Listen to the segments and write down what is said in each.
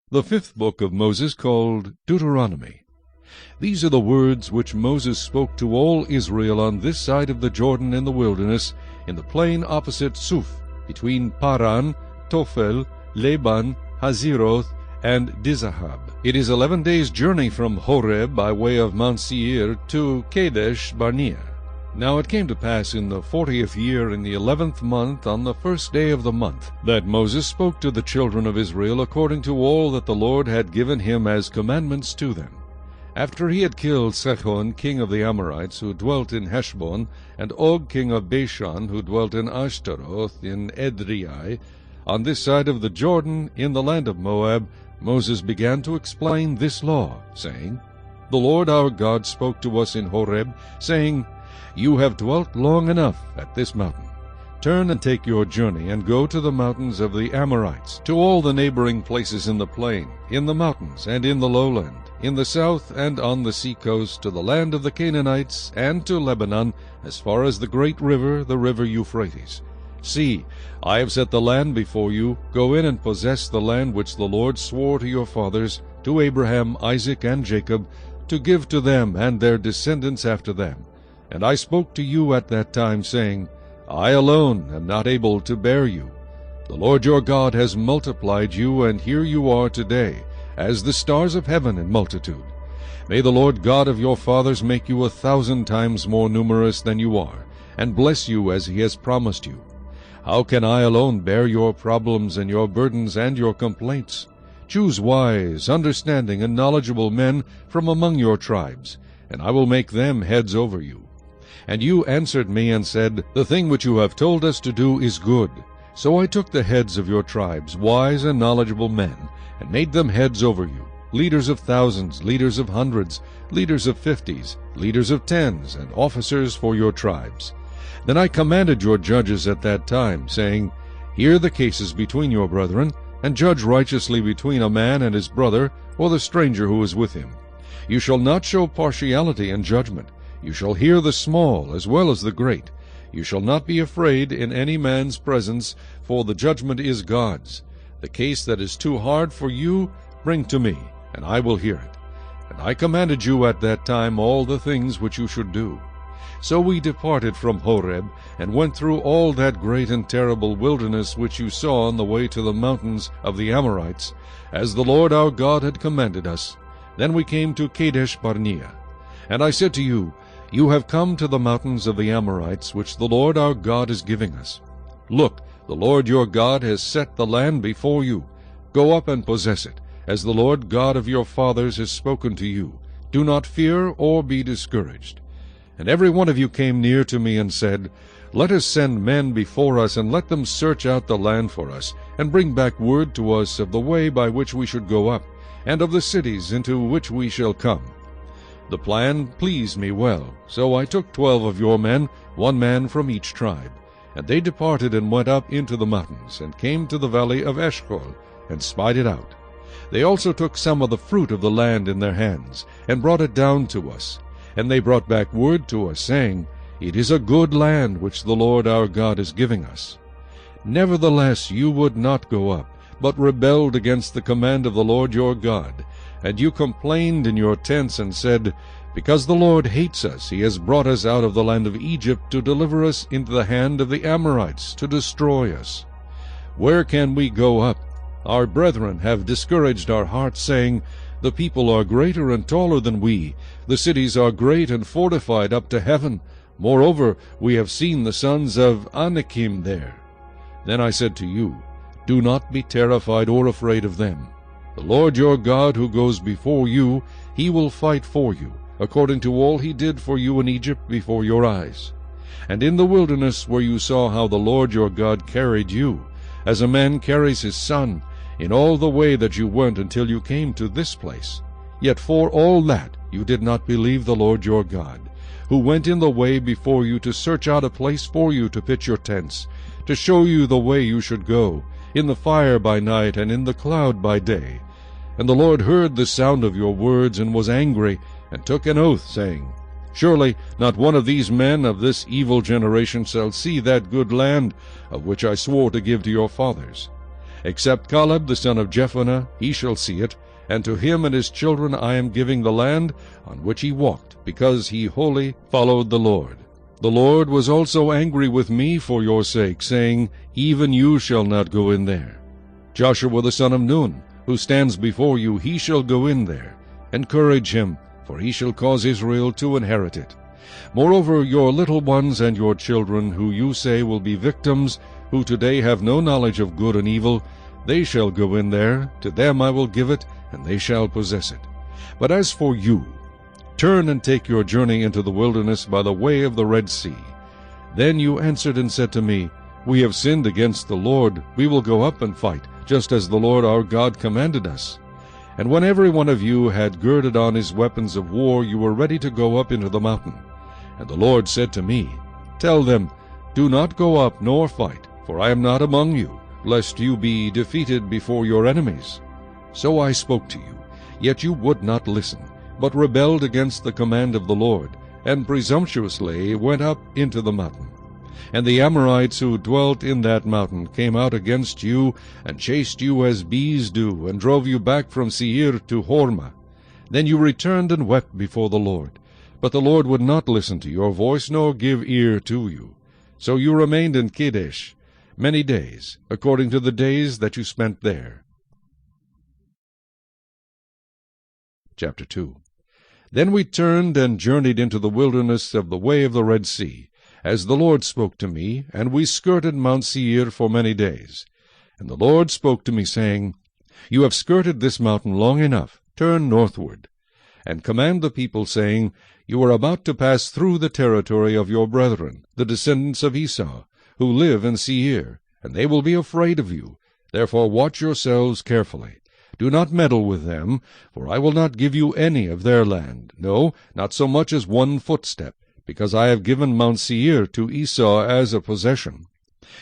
The fifth book of Moses, called Deuteronomy. These are the words which Moses spoke to all Israel on this side of the Jordan in the wilderness, in the plain opposite Suf, between Paran, Tophel, Laban, Hazeroth, and Dizahab. It is 11 days' journey from Horeb by way of Mount Seir to Kadesh Barnea. Now it came to pass in the 40th year, in the 11th month, on the first day of the month, that Moses spoke to the children of Israel according to all that the Lord had given him as commandments to them. After he had killed Sihon king of the Amorites, who dwelt in Heshbon, and Og king of Bashan, who dwelt in Ashtaroth in Edrei, on this side of the Jordan, in the land of Moab, Moses began to explain this law, saying, The Lord our God spoke to us in Horeb, saying, You have dwelt long enough at this mountain. Turn and take your journey, and go to the mountains of the Amorites, to all the neighboring places in the plain, in the mountains, and in the lowland, in the south and on the sea-coast, to the land of the Canaanites, and to Lebanon, as far as the great river, the river Euphrates. See, I have set the land before you. Go in and possess the land which the Lord swore to your fathers, to Abraham, Isaac, and Jacob, to give to them and their descendants after them. And I spoke to you at that time, saying, I alone am not able to bear you. The Lord your God has multiplied you, and here you are today, as the stars of heaven in multitude. May the Lord God of your fathers make you 1,000 times more numerous than you are, and bless you as he has promised you. How can I alone bear your problems and your burdens and your complaints? Choose wise, understanding, and knowledgeable men from among your tribes, and I will make them heads over you. And you answered me and said, The thing which you have told us to do is good. So I took the heads of your tribes, wise and knowledgeable men, and made them heads over you, leaders of thousands, leaders of hundreds, leaders of 50s, leaders of 10s, and officers for your tribes. Then I commanded your judges at that time, saying, Hear the cases between your brethren, and judge righteously between a man and his brother, or the stranger who is with him. You shall not show partiality in judgment. You shall hear the small as well as the great. You shall not be afraid in any man's presence, for the judgment is God's. The case that is too hard for you, bring to me, and I will hear it. And I commanded you at that time all the things which you should do. So we departed from Horeb, and went through all that great and terrible wilderness which you saw on the way to the mountains of the Amorites, as the Lord our God had commanded us. Then we came to Kadesh Barnea. And I said to you, You have come to the mountains of the Amorites, which the Lord our God is giving us. Look, the Lord your God has set the land before you. Go up and possess it, as the Lord God of your fathers has spoken to you. Do not fear or be discouraged. And every one of you came near to me and said, Let us send men before us, and let them search out the land for us, and bring back word to us of the way by which we should go up, and of the cities into which we shall come. The plan pleased me well, so I took 12 of your men, 1 man from each tribe. And they departed and went up into the mountains, and came to the valley of Eshcol, and spied it out. They also took some of the fruit of the land in their hands, and brought it down to us. And they brought back word to us, saying, It is a good land which the Lord our God is giving us. Nevertheless you would not go up, but rebelled against the command of the Lord your God. And you complained in your tents, and said, Because the Lord hates us, he has brought us out of the land of Egypt to deliver us into the hand of the Amorites, to destroy us. Where can we go up? Our brethren have discouraged our hearts, saying, The people are greater and taller than we. The cities are great and fortified up to heaven. Moreover, we have seen the sons of Anakim there. Then I said to you, Do not be terrified or afraid of them. The Lord your God who goes before you, he will fight for you, according to all he did for you in Egypt before your eyes. And in the wilderness where you saw how the Lord your God carried you, as a man carries his son, in all the way that you went until you came to this place. Yet for all that you did not believe the Lord your God, who went in the way before you to search out a place for you to pitch your tents, to show you the way you should go, in the fire by night and in the cloud by day. And the Lord heard the sound of your words, and was angry, and took an oath, saying, Surely not one of these men of this evil generation shall see that good land, of which I swore to give to your fathers. Except Caleb the son of Jephunneh, he shall see it, and to him and his children I am giving the land on which he walked, because he wholly followed the Lord. The Lord was also angry with me for your sake, saying, Even you shall not go in there. Joshua the son of Nun, who stands before you, he shall go in there. Encourage him, for he shall cause Israel to inherit it. Moreover, your little ones and your children, who you say will be victims, who today have no knowledge of good and evil, they shall go in there, to them I will give it, and they shall possess it. But as for you, turn and take your journey into the wilderness by the way of the Red Sea. Then you answered and said to me, We have sinned against the Lord, we will go up and fight, just as the Lord our God commanded us. And when every one of you had girded on his weapons of war, you were ready to go up into the mountain. And the Lord said to me, Tell them, Do not go up nor fight, for I am not among you, lest you be defeated before your enemies. So I spoke to you, yet you would not listen, but rebelled against the command of the Lord, and presumptuously went up into the mountain. And the Amorites who dwelt in that mountain came out against you, and chased you as bees do, and drove you back from Seir to Hormah. Then you returned and wept before the Lord. But the Lord would not listen to your voice, nor give ear to you. So you remained in Kadesh many days, according to the days that you spent there. Chapter 2. Then we turned and journeyed into the wilderness of the way of the Red Sea, as the Lord spoke to me, and we skirted Mount Seir for many days. And the Lord spoke to me, saying, You have skirted this mountain long enough, turn northward, and command the people, saying, You are about to pass through the territory of your brethren, the descendants of Esau, who live in Seir, and they will be afraid of you. Therefore watch yourselves carefully. Do not meddle with them, for I will not give you any of their land, no, not so much as 1 footstep, because I have given Mount Seir to Esau as a possession.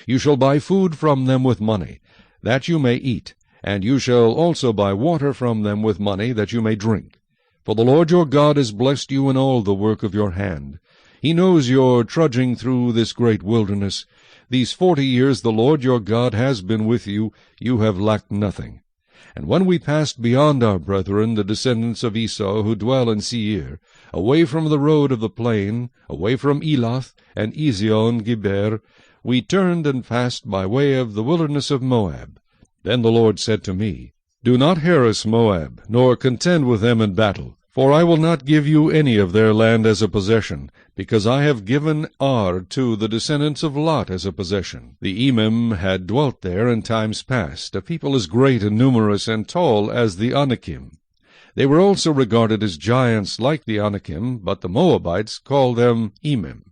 You shall buy food from them with money, that you may eat, and you shall also buy water from them with money, that you may drink. For the Lord your God has blessed you in all the work of your hand. He knows your trudging through this great wilderness. These 40 years the Lord your God has been with you, you have lacked nothing. And when we passed beyond our brethren, the descendants of Esau, who dwell in Seir, away from the road of the plain, away from Elath and Ezion-Geber, we turned and passed by way of the wilderness of Moab. Then the Lord said to me, Do not harass Moab, nor contend with them in battle, for I will not give you any of their land as a possession, because I have given Ar to the descendants of Lot as a possession. The Emim had dwelt there in times past, a people as great and numerous and tall as the Anakim. They were also regarded as giants like the Anakim, but the Moabites called them Emim.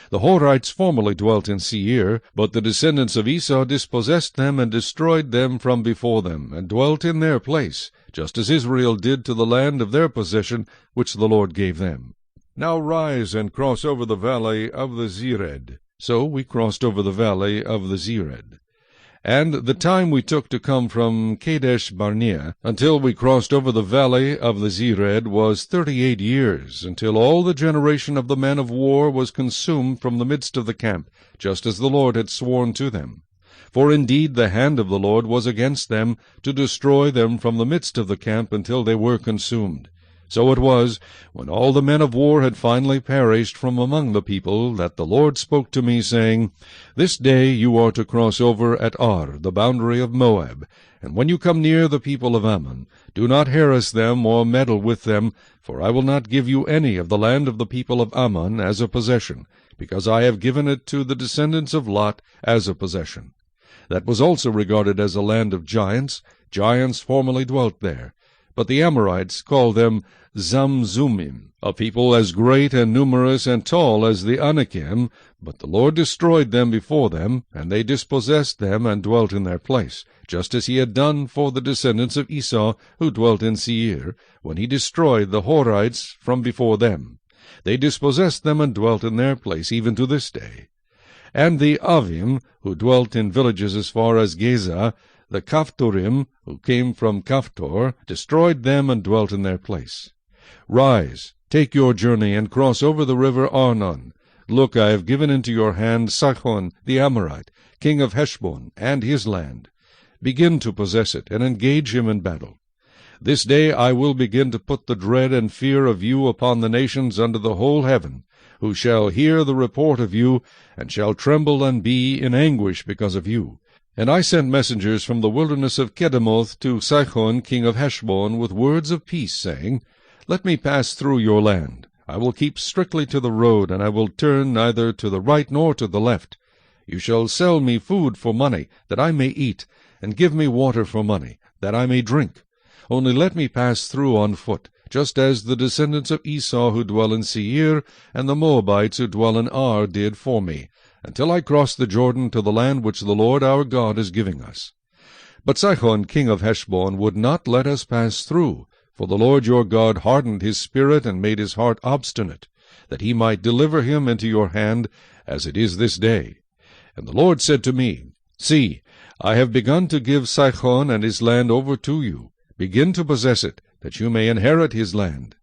The Horites formerly dwelt in Seir, but the descendants of Esau dispossessed them and destroyed them from before them, and dwelt in their place, just as Israel did to the land of their possession, which the Lord gave them. Now rise and cross over the valley of the Zered. So we crossed over the valley of the Zered. And the time we took to come from Kadesh Barnea until we crossed over the valley of the Zered was 38 years, until all the generation of the men of war was consumed from the midst of the camp, just as the Lord had sworn to them. For indeed the hand of the Lord was against them, to destroy them from the midst of the camp until they were consumed. So it was, when all the men of war had finally perished from among the people, that the Lord spoke to me, saying, This day you are to cross over at Ar, the boundary of Moab, and when you come near the people of Ammon, do not harass them or meddle with them, for I will not give you any of the land of the people of Ammon as a possession, because I have given it to the descendants of Lot as a possession. That was also regarded as a land of giants. Giants formerly dwelt there. But the Amorites called them Zamzumim, a people as great and numerous and tall as the Anakim, but the Lord destroyed them before them, and they dispossessed them and dwelt in their place, just as he had done for the descendants of Esau, who dwelt in Seir, when he destroyed the Horites from before them. They dispossessed them and dwelt in their place even to this day. And the Avim, who dwelt in villages as far as Gaza, the Caphtorim, who came from Caphtor, destroyed them and dwelt in their place. Rise, take your journey, and cross over the river Arnon. Look, I have given into your hand Sihon the Amorite, king of Heshbon, and his land. begin to possess it, and engage him in battle. This day I will begin to put the dread and fear of you upon the nations under the whole heaven, who shall hear the report of you, and shall tremble and be in anguish because of you. And I sent messengers from the wilderness of Kedemoth to Sihon king of Heshbon with words of peace, saying, Let me pass through your land. I will keep strictly to the road, and I will turn neither to the right nor to the left. You shall sell me food for money, that I may eat, and give me water for money, that I may drink. Only let me pass through on foot, just as the descendants of Esau who dwell in Seir, and the Moabites who dwell in Ar did for me, until I cross the Jordan to the land which the Lord our God is giving us. But Sihon king of Heshbon would not let us pass through, for the Lord your God hardened his spirit and made his heart obstinate, that he might deliver him into your hand, as it is this day. And the Lord said to me, See, I have begun to give Sihon and his land over to you. Begin to possess it, that you may inherit his land.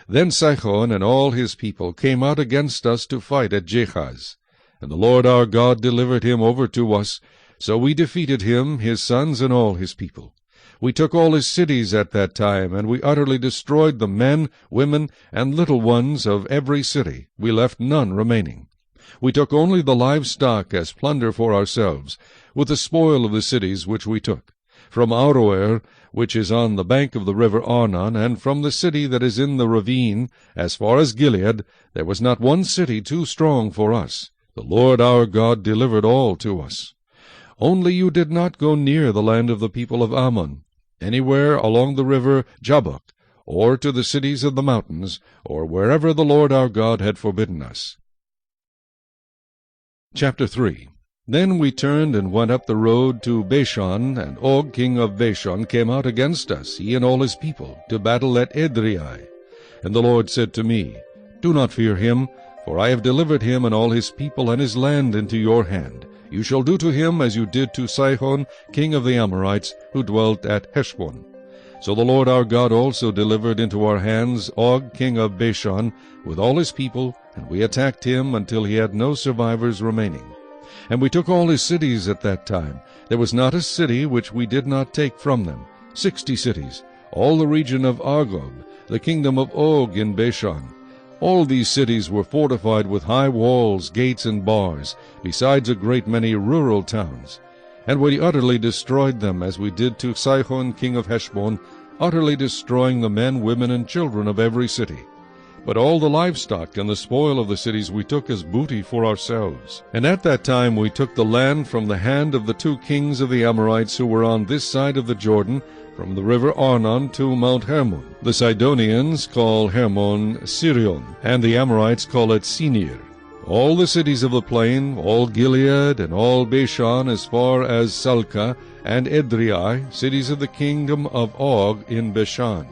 Then Sihon and all his people came out against us to fight at Jehaz. And the Lord our God delivered him over to us, so we defeated him, his sons, and all his people. We took all his cities at that time, and we utterly destroyed the men, women, and little ones of every city. We left none remaining. We took only the livestock as plunder for ourselves, with the spoil of the cities which we took. From Aroer, which is on the bank of the river Arnon, and from the city that is in the ravine, as far as Gilead, there was not one city too strong for us. The Lord our God delivered all to us. Only you did not go near the land of the people of Ammon, anywhere along the river Jabbok, or to the cities of the mountains, or wherever the Lord our God had forbidden us. Chapter 3. Then we turned and went up the road to Bashan, and Og king of Bashan came out against us, he and all his people, to battle at Edrei. And the Lord said to me, Do not fear him, for I have delivered him and all his people and his land into your hand. You shall do to him as you did to Sihon king of the Amorites, who dwelt at Heshbon. So the Lord our God also delivered into our hands Og king of Bashan, with all his people, and we attacked him until he had no survivors remaining. And we took all his cities at that time. There was not a city which we did not take from them, 60 cities, all the region of Argob, the kingdom of Og in Bashan. All these cities were fortified with high walls, gates, and bars, besides a great many rural towns. And we utterly destroyed them, as we did to Sihon king of Heshbon, utterly destroying the men, women, and children of every city. But all the livestock and the spoil of the cities we took as booty for ourselves. And at that time we took the land from the hand of the 2 kings of the Amorites who were on this side of the Jordan, from the river Arnon to Mount Hermon. The Sidonians call Hermon Sirion, and the Amorites call it Senir. All the cities of the plain, all Gilead, and all Bashan as far as Salcah and Edrei, cities of the kingdom of Og in Bashan.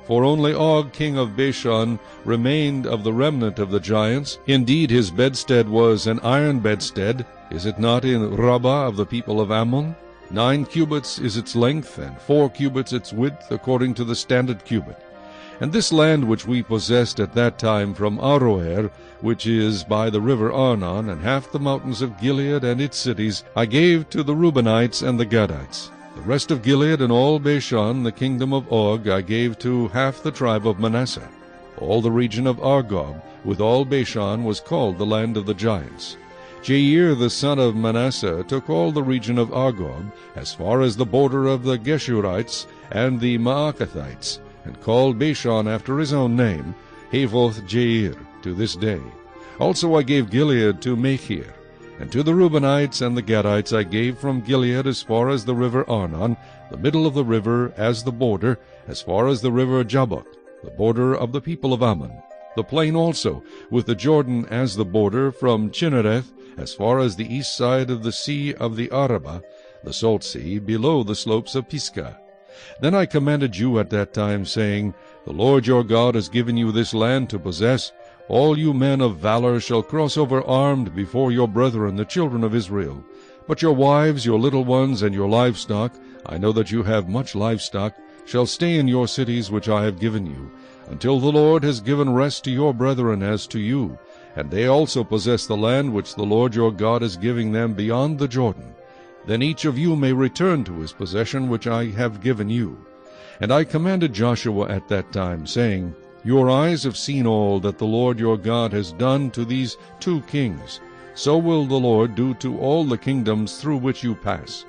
For only Og king of Bashan remained of the remnant of the giants. Indeed his bedstead was an iron bedstead. Is it not in Rabbah of the people of Ammon? 9 cubits is its length, and 4 cubits its width, according to the standard cubit. And this land which we possessed at that time from Aroer, which is by the river Arnon, and half the mountains of Gilead and its cities, I gave to the Reubenites and the Gadites. The rest of Gilead and all Bashan, the kingdom of Og, I gave to half the tribe of Manasseh. All the region of Argob, with all Bashan, was called the land of the giants. Jair the son of Manasseh took all the region of Argob, as far as the border of the Geshurites and the Maacathites, and called Bashan after his own name, Havoth Jair, to this day. Also I gave Gilead to Machir. And to the Reubenites and the Gadites I gave from Gilead as far as the river Arnon, the middle of the river as the border, as far as the river Jabbok, the border of the people of Ammon. The plain also, with the Jordan as the border, from Chinnereth, as far as the east side of the sea of the Arabah, the salt sea, below the slopes of Pisgah. Then I commanded you at that time, saying, The Lord your God has given you this land to possess. All you men of valor shall cross over armed before your brethren, the children of Israel. But your wives, your little ones, and your livestock, I know that you have much livestock, shall stay in your cities which I have given you, until the Lord has given rest to your brethren as to you, and they also possess the land which the Lord your God is giving them beyond the Jordan. then each of you may return to his possession which I have given you. And I commanded Joshua at that time, saying, Your eyes have seen all that the Lord your God has done to these 2 kings. So will the Lord do to all the kingdoms through which you pass.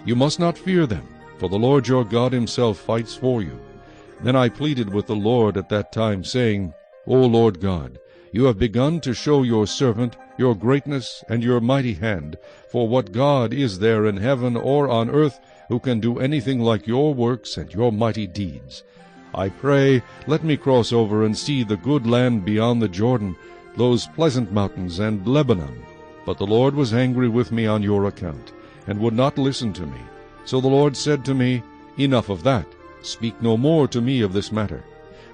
You must not fear them, for the Lord your God himself fights for you. Then I pleaded with the Lord at that time, saying, O Lord God, you have begun to show your servant your greatness and your mighty hand. For what God is there in heaven or on earth who can do anything like your works and your mighty deeds? I pray, let me cross over and see the good land beyond the Jordan, those pleasant mountains and Lebanon. But the Lord was angry with me on your account, and would not listen to me. So the Lord said to me, Enough of that. Speak no more to me of this matter.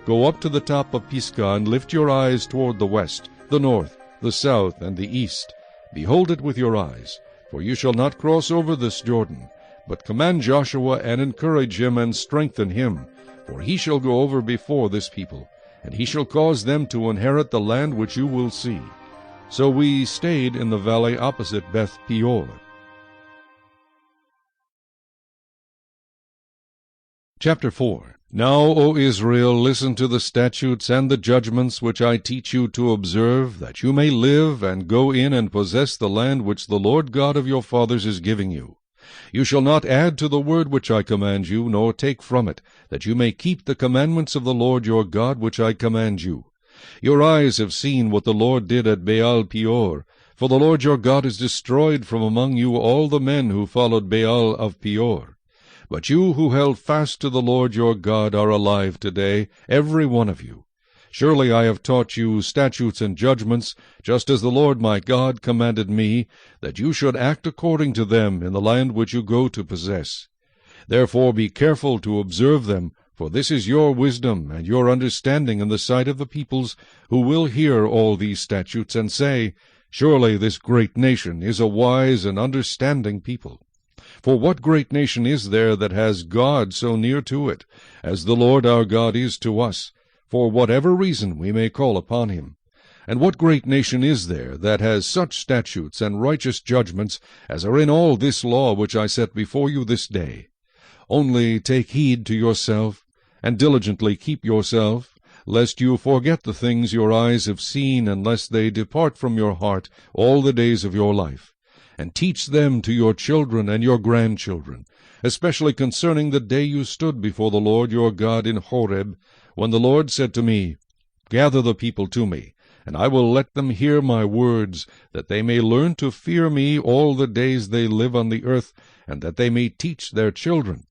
Go up to the top of Pisgah, and lift your eyes toward the west, the north, the south, and the east. Behold it with your eyes, for you shall not cross over this Jordan. But command Joshua, and encourage him, and strengthen him. For he shall go over before this people, and he shall cause them to inherit the land which you will see. So we stayed in the valley opposite Beth Peor. Chapter 4. Now, O Israel, listen to the statutes and the judgments which I teach you to observe, that you may live and go in and possess the land which the Lord God of your fathers is giving you. You shall not add to the word which I command you, nor take from it, that you may keep the commandments of the Lord your God which I command you. Your eyes have seen what the Lord did at Baal Peor, for the Lord your God has destroyed from among you all the men who followed Baal of Peor. But you who held fast to the Lord your God are alive today, every one of you. Surely I have taught you statutes and judgments, just as the Lord my God commanded me, that you should act according to them in the land which you go to possess. Therefore be careful to observe them, for this is your wisdom and your understanding in the sight of the peoples, who will hear all these statutes, and say, Surely this great nation is a wise and understanding people. For what great nation is there that has God so near to it, as the Lord our God is to us, for whatever reason we may call upon him? And what great nation is there that has such statutes and righteous judgments as are in all this law which I set before you this day? Only take heed to yourself, and diligently keep yourself, lest you forget the things your eyes have seen, and lest they depart from your heart all the days of your life. And teach them to your children and your grandchildren, especially concerning the day you stood before the Lord your God in Horeb, when the Lord said to me, Gather the people to me, and I will let them hear my words, that they may learn to fear me all the days they live on the earth, and that they may teach their children.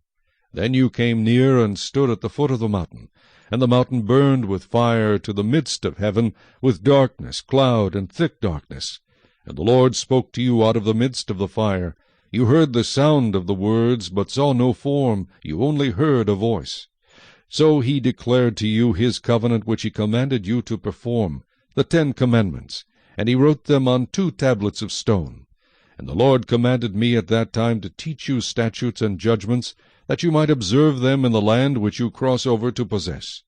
Then you came near and stood at the foot of the mountain, and the mountain burned with fire to the midst of heaven, with darkness, cloud, and thick darkness. And the Lord spoke to you out of the midst of the fire. You heard the sound of the words, but saw no form, you only heard a voice. So he declared to you his covenant which he commanded you to perform, the 10 commandments, and he wrote them on 2 tablets of stone. And the Lord commanded me at that time to teach you statutes and judgments, that you might observe them in the land which you cross over to possess.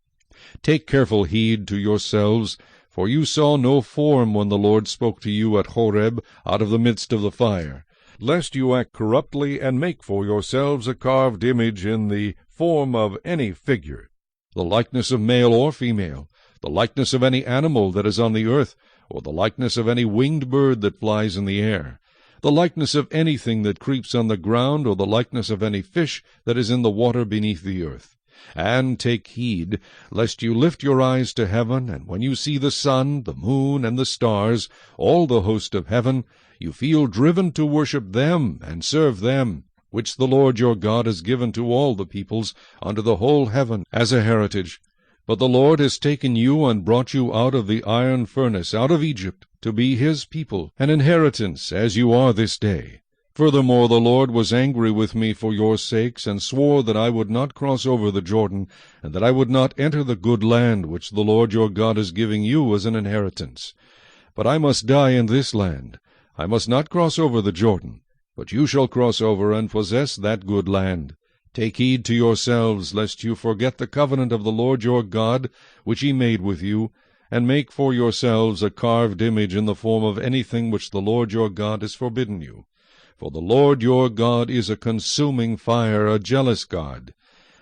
Take careful heed to yourselves, for you saw no form when the Lord spoke to you at Horeb out of the midst of the fire, lest you act corruptly and make for yourselves a carved image in the form of any figure, the likeness of male or female, the likeness of any animal that is on the earth, or the likeness of any winged bird that flies in the air, the likeness of anything that creeps on the ground, or the likeness of any fish that is in the water beneath the earth. And take heed, lest you lift your eyes to heaven, and when you see the sun, the moon, and the stars, all the host of heaven, you feel driven to worship them and serve them, which the Lord your God has given to all the peoples under the whole heaven as a heritage. But the Lord has taken you and brought you out of the iron furnace, out of Egypt, to be his people, an inheritance, as you are this day. Furthermore, the Lord was angry with me for your sakes, and swore that I would not cross over the Jordan, and that I would not enter the good land which the Lord your God is giving you as an inheritance. But I must die in this land. I must not cross over the Jordan, but you shall cross over and possess that good land. Take heed to yourselves, lest you forget the covenant of the Lord your God, which he made with you, and make for yourselves a carved image in the form of anything which the Lord your God has forbidden you. For the Lord your God is a consuming fire, a jealous God.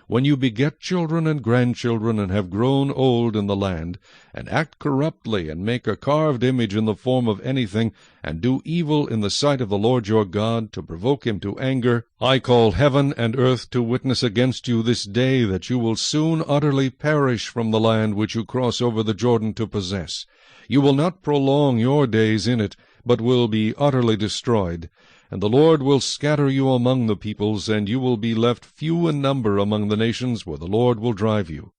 When you beget children and grandchildren, and have grown old in the land, and act corruptly, and make a carved image in the form of anything, and do evil in the sight of the Lord your God, to provoke him to anger, I call heaven and earth to witness against you this day, that you will soon utterly perish from the land which you cross over the Jordan to possess. You will not prolong your days in it, but will be utterly destroyed. And the Lord will scatter you among the peoples, and you will be left few in number among the nations where the Lord will drive you.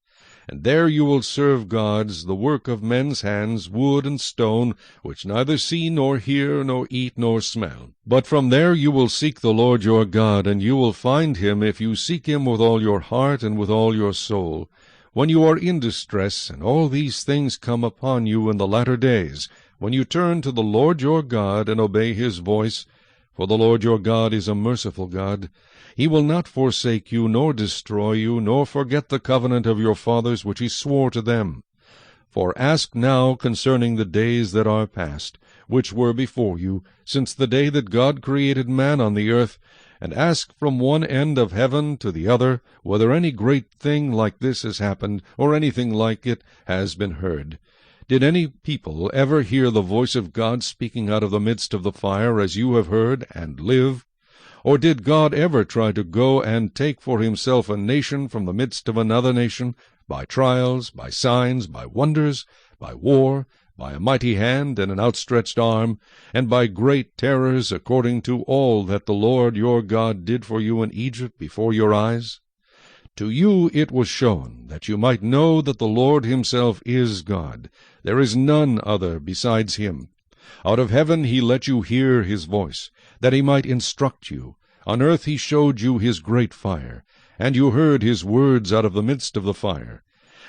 And there you will serve gods, the work of men's hands, wood and stone, which neither see nor hear nor eat nor smell. But from there you will seek the Lord your God, and you will find him if you seek him with all your heart and with all your soul. When you are in distress, and all these things come upon you in the latter days, when you turn to the Lord your God and obey his voice, for the Lord your God is a merciful God. He will not forsake you, nor destroy you, nor forget the covenant of your fathers which he swore to them. For ask now concerning the days that are past, which were before you, since the day that God created man on the earth, and ask from one end of heaven to the other, whether any great thing like this has happened, or anything like it has been heard. Did any people ever hear the voice of God speaking out of the midst of the fire, as you have heard, and live? Or did God ever try to go and take for himself a nation from the midst of another nation, by trials, by signs, by wonders, by war, by a mighty hand and an outstretched arm, and by great terrors, according to all that the Lord your God did for you in Egypt before your eyes? To you it was shown, that you might know that the Lord himself is God. There is none other besides him. Out of heaven he let you hear his voice, that he might instruct you. On earth he showed you his great fire, and you heard his words out of the midst of the fire.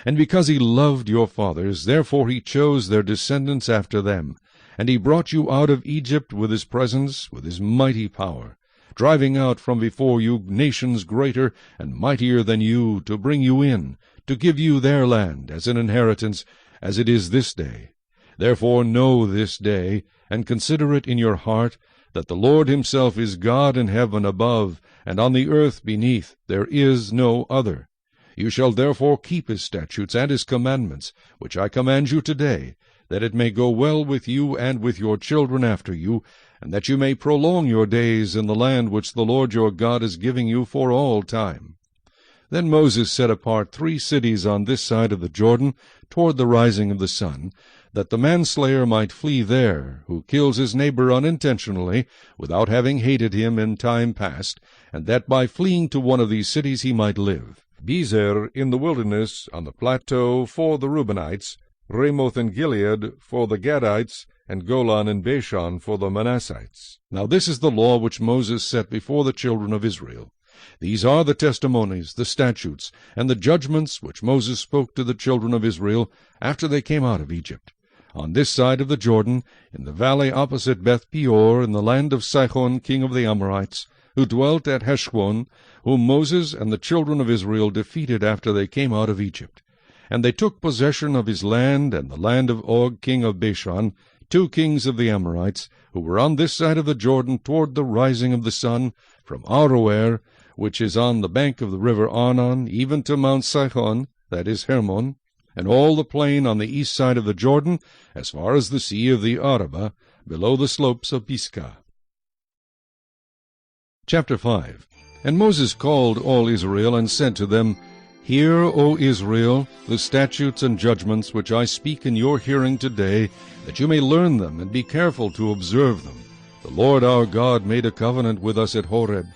And because he loved your fathers, therefore he chose their descendants after them. And he brought you out of Egypt with his presence, with his mighty power, driving out from before you nations greater and mightier than you, to bring you in, to give you their land as an inheritance, as it is this day. Therefore know this day, and consider it in your heart, that the Lord himself is God in heaven above, and on the earth beneath. There is no other. You shall therefore keep his statutes and his commandments, which I command you today, that it may go well with you and with your children after you, and that you may prolong your days in the land which the Lord your God is giving you for all time. Then Moses set apart 3 cities on this side of the Jordan, toward the rising of the sun, that the manslayer might flee there, who kills his neighbor unintentionally, without having hated him in time past, and that by fleeing to one of these cities he might live. Bezer in the wilderness, on the plateau, for the Reubenites, Ramoth in Gilead for the Gadites, and Golan and Bashan for the Manassites. Now this is the law which Moses set before the children of Israel. These are the testimonies, the statutes, and the judgments which Moses spoke to the children of Israel after they came out of Egypt. On this side of the Jordan, in the valley opposite Beth-peor, in the land of Sihon king of the Amorites, who dwelt at Heshbon, whom Moses and the children of Israel defeated after they came out of Egypt. And they took possession of his land and the land of Og king of Bashan, 2 kings of the Amorites, who were on this side of the Jordan toward the rising of the sun, from Aroer, which is on the bank of the river Arnon, even to Mount Sihon, that is Hermon, and all the plain on the east side of the Jordan, as far as the sea of the Arabah, below the slopes of Pisgah. Chapter 5. And Moses called all Israel, and said to them, Hear, O Israel, the statutes and judgments which I speak in your hearing today, that you may learn them, and be careful to observe them. The Lord our God made a covenant with us at Horeb.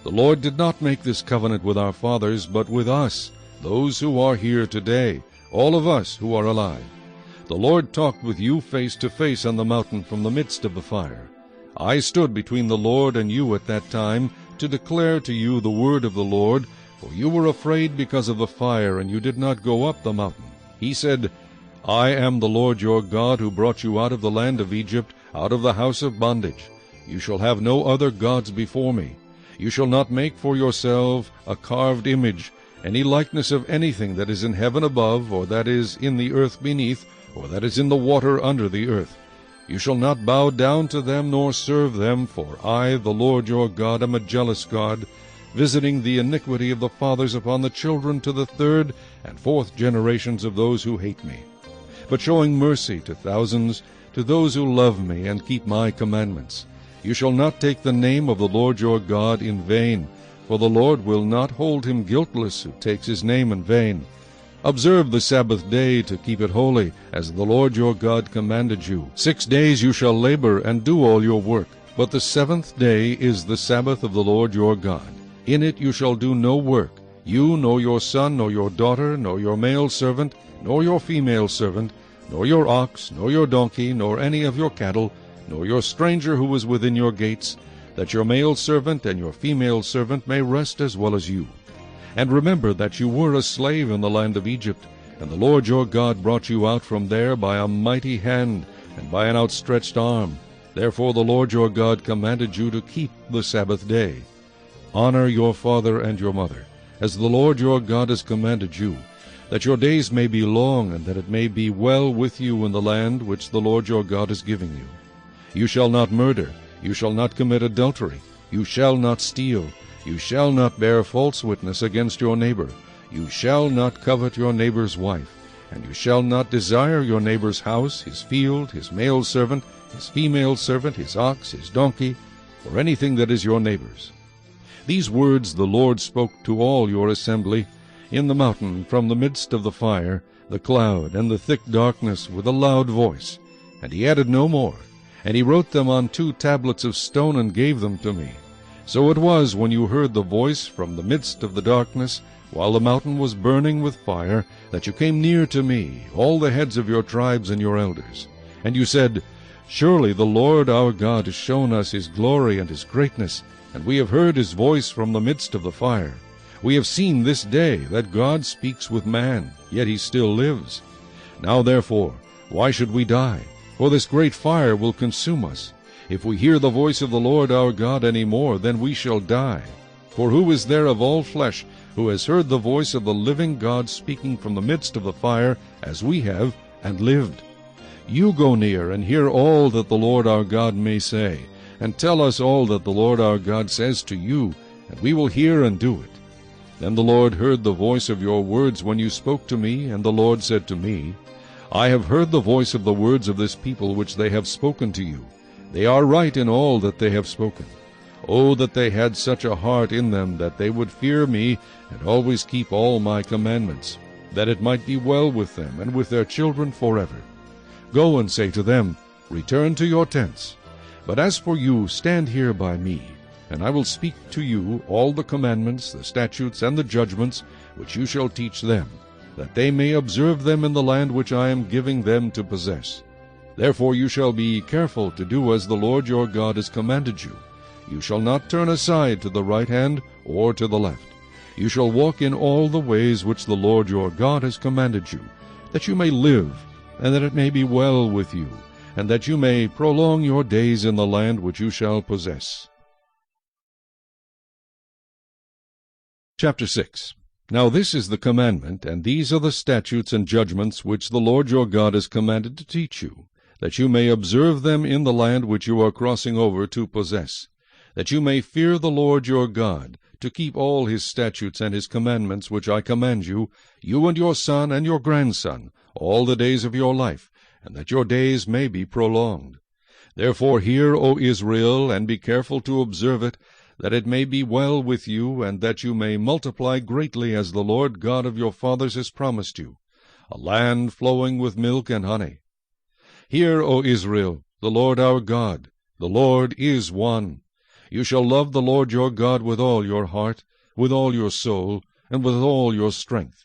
The Lord did not make this covenant with our fathers, but with us, those who are here today, all of us who are alive. The Lord talked with you face to face on the mountain from the midst of the fire. I stood between the Lord and you at that time, to declare to you the word of the Lord, for you were afraid because of the fire, and you did not go up the mountain. He said, I am the Lord your God, who brought you out of the land of Egypt, out of the house of bondage. You shall have no other gods before me. You shall not make for yourself a carved image, any likeness of anything that is in heaven above, or that is in the earth beneath, or that is in the water under the earth. You shall not bow down to them nor serve them, for I, the Lord your God, am a jealous God, visiting the iniquity of the fathers upon the children to the third and fourth generations of those who hate me, but showing mercy to thousands, to those who love me and keep my commandments. You shall not take the name of the Lord your God in vain, for the Lord will not hold him guiltless who takes his name in vain. Observe the Sabbath day to keep it holy, as the Lord your God commanded you. 6 days you shall labor and do all your work, but the seventh day is the Sabbath of the Lord your God. In it you shall do no work, you, nor your son, nor your daughter, nor your male servant, nor your female servant, nor your ox, nor your donkey, nor any of your cattle, nor your stranger who is within your gates, that your male servant and your female servant may rest as well as you. And remember that you were a slave in the land of Egypt, and the Lord your God brought you out from there by a mighty hand and by an outstretched arm. Therefore the Lord your God commanded you to keep the Sabbath day. Honor your father and your mother, as the Lord your God has commanded you, that your days may be long, and that it may be well with you in the land which the Lord your God is giving you. You shall not murder, you shall not commit adultery, you shall not steal, you shall not bear false witness against your neighbor, you shall not covet your neighbor's wife, and you shall not desire your neighbor's house, his field, his male servant, his female servant, his ox, his donkey, or anything that is your neighbor's. These words the Lord spoke to all your assembly in the mountain from the midst of the fire, the cloud, and the thick darkness with a loud voice. And he added no more. And he wrote them on 2 tablets of stone and gave them to me. So it was, when you heard the voice from the midst of the darkness, while the mountain was burning with fire, that you came near to me, all the heads of your tribes and your elders. And you said, Surely the Lord our God has shown us his glory and his greatness, and we have heard his voice from the midst of the fire. We have seen this day that God speaks with man, yet he still lives. Now therefore, why should we die? For this great fire will consume us. If we hear the voice of the Lord our God any more, then we shall die. For who is there of all flesh who has heard the voice of the living God speaking from the midst of the fire, as we have, and lived? You go near and hear all that the Lord our God may say, and tell us all that the Lord our God says to you, and we will hear and do it. Then the Lord heard the voice of your words when you spoke to me, and the Lord said to me, I have heard the voice of the words of this people which they have spoken to you. They are right in all that they have spoken. Oh, that they had such a heart in them, that they would fear me, and always keep all my commandments, that it might be well with them and with their children forever. Go and say to them, Return to your tents. But as for you, stand here by me, and I will speak to you all the commandments, the statutes, and the judgments, which you shall teach them, that they may observe them in the land which I am giving them to possess. Therefore you shall be careful to do as the Lord your God has commanded you. You shall not turn aside to the right hand or to the left. You shall walk in all the ways which the Lord your God has commanded you, that you may live, and that it may be well with you, and that you may prolong your days in the land which you shall possess. Chapter 6. Now this is the commandment, and these are the statutes and judgments which the Lord your God has commanded to teach you, that you may observe them in the land which you are crossing over to possess, that you may fear the Lord your God, to keep all his statutes and his commandments which I command you, you and your son and your grandson, all the days of your life, and that your days may be prolonged. Therefore hear, O Israel, and be careful to observe it, that it may be well with you, and that you may multiply greatly, as the Lord God of your fathers has promised you, a land flowing with milk and honey. Hear, O Israel, the Lord our God, the Lord is one. You shall love the Lord your God with all your heart, with all your soul, and with all your strength.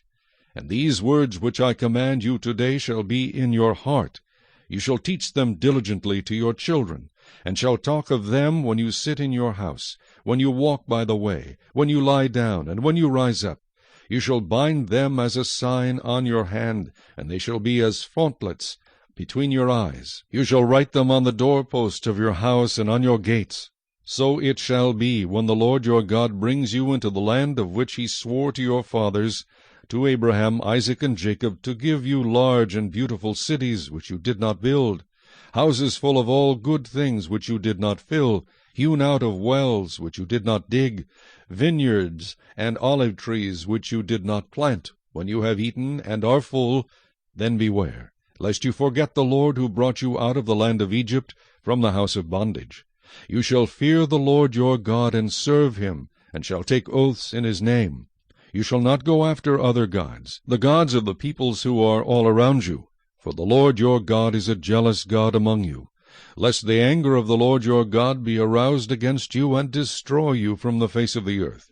And these words which I command you today shall be in your heart. You shall teach them diligently to your children, and shall talk of them when you sit in your house, when you walk by the way, when you lie down, and when you rise up. You shall bind them as a sign on your hand, and they shall be as frontlets between your eyes. You shall write them on the doorposts of your house and on your gates. So it shall be, when the Lord your God brings you into the land of which he swore to your fathers, to Abraham, Isaac, and Jacob, to give you large and beautiful cities which you did not build, houses full of all good things which you did not fill, hewn out of wells which you did not dig, vineyards and olive trees which you did not plant. When you have eaten and are full, then beware, lest you forget the Lord who brought you out of the land of Egypt from the house of bondage. You shall fear the Lord your God and serve him, and shall take oaths in his name. You shall not go after other gods, the gods of the peoples who are all around you, for the Lord your God is a jealous God among you, lest the anger of the Lord your God be aroused against you and destroy you from the face of the earth.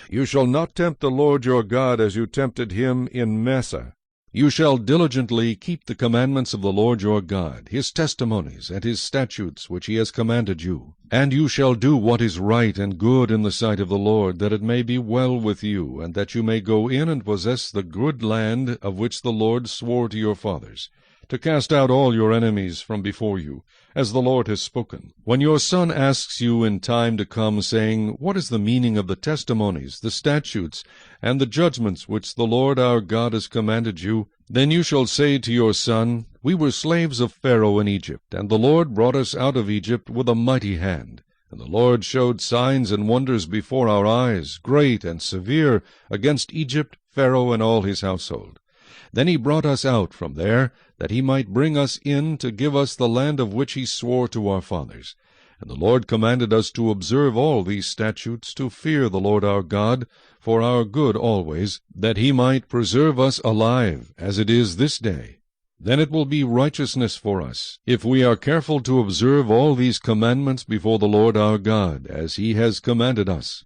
You shall not tempt the Lord your God as you tempted him in Massah. You shall diligently keep the commandments of the Lord your God, his testimonies and his statutes which he has commanded you. And you shall do what is right and good in the sight of the Lord, that it may be well with you, and that you may go in and possess the good land of which the Lord swore to your fathers, to cast out all your enemies from before you, as the Lord has spoken. When your son asks you in time to come, saying, What is the meaning of the testimonies, the statutes, and the judgments which the Lord our God has commanded you? Then you shall say to your son, We were slaves of Pharaoh in Egypt, and the Lord brought us out of Egypt with a mighty hand. And the Lord showed signs and wonders before our eyes, great and severe, against Egypt, Pharaoh, and all his household. Then he brought us out from there, that he might bring us in to give us the land of which he swore to our fathers. And the Lord commanded us to observe all these statutes, to fear the Lord our God, for our good always, that he might preserve us alive, as it is this day. Then it will be righteousness for us, if we are careful to observe all these commandments before the Lord our God, as he has commanded us.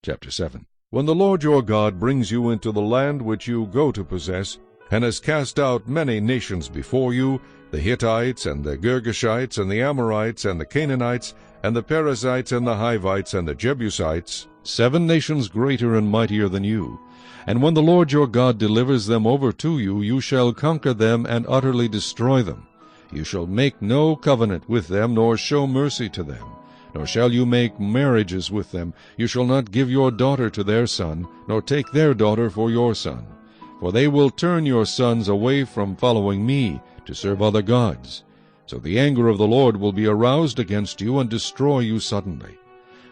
Chapter 7. When the Lord your God brings you into the land which you go to possess, and has cast out many nations before you, the Hittites, and the Girgashites, and the Amorites, and the Canaanites, and the Perizzites, and the Hivites, and the Jebusites, 7 nations greater and mightier than you. And when the Lord your God delivers them over to you, you shall conquer them and utterly destroy them. You shall make no covenant with them, nor show mercy to them. Nor shall you make marriages with them. You shall not give your daughter to their son, nor take their daughter for your son. For they will turn your sons away from following me, to serve other gods. So the anger of the Lord will be aroused against you, and destroy you suddenly.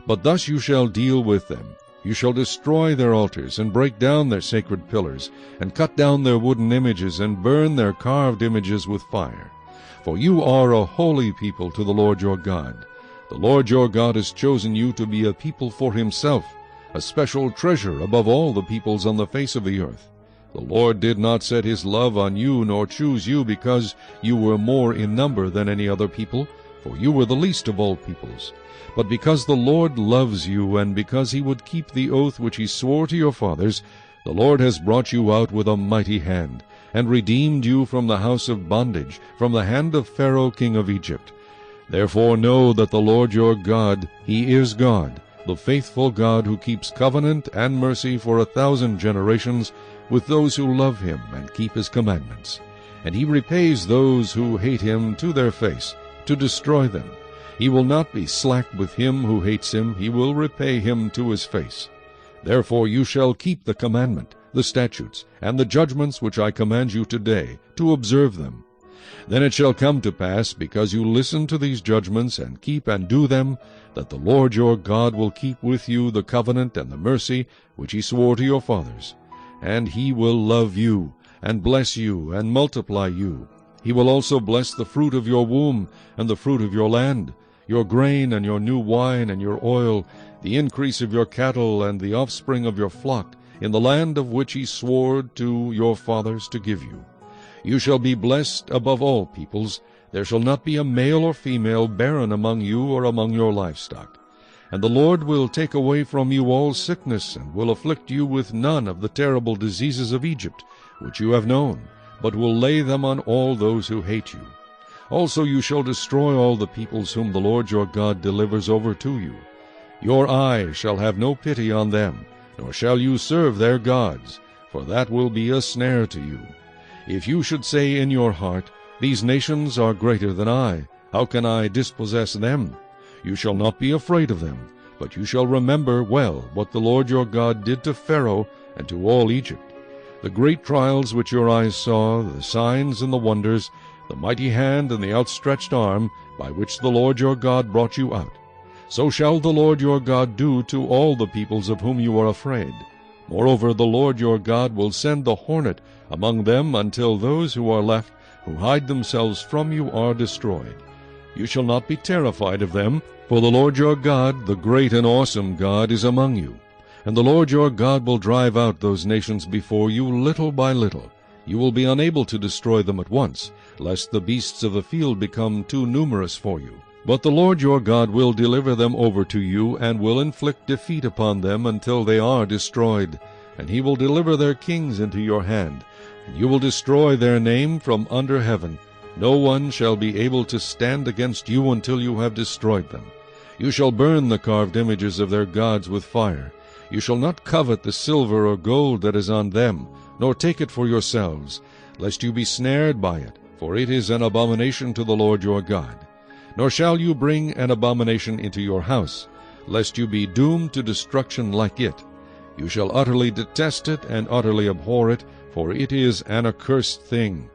But thus you shall deal with them. You shall destroy their altars, and break down their sacred pillars, and cut down their wooden images, and burn their carved images with fire. For you are a holy people to the Lord your God. The Lord your God has chosen you to be a people for himself, a special treasure above all the peoples on the face of the earth. The Lord did not set his love on you, nor choose you because you were more in number than any other people, for you were the least of all peoples. But because the Lord loves you, and because he would keep the oath which he swore to your fathers, the Lord has brought you out with a mighty hand, and redeemed you from the house of bondage, from the hand of Pharaoh king of Egypt. Therefore know that the Lord your God, he is God, the faithful God who keeps covenant and mercy for 1,000 generations with those who love him and keep his commandments. And he repays those who hate him to their face, to destroy them. He will not be slack with him who hates him, he will repay him to his face. Therefore you shall keep the commandment, the statutes, and the judgments which I command you today, to observe them. Then it shall come to pass, because you listen to these judgments, and keep and do them, that the Lord your God will keep with you the covenant and the mercy which he swore to your fathers. And he will love you, and bless you, and multiply you. He will also bless the fruit of your womb, and the fruit of your land, your grain, and your new wine, and your oil, the increase of your cattle, and the offspring of your flock, in the land of which he swore to your fathers to give you. You shall be blessed above all peoples. There shall not be a male or female barren among you or among your livestock. And the Lord will take away from you all sickness, and will afflict you with none of the terrible diseases of Egypt, which you have known, but will lay them on all those who hate you. Also you shall destroy all the peoples whom the Lord your God delivers over to you. Your eye shall have no pity on them, nor shall you serve their gods, for that will be a snare to you. If you should say in your heart, These nations are greater than I, how can I dispossess them? You shall not be afraid of them, but you shall remember well what the Lord your God did to Pharaoh and to all Egypt, the great trials which your eyes saw, the signs and the wonders, the mighty hand and the outstretched arm, by which the Lord your God brought you out. So shall the Lord your God do to all the peoples of whom you are afraid. Moreover, the Lord your God will send the hornet among them until those who are left, who hide themselves from you, are destroyed. You shall not be terrified of them, for the Lord your God, the great and awesome God, is among you. And the Lord your God will drive out those nations before you little by little. You will be unable to destroy them at once, lest the beasts of the field become too numerous for you. But the Lord your God will deliver them over to you, and will inflict defeat upon them until they are destroyed. And he will deliver their kings into your hand, and you will destroy their name from under heaven. No one shall be able to stand against you until you have destroyed them. You shall burn the carved images of their gods with fire. You shall not covet the silver or gold that is on them, nor take it for yourselves, lest you be snared by it, for it is an abomination to the Lord your God. Nor shall you bring an abomination into your house, lest you be doomed to destruction like it. You shall utterly detest it and utterly abhor it, for it is an accursed thing.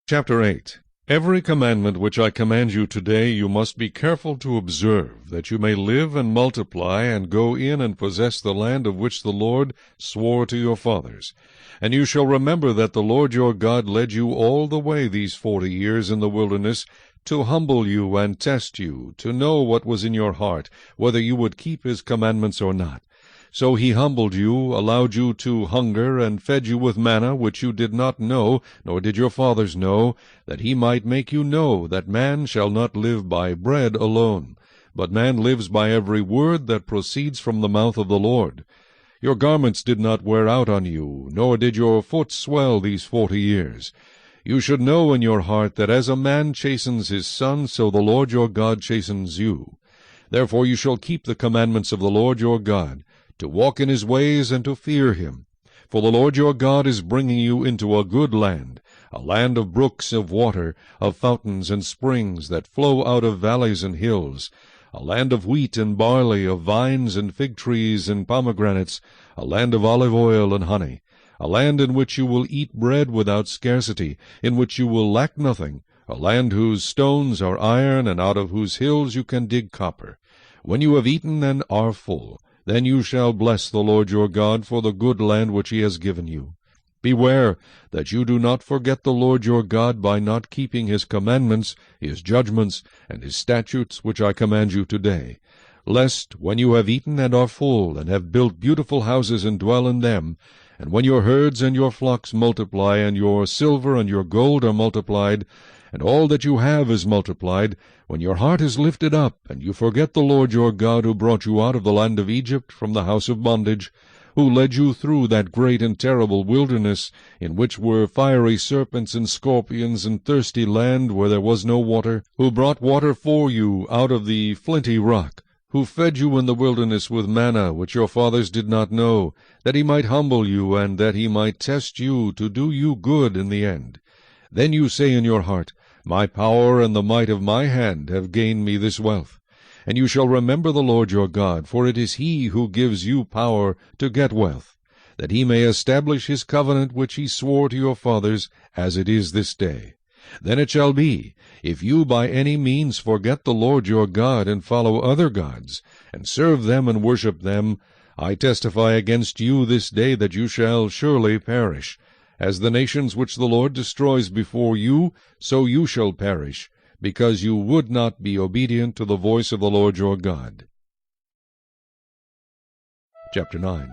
Chapter 8. Every commandment which I command you today you must be careful to observe, that you may live and multiply, and go in and possess the land of which the Lord swore to your fathers. And you shall remember that the Lord your God led you all the way these 40 years in the wilderness, to humble you and test you, to know what was in your heart, whether you would keep his commandments or not. So he humbled you, allowed you to hunger, and fed you with manna, which you did not know, nor did your fathers know, that he might make you know that man shall not live by bread alone, but man lives by every word that proceeds from the mouth of the Lord. Your garments did not wear out on you, nor did your foot swell these 40 years. You should know in your heart that as a man chastens his son, so the Lord your God chastens you. Therefore you shall keep the commandments of the Lord your God, to walk in his ways and to fear him. For the Lord your God is bringing you into a good land, a land of brooks of water, of fountains and springs that flow out of valleys and hills, a land of wheat and barley, of vines and fig trees and pomegranates, a land of olive oil and honey, a land in which you will eat bread without scarcity, in which you will lack nothing, a land whose stones are iron, and out of whose hills you can dig copper. When you have eaten and are full, then you shall bless the Lord your God for the good land which he has given you. Beware that you do not forget the Lord your God by not keeping his commandments, his judgments, and his statutes which I command you today, lest, when you have eaten and are full, and have built beautiful houses and dwell in them, and when your herds and your flocks multiply, and your silver and your gold are multiplied, and all that you have is multiplied, when your heart is lifted up, and you forget the Lord your God, who brought you out of the land of Egypt from the house of bondage, who led you through that great and terrible wilderness, in which were fiery serpents and scorpions, and thirsty land where there was no water, who brought water for you out of the flinty rock, who fed you in the wilderness with manna, which your fathers did not know, that he might humble you, and that he might test you, to do you good in the end. Then you say in your heart, My power and the might of my hand have gained me this wealth. And you shall remember the Lord your God, for it is he who gives you power to get wealth, that he may establish his covenant which he swore to your fathers, as it is this day. Then it shall be, if you by any means forget the Lord your God, and follow other gods, and serve them and worship them, I testify against you this day that you shall surely perish. As the nations which the Lord destroys before you, so you shall perish, because you would not be obedient to the voice of the Lord your God. Chapter 9.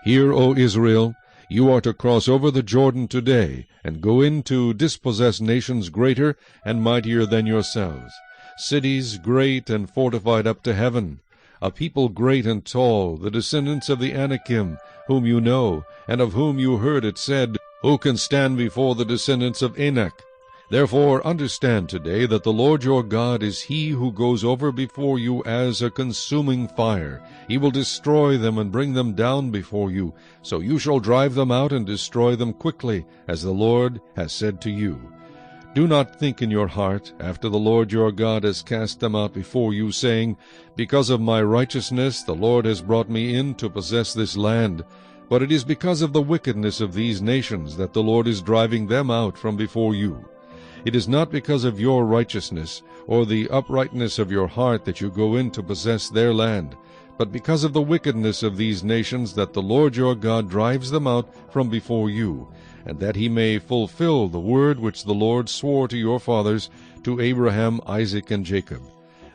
Hear, O Israel, you are to cross over the Jordan today, and go in to dispossess nations greater and mightier than yourselves, cities great and fortified up to heaven, a people great and tall, the descendants of the Anakim, whom you know, and of whom you heard it said, Who can stand before the descendants of Anak? Therefore understand today that the Lord your God is he who goes over before you as a consuming fire. He will destroy them and bring them down before you, so you shall drive them out and destroy them quickly, as the Lord has said to you. Do not think in your heart, after the Lord your God has cast them out before you, saying, Because of my righteousness the Lord has brought me in to possess this land. But it is because of the wickedness of these nations that the Lord is driving them out from before you. It is not because of your righteousness or the uprightness of your heart that you go in to possess their land, but because of the wickedness of these nations that the Lord your God drives them out from before you, and that he may fulfill the word which the Lord swore to your fathers, to Abraham, Isaac, and Jacob.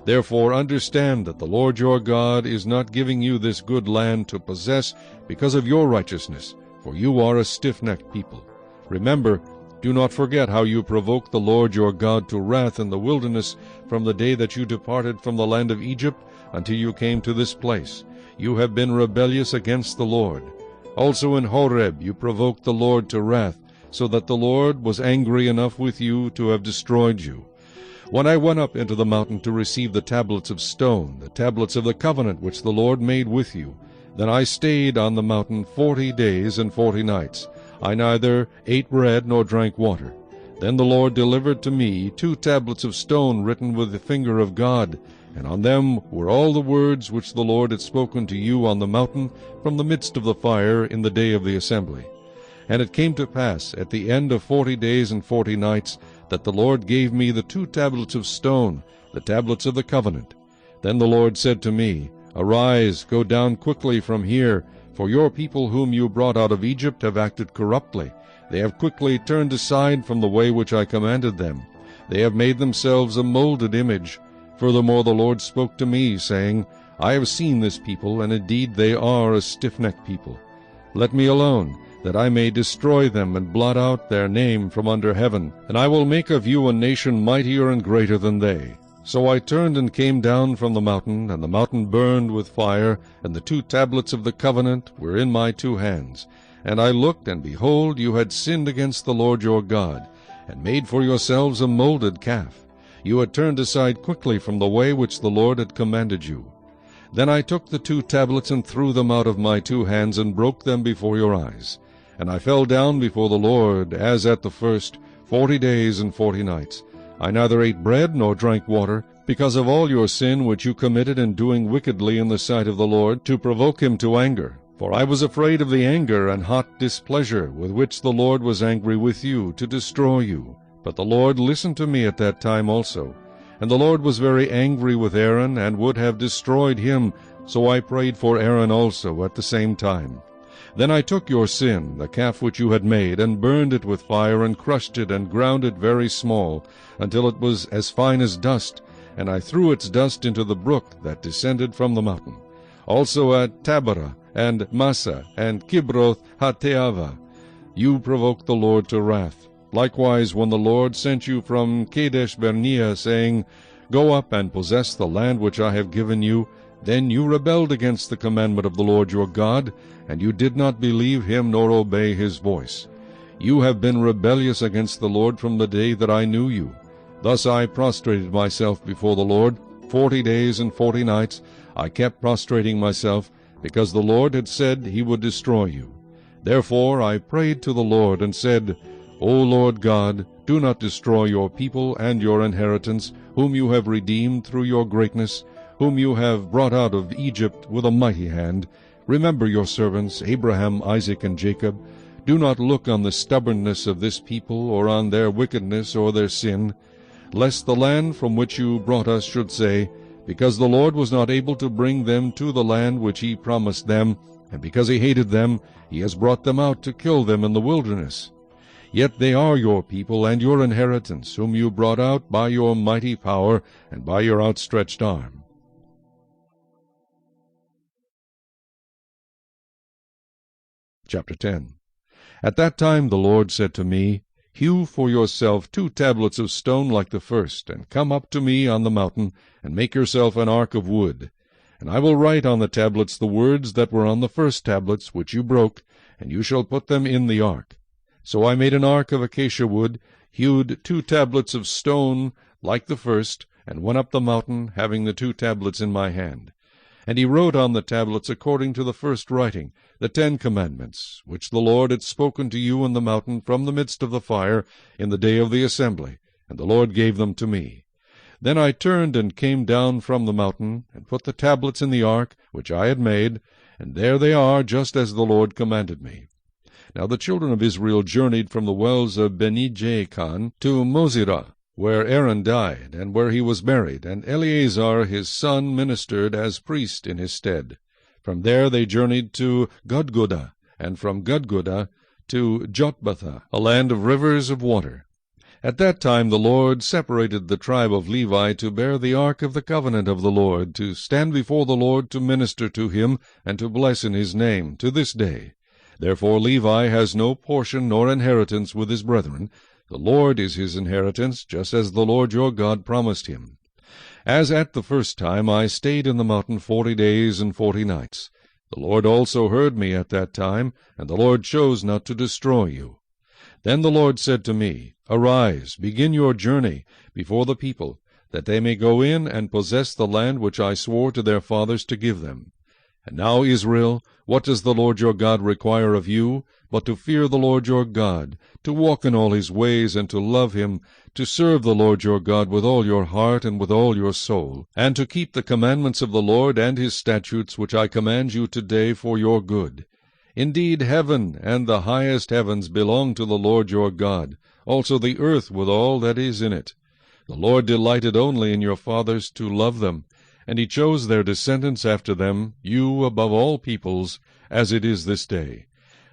Therefore understand that the Lord your God is not giving you this good land to possess because of your righteousness, for you are a stiff-necked people. Remember, do not forget how you provoked the Lord your God to wrath in the wilderness from the day that you departed from the land of Egypt until you came to this place. You have been rebellious against the Lord. Also in Horeb you provoked the Lord to wrath, so that the Lord was angry enough with you to have destroyed you. When I went up into the mountain to receive the tablets of stone, the tablets of the covenant which the Lord made with you, then I stayed on the mountain 40 days and 40 nights. I neither ate bread nor drank water. Then the Lord delivered to me 2 tablets of stone written with the finger of God, and on them were all the words which the Lord had spoken to you on the mountain from the midst of the fire in the day of the assembly. And it came to pass at the end of 40 days and 40 nights that the Lord gave me the 2 tablets of stone, the tablets of the covenant. Then the Lord said to me, Arise, go down quickly from here, for your people whom you brought out of Egypt have acted corruptly. They have quickly turned aside from the way which I commanded them. They have made themselves a molded image. Furthermore the Lord spoke to me, saying, I have seen this people, and indeed they are a stiff-necked people. Let me alone, that I may destroy them and blot out their name from under heaven, and I will make of you a nation mightier and greater than they. So I turned and came down from the mountain, and the mountain burned with fire, and the 2 tablets of the covenant were in my 2 hands. And I looked, and behold, you had sinned against the Lord your God, and made for yourselves a molded calf. You had turned aside quickly from the way which the Lord had commanded you. Then I took the 2 tablets and threw them out of my 2 hands, and broke them before your eyes. And I fell down before the Lord, as at the first, 40 days and 40 nights. I neither ate bread nor drank water, because of all your sin which you committed in doing wickedly in the sight of the Lord, to provoke him to anger. For I was afraid of the anger and hot displeasure with which the Lord was angry with you, to destroy you. But the Lord listened to me at that time also. And the Lord was very angry with Aaron, and would have destroyed him. So I prayed for Aaron also at the same time. Then I took your sin, the calf which you had made, and burned it with fire, and crushed it, and ground it very small, until it was as fine as dust, and I threw its dust into the brook that descended from the mountain. Also at Taberah, and Massa, and Kibroth Hattaavah, you provoked the Lord to wrath. Likewise, when the Lord sent you from Kadesh Barnea, saying, Go up and possess the land which I have given you, then you rebelled against the commandment of the Lord your God, and you did not believe him nor obey his voice. You have been rebellious against the Lord from the day that I knew you. Thus I prostrated myself before the Lord 40 days and 40 nights. I kept prostrating myself, because the Lord had said he would destroy you. Therefore I prayed to the Lord, and said, O Lord God, do not destroy your people and your inheritance, whom you have redeemed through your greatness, whom you have brought out of Egypt with a mighty hand. Remember your servants, Abraham, Isaac, and Jacob. Do not look on the stubbornness of this people, or on their wickedness or their sin, lest the land from which you brought us should say, Because the Lord was not able to bring them to the land which he promised them, and because he hated them, he has brought them out to kill them in the wilderness. Yet they are your people and your inheritance, whom you brought out by your mighty power and by your outstretched arm. Chapter 10. At that time the Lord said to me, Hew for yourself 2 tablets of stone like the first, and come up to me on the mountain, and make yourself an ark of wood. And I will write on the tablets the words that were on the first tablets, which you broke, and you shall put them in the ark. So I made an ark of acacia wood, hewed 2 tablets of stone like the first, and went up the mountain, having the 2 tablets in my hand. And he wrote on the tablets according to the first writing, the 10 commandments, which the Lord had spoken to you in the mountain from the midst of the fire in the day of the assembly, and the Lord gave them to me. Then I turned and came down from the mountain, and put the tablets in the ark which I had made, and there they are, just as the Lord commanded me. Now the children of Israel journeyed from the wells of Beni-Jaakan to Mosirah, where Aaron died, and where he was buried, and Eleazar his son ministered as priest in his stead. From there they journeyed to Gudgodah, and from Gudgodah to Jotbathah, a land of rivers of water. At that time the Lord separated the tribe of Levi to bear the ark of the covenant of the Lord, to stand before the Lord to minister to him, and to bless in his name, to this day. Therefore Levi has no portion nor inheritance with his brethren. The Lord is his inheritance, just as the Lord your God promised him. As at the first time I stayed in the mountain 40 days and 40 nights. The Lord also heard me at that time, and the Lord chose not to destroy you. Then the Lord said to me, Arise, begin your journey before the people, that they may go in and possess the land which I swore to their fathers to give them. And now, Israel, what does the Lord your God require of you, but to fear the Lord your God, to walk in all his ways, and to love him, to serve the Lord your God with all your heart and with all your soul, and to keep the commandments of the Lord and his statutes which I command you today for your good? Indeed, heaven and the highest heavens belong to the Lord your God, also the earth with all that is in it. The Lord delighted only in your fathers to love them, and he chose their descendants after them, you above all peoples, as it is this day.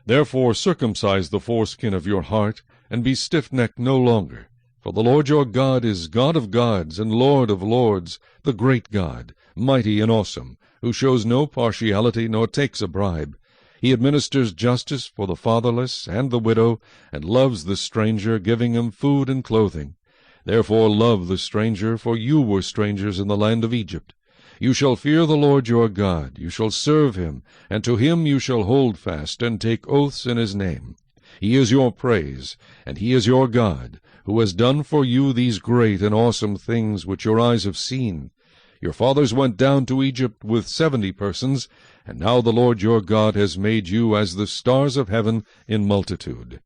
Therefore circumcise the foreskin of your heart, and be stiff-necked no longer. For the Lord your God is God of gods and Lord of lords, the great God, mighty and awesome, who shows no partiality nor takes a bribe. He administers justice for the fatherless and the widow, and loves the stranger, giving him food and clothing. Therefore love the stranger, for you were strangers in the land of Egypt. You shall fear the Lord your God, you shall serve him, and to him you shall hold fast, and take oaths in his name. He is your praise, and he is your God, who has done for you these great and awesome things which your eyes have seen. Your fathers went down to Egypt with 70 persons, and now the Lord your God has made you as the stars of heaven in multitude.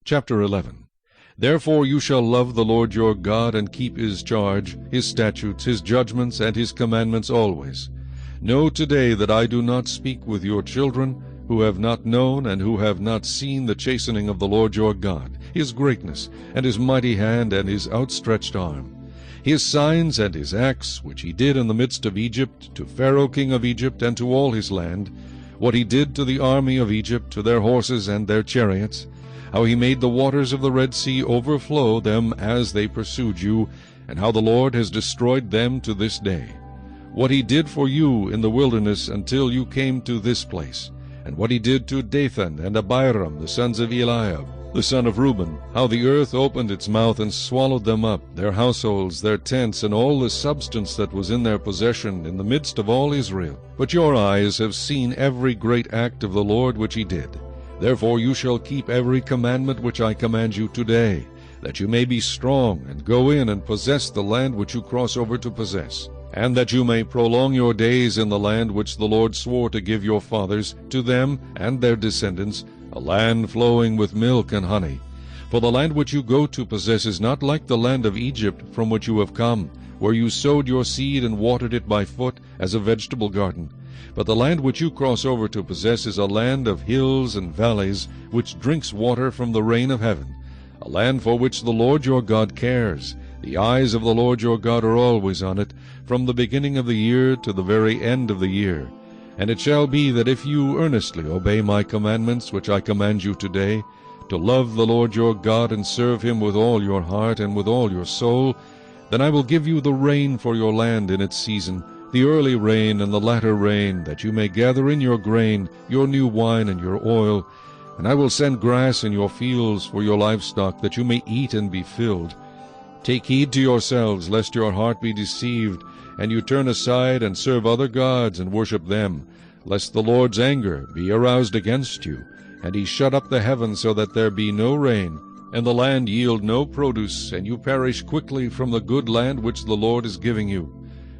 Chapter 11. Therefore you shall love the Lord your God, and keep his charge, his statutes, his judgments, and his commandments always. Know today that I do not speak with your children, who have not known and who have not seen the chastening of the Lord your God, his greatness, and his mighty hand, and his outstretched arm, his signs and his acts, which he did in the midst of Egypt, to Pharaoh king of Egypt, and to all his land, what he did to the army of Egypt, to their horses and their chariots, how he made the waters of the Red Sea overflow them as they pursued you, and how the Lord has destroyed them to this day. What he did for you in the wilderness until you came to this place, and what he did to Dathan and Abiram, the sons of Eliab, the son of Reuben, how the earth opened its mouth and swallowed them up, their households, their tents, and all the substance that was in their possession, in the midst of all Israel. But your eyes have seen every great act of the Lord which he did. Therefore you shall keep every commandment which I command you today, that you may be strong, and go in and possess the land which you cross over to possess, and that you may prolong your days in the land which the Lord swore to give your fathers, to them and their descendants, a land flowing with milk and honey. For the land which you go to possess is not like the land of Egypt from which you have come, where you sowed your seed and watered it by foot as a vegetable garden. But the land which you cross over to possess is a land of hills and valleys, which drinks water from the rain of heaven, a land for which the Lord your God cares. The eyes of the Lord your God are always on it, from the beginning of the year to the very end of the year. And it shall be that if you earnestly obey my commandments which I command you today, to love the Lord your God and serve him with all your heart and with all your soul, then I will give you the rain for your land in its season, the early rain and the latter rain, that you may gather in your grain, your new wine, and your oil. And I will send grass in your fields for your livestock, that you may eat and be filled. Take heed to yourselves, lest your heart be deceived, and you turn aside and serve other gods and worship them, lest the Lord's anger be aroused against you, and he shut up the heavens so that there be no rain, and the land yield no produce, and you perish quickly from the good land which the Lord is giving you.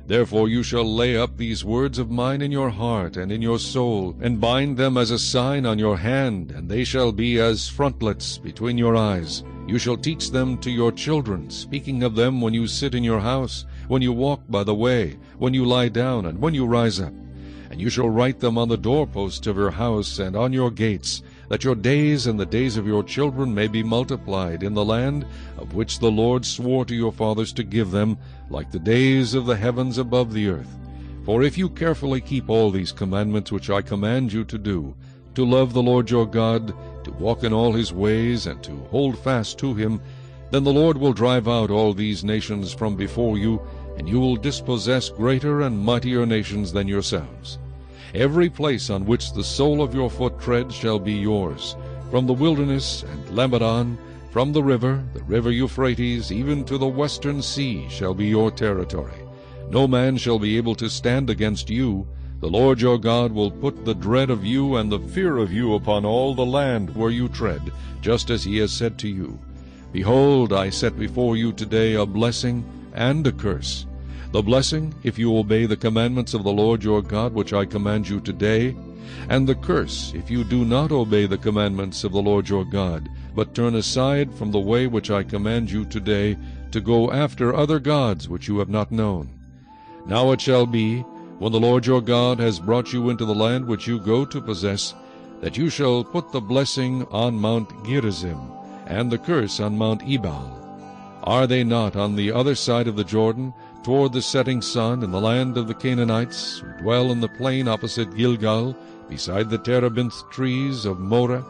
Therefore you shall lay up these words of mine in your heart and in your soul, and bind them as a sign on your hand, and they shall be as frontlets between your eyes. You shall teach them to your children, speaking of them when you sit in your house, when you walk by the way, when you lie down, and when you rise up. And you shall write them on the doorposts of your house and on your gates, that your days and the days of your children may be multiplied in the land of which the Lord swore to your fathers to give them, like the days of the heavens above the earth. For if you carefully keep all these commandments which I command you to do, to love the Lord your God, to walk in all his ways, and to hold fast to him, then the Lord will drive out all these nations from before you, and you will dispossess greater and mightier nations than yourselves. Every place on which the sole of your foot treads shall be yours, from the wilderness and Lebanon, from the river Euphrates, even to the western sea shall be your territory. No man shall be able to stand against you. The Lord your God will put the dread of you and the fear of you upon all the land where you tread, just as he has said to you. Behold, I set before you today a blessing and a curse. The blessing, if you obey the commandments of the Lord your God which I command you today, and the curse, if you do not obey the commandments of the Lord your God, but turn aside from the way which I command you today, to go after other gods which you have not known. Now it shall be, when the Lord your God has brought you into the land which you go to possess, that you shall put the blessing on Mount Gerizim, and the curse on Mount Ebal. Are they not on the other side of the Jordan, toward the setting sun, in the land of the Canaanites, who dwell in the plain opposite Gilgal, beside the terebinth trees of Moreh?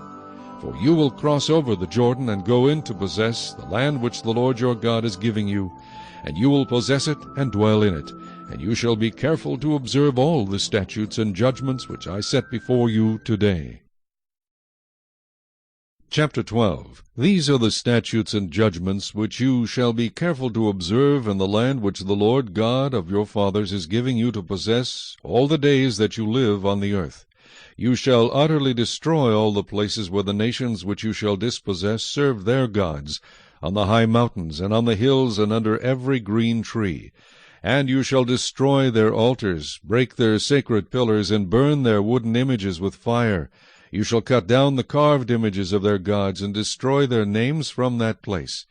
For you will cross over the Jordan and go in to possess the land which the Lord your God is giving you, and you will possess it and dwell in it. And you shall be careful to observe all the statutes and judgments which I set before you today. Chapter 12. These are the statutes and judgments which you shall be careful to observe in the land which the Lord God of your fathers is giving you to possess all the days that you live on the earth. You shall utterly destroy all the places where the nations which you shall dispossess serve their gods, on the high mountains and on the hills and under every green tree. And you shall destroy their altars, break their sacred pillars, and burn their wooden images with fire. You shall cut down the carved images of their gods, and destroy their names from that place.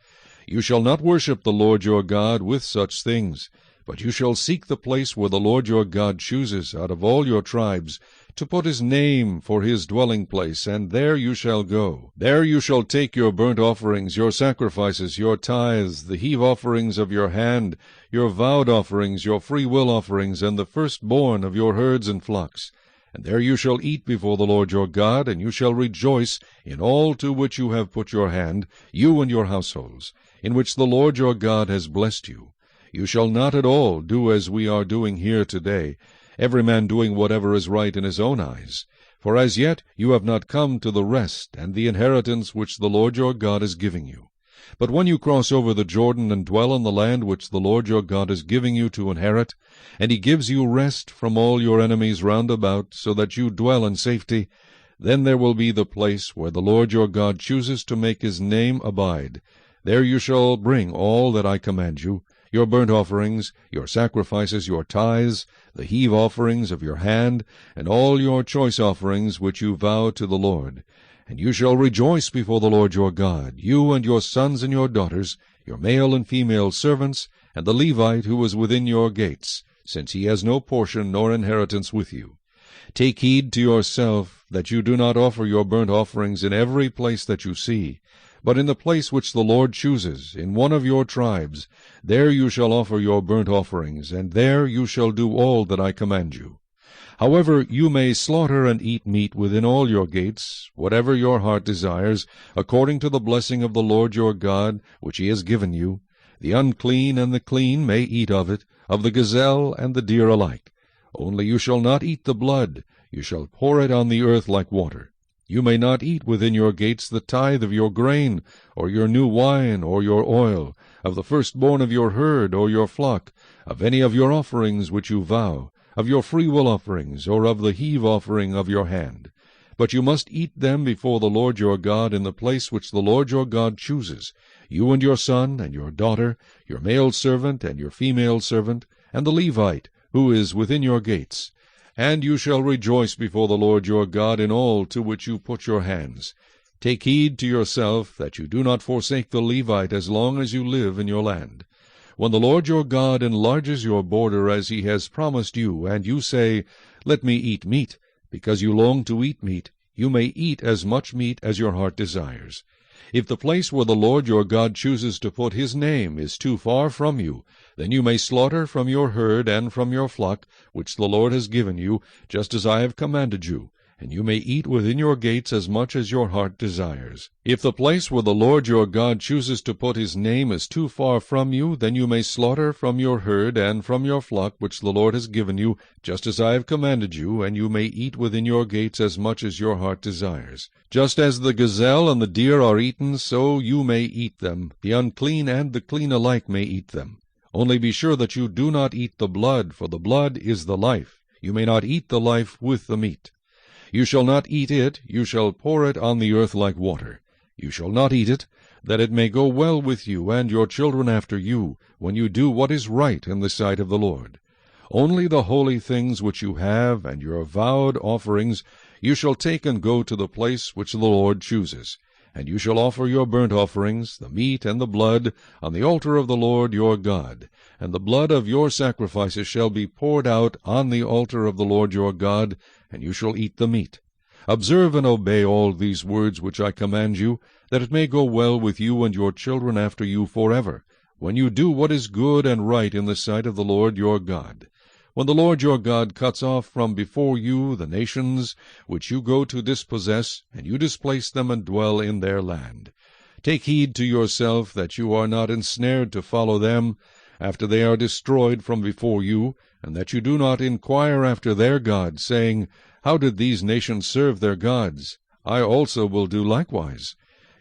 You shall not worship the Lord your God with such things, but you shall seek the place where the Lord your God chooses out of all your tribes, to put his name for his dwelling place, and there you shall go. There you shall take your burnt offerings, your sacrifices, your tithes, the heave offerings of your hand, your vowed offerings, your freewill offerings, and the firstborn of your herds and flocks. And there you shall eat before the Lord your God, and you shall rejoice in all to which you have put your hand, you and your households, in which the Lord your God has blessed you. You shall not at all do as we are doing here today, every man doing whatever is right in his own eyes. For as yet you have not come to the rest and the inheritance which the Lord your God is giving you. But when you cross over the Jordan and dwell in the land which the Lord your God is giving you to inherit, and he gives you rest from all your enemies round about, so that you dwell in safety, then there will be the place where the Lord your God chooses to make his name abide. There you shall bring all that I command you, your burnt offerings, your sacrifices, your tithes, the heave offerings of your hand, and all your choice offerings which you vow to the Lord. And you shall rejoice before the Lord your God, you and your sons and your daughters, your male and female servants, and the Levite who is within your gates, since he has no portion nor inheritance with you. Take heed to yourself that you do not offer your burnt offerings in every place that you see, but in the place which the Lord chooses, in one of your tribes, there you shall offer your burnt offerings, and there you shall do all that I command you. However, you may slaughter and eat meat within all your gates, whatever your heart desires, according to the blessing of the Lord your God, which he has given you. The unclean and the clean may eat of it, of the gazelle and the deer alike. Only you shall not eat the blood, you shall pour it on the earth like water. You may not eat within your gates the tithe of your grain, or your new wine, or your oil, of the firstborn of your herd or your flock, of any of your offerings which you vow, of your freewill offerings, or of the heave offering of your hand. But you must eat them before the Lord your God in the place which the Lord your God chooses, you and your son and your daughter, your male servant and your female servant, and the Levite, who is within your gates. And you shall rejoice before the Lord your God in all to which you put your hands. Take heed to yourself that you do not forsake the Levite as long as you live in your land. When the Lord your God enlarges your border as he has promised you, and you say, Let me eat meat. Because you long to eat meat, you may eat as much meat as your heart desires. If the place where the Lord your God chooses to put his name is too far from you, then you may slaughter from your herd and from your flock, which the Lord has given you, just as I have commanded you, and you may eat within your gates as much as your heart desires. If the place where the Lord your God chooses to put his name is too far from you, then you may slaughter from your herd and from your flock, which the Lord has given you, just as I have commanded you, and you may eat within your gates as much as your heart desires. Just as the gazelle and the deer are eaten, so you may eat them. The unclean and the clean alike may eat them. Only be sure that you do not eat the blood, for the blood is the life. You may not eat the life with the meat. You shall not eat it, you shall pour it on the earth like water. You shall not eat it, that it may go well with you and your children after you, when you do what is right in the sight of the Lord. Only the holy things which you have, and your vowed offerings, you shall take and go to the place which the Lord chooses. And you shall offer your burnt offerings, the meat and the blood, on the altar of the Lord your God. And the blood of your sacrifices shall be poured out on the altar of the Lord your God, and you shall eat the meat. Observe and obey all these words which I command you, that it may go well with you and your children after you forever, when you do what is good and right in the sight of the Lord your God. When the Lord your God cuts off from before you the nations which you go to dispossess, and you displace them and dwell in their land. Take heed to yourself that you are not ensnared to follow them, after they are destroyed from before you, and that you do not inquire after their gods, saying, How did these nations serve their gods? I also will do likewise.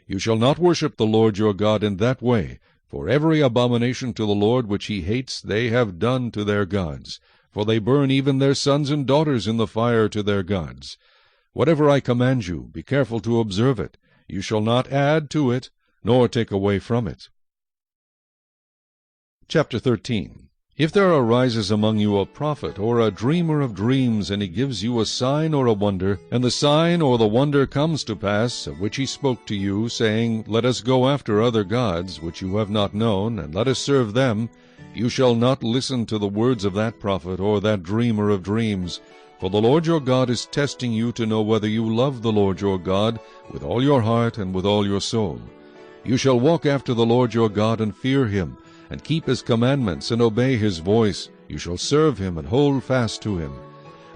You shall not worship the Lord your God in that way, for every abomination to the Lord which he hates they have done to their gods. For they burn even their sons and daughters in the fire to their gods. Whatever I command you, be careful to observe it. You shall not add to it, nor take away from it. Chapter 13. If there arises among you a prophet or a dreamer of dreams, and he gives you a sign or a wonder, and the sign or the wonder comes to pass, of which he spoke to you, saying, Let us go after other gods, which you have not known, and let us serve them, you shall not listen to the words of that prophet or that dreamer of dreams. For the Lord your God is testing you to know whether you love the Lord your God with all your heart and with all your soul. You shall walk after the Lord your God and fear him, and keep his commandments and obey his voice. You shall serve him and hold fast to him.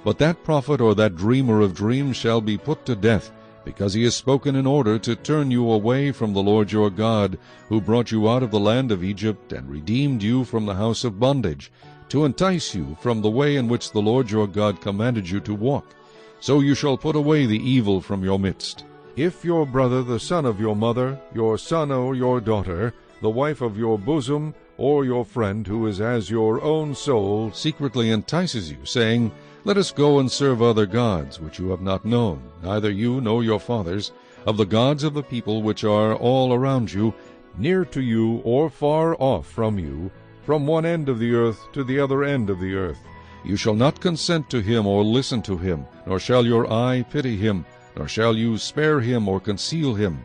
But that prophet or that dreamer of dreams shall be put to death, because he has spoken in order to turn you away from the Lord your God, who brought you out of the land of Egypt, and redeemed you from the house of bondage, to entice you from the way in which the Lord your God commanded you to walk. So you shall put away the evil from your midst. If your brother, the son of your mother, your son or your daughter, the wife of your bosom, or your friend who is as your own soul, secretly entices you, saying, Let us go and serve other gods, which you have not known, neither you nor your fathers, of the gods of the people which are all around you, near to you or far off from you, from one end of the earth to the other end of the earth. You shall not consent to him or listen to him, nor shall your eye pity him, nor shall you spare him or conceal him.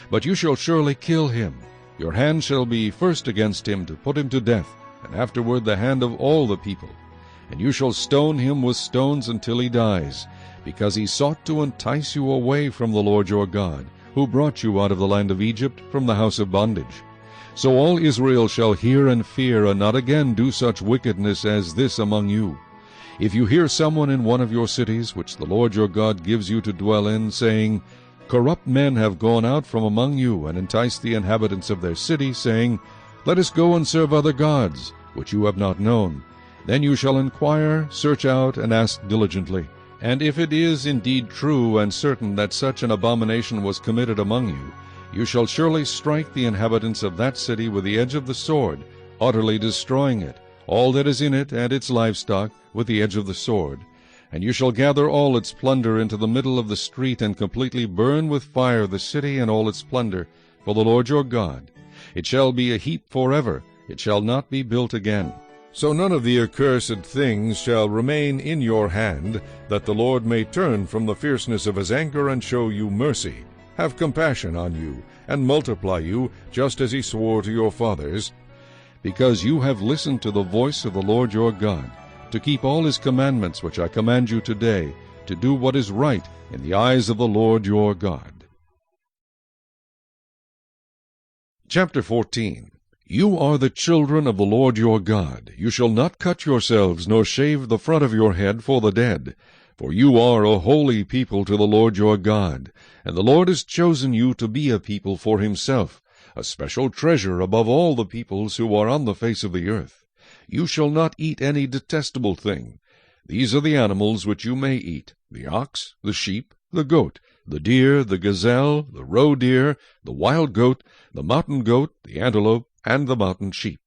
But you shall surely kill him. Your hand shall be first against him to put him to death, and afterward the hand of all the people. And you shall stone him with stones until he dies, because he sought to entice you away from the Lord your God, who brought you out of the land of Egypt from the house of bondage. So all Israel shall hear and fear, and not again do such wickedness as this among you. If you hear someone in one of your cities, which the Lord your God gives you to dwell in, saying, Corrupt men have gone out from among you, and enticed the inhabitants of their city, saying, Let us go and serve other gods, which you have not known, then you shall inquire, search out, and ask diligently. And if it is indeed true and certain that such an abomination was committed among you, you shall surely strike the inhabitants of that city with the edge of the sword, utterly destroying it, all that is in it and its livestock, with the edge of the sword. And you shall gather all its plunder into the middle of the street, and completely burn with fire the city and all its plunder, for the Lord your God. It shall be a heap forever, it shall not be built again. So none of the accursed things shall remain in your hand, that the Lord may turn from the fierceness of his anger and show you mercy, have compassion on you, and multiply you, just as he swore to your fathers, because you have listened to the voice of the Lord your God, to keep all his commandments which I command you today, to do what is right in the eyes of the Lord your God. Chapter 14. You are the children of the Lord your God. You shall not cut yourselves, nor shave the front of your head for the dead. For you are a holy people to the Lord your God, and the Lord has chosen you to be a people for himself, a special treasure above all the peoples who are on the face of the earth. You shall not eat any detestable thing. These are the animals which you may eat, the ox, the sheep, the goat, the deer, the gazelle, the roe deer, the wild goat, the mountain goat, the antelope, and the mountain sheep.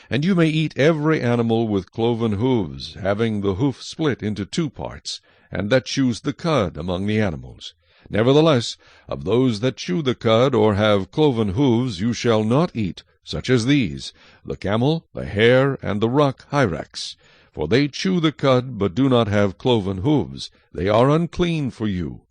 And you may eat every animal with cloven hoofs, having the hoof split into 2 parts, and that chews the cud among the animals. Nevertheless, of those that chew the cud or have cloven hoofs you shall not eat, such as these, the camel, the hare, and the rock hyrax. For they chew the cud, but do not have cloven hoofs. They are unclean for you.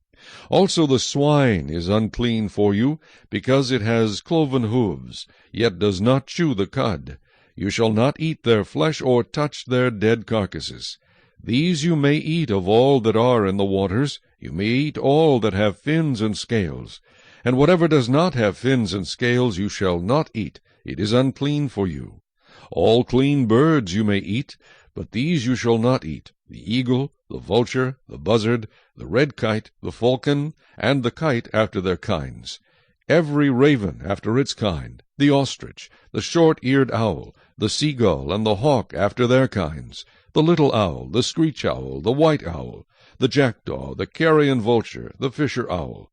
Also the swine is unclean for you, because it has cloven hoofs, yet does not chew the cud. You shall not eat their flesh or touch their dead carcasses. These you may eat of all that are in the waters. You may eat all that have fins and scales. And whatever does not have fins and scales you shall not eat. It is unclean for you. All clean birds you may eat, but these you shall not eat: the eagle, the vulture, the buzzard, the red kite, the falcon, and the kite after their kinds, every raven after its kind, the ostrich, the short-eared owl, the seagull, and the hawk after their kinds, the little owl, the screech owl, the white owl, the jackdaw, the carrion vulture, the fisher owl,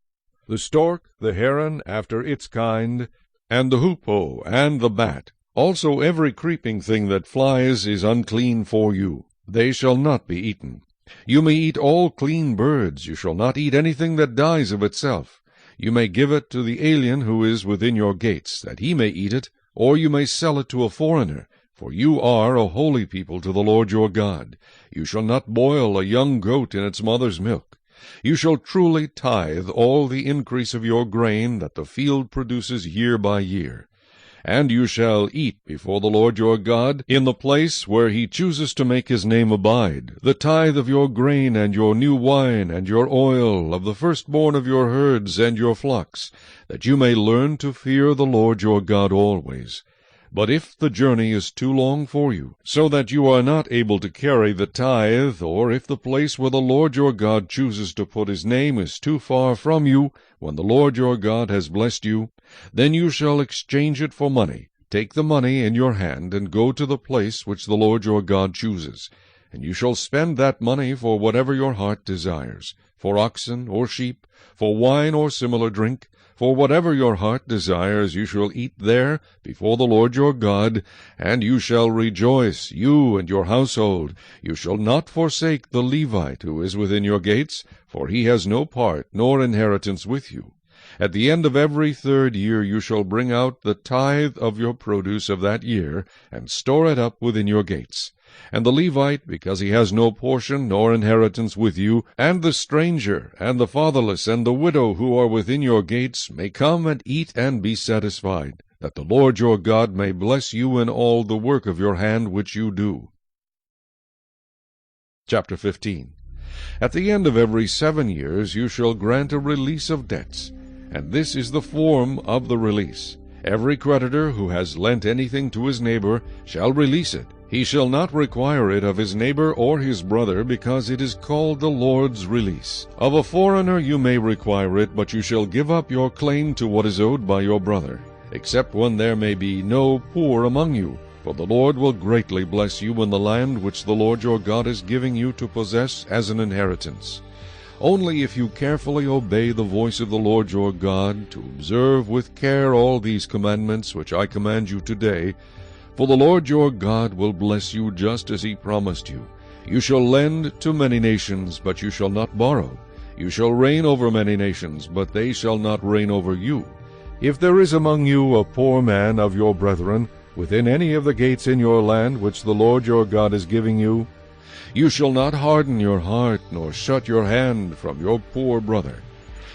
the stork, the heron after its kind, and the hoopoe, and the bat. Also every creeping thing that flies is unclean for you. They shall not be eaten. You may eat all clean birds. You shall not eat anything that dies of itself. You may give it to the alien who is within your gates, that he may eat it, or you may sell it to a foreigner. For you are a holy people to the Lord your God. You shall not boil a young goat in its mother's milk. You shall truly tithe all the increase of your grain that the field produces year by year. And you shall eat before the Lord your God, in the place where he chooses to make his name abide, the tithe of your grain, and your new wine, and your oil, of the firstborn of your herds and your flocks, that you may learn to fear the Lord your God always. But if the journey is too long for you, so that you are not able to carry the tithe, or if the place where the Lord your God chooses to put his name is too far from you, when the Lord your God has blessed you, then you shall exchange it for money. Take the money in your hand, and go to the place which the Lord your God chooses. And you shall spend that money for whatever your heart desires, for oxen or sheep, for wine or similar drink. For whatever your heart desires you shall eat there before the Lord your God, and you shall rejoice, you and your household. You shall not forsake the Levite who is within your gates, for he has no part nor inheritance with you. At the end of every 3rd year you shall bring out the tithe of your produce of that year, and store it up within your gates. And the Levite, because he has no portion nor inheritance with you, and the stranger, and the fatherless, and the widow who are within your gates, may come and eat and be satisfied, that the Lord your God may bless you in all the work of your hand which you do. Chapter 15. At the end of every 7 years you shall grant a release of debts, and this is the form of the release. Every creditor who has lent anything to his neighbor shall release it. He shall not require it of his neighbor or his brother, because it is called the Lord's release. Of a foreigner you may require it, but you shall give up your claim to what is owed by your brother, except when there may be no poor among you. For the Lord will greatly bless you in the land which the Lord your God is giving you to possess as an inheritance. Only if you carefully obey the voice of the Lord your God, to observe with care all these commandments which I command you today, for the Lord your God will bless you just as he promised you. You shall lend to many nations, but you shall not borrow. You shall reign over many nations, but they shall not reign over you. If there is among you a poor man of your brethren, within any of the gates in your land which the Lord your God is giving you, you shall not harden your heart, nor shut your hand from your poor brother.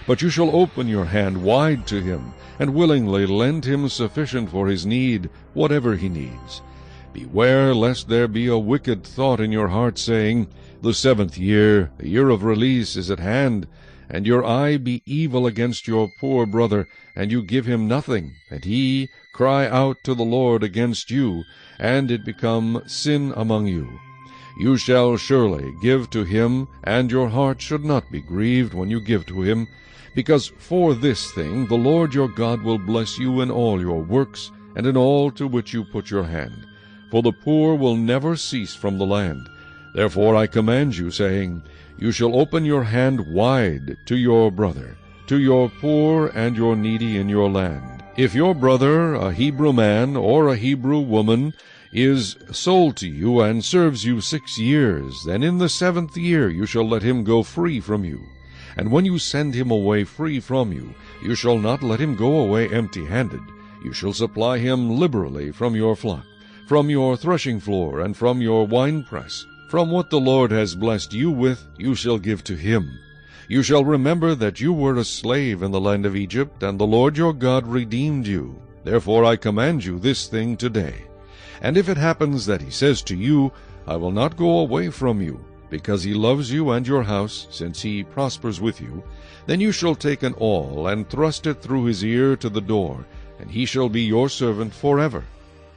But you shall open your hand wide to him, and willingly lend him sufficient for his need, whatever he needs. Beware lest there be a wicked thought in your heart, saying, The 7th year, the year of release, is at hand, and your eye be evil against your poor brother, and you give him nothing, and he cry out to the Lord against you, and it become sin among you. You shall surely give to him, and your heart should not be grieved when you give to him, because for this thing the Lord your God will bless you in all your works, and in all to which you put your hand. For the poor will never cease from the land. Therefore I command you, saying, You shall open your hand wide to your brother, to your poor and your needy in your land. If your brother, a Hebrew man or a Hebrew woman, is sold to you and serves you 6 years, then in the 7th year you shall let him go free from you. And when you send him away free from you, you shall not let him go away empty-handed. You shall supply him liberally from your flock, from your threshing floor, and from your winepress. From what the Lord has blessed you with, you shall give to him. You shall remember that you were a slave in the land of Egypt, and the Lord your God redeemed you. Therefore I command you this thing today. And if it happens that he says to you, I will not go away from you, because he loves you and your house, since he prospers with you, then you shall take an awl, and thrust it through his ear to the door, and he shall be your servant forever.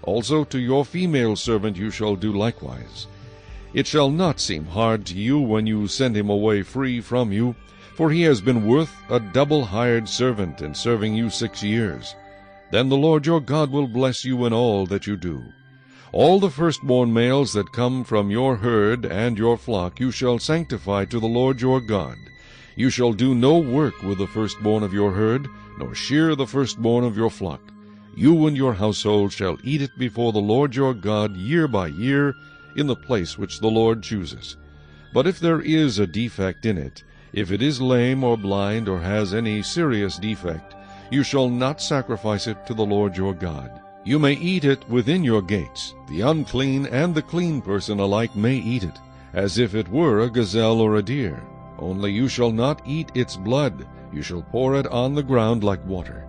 Also to your female servant you shall do likewise. It shall not seem hard to you when you send him away free from you, for he has been worth a double hired servant in serving you 6 years. Then the Lord your God will bless you in all that you do. All the firstborn males that come from your herd and your flock you shall sanctify to the Lord your God. You shall do no work with the firstborn of your herd, nor shear the firstborn of your flock. You and your household shall eat it before the Lord your God year by year, in the place which the Lord chooses. But if there is a defect in it, if it is lame or blind or has any serious defect, you shall not sacrifice it to the Lord your God. You may eat it within your gates. The unclean and the clean person alike may eat it, as if it were a gazelle or a deer. Only you shall not eat its blood. You shall pour it on the ground like water.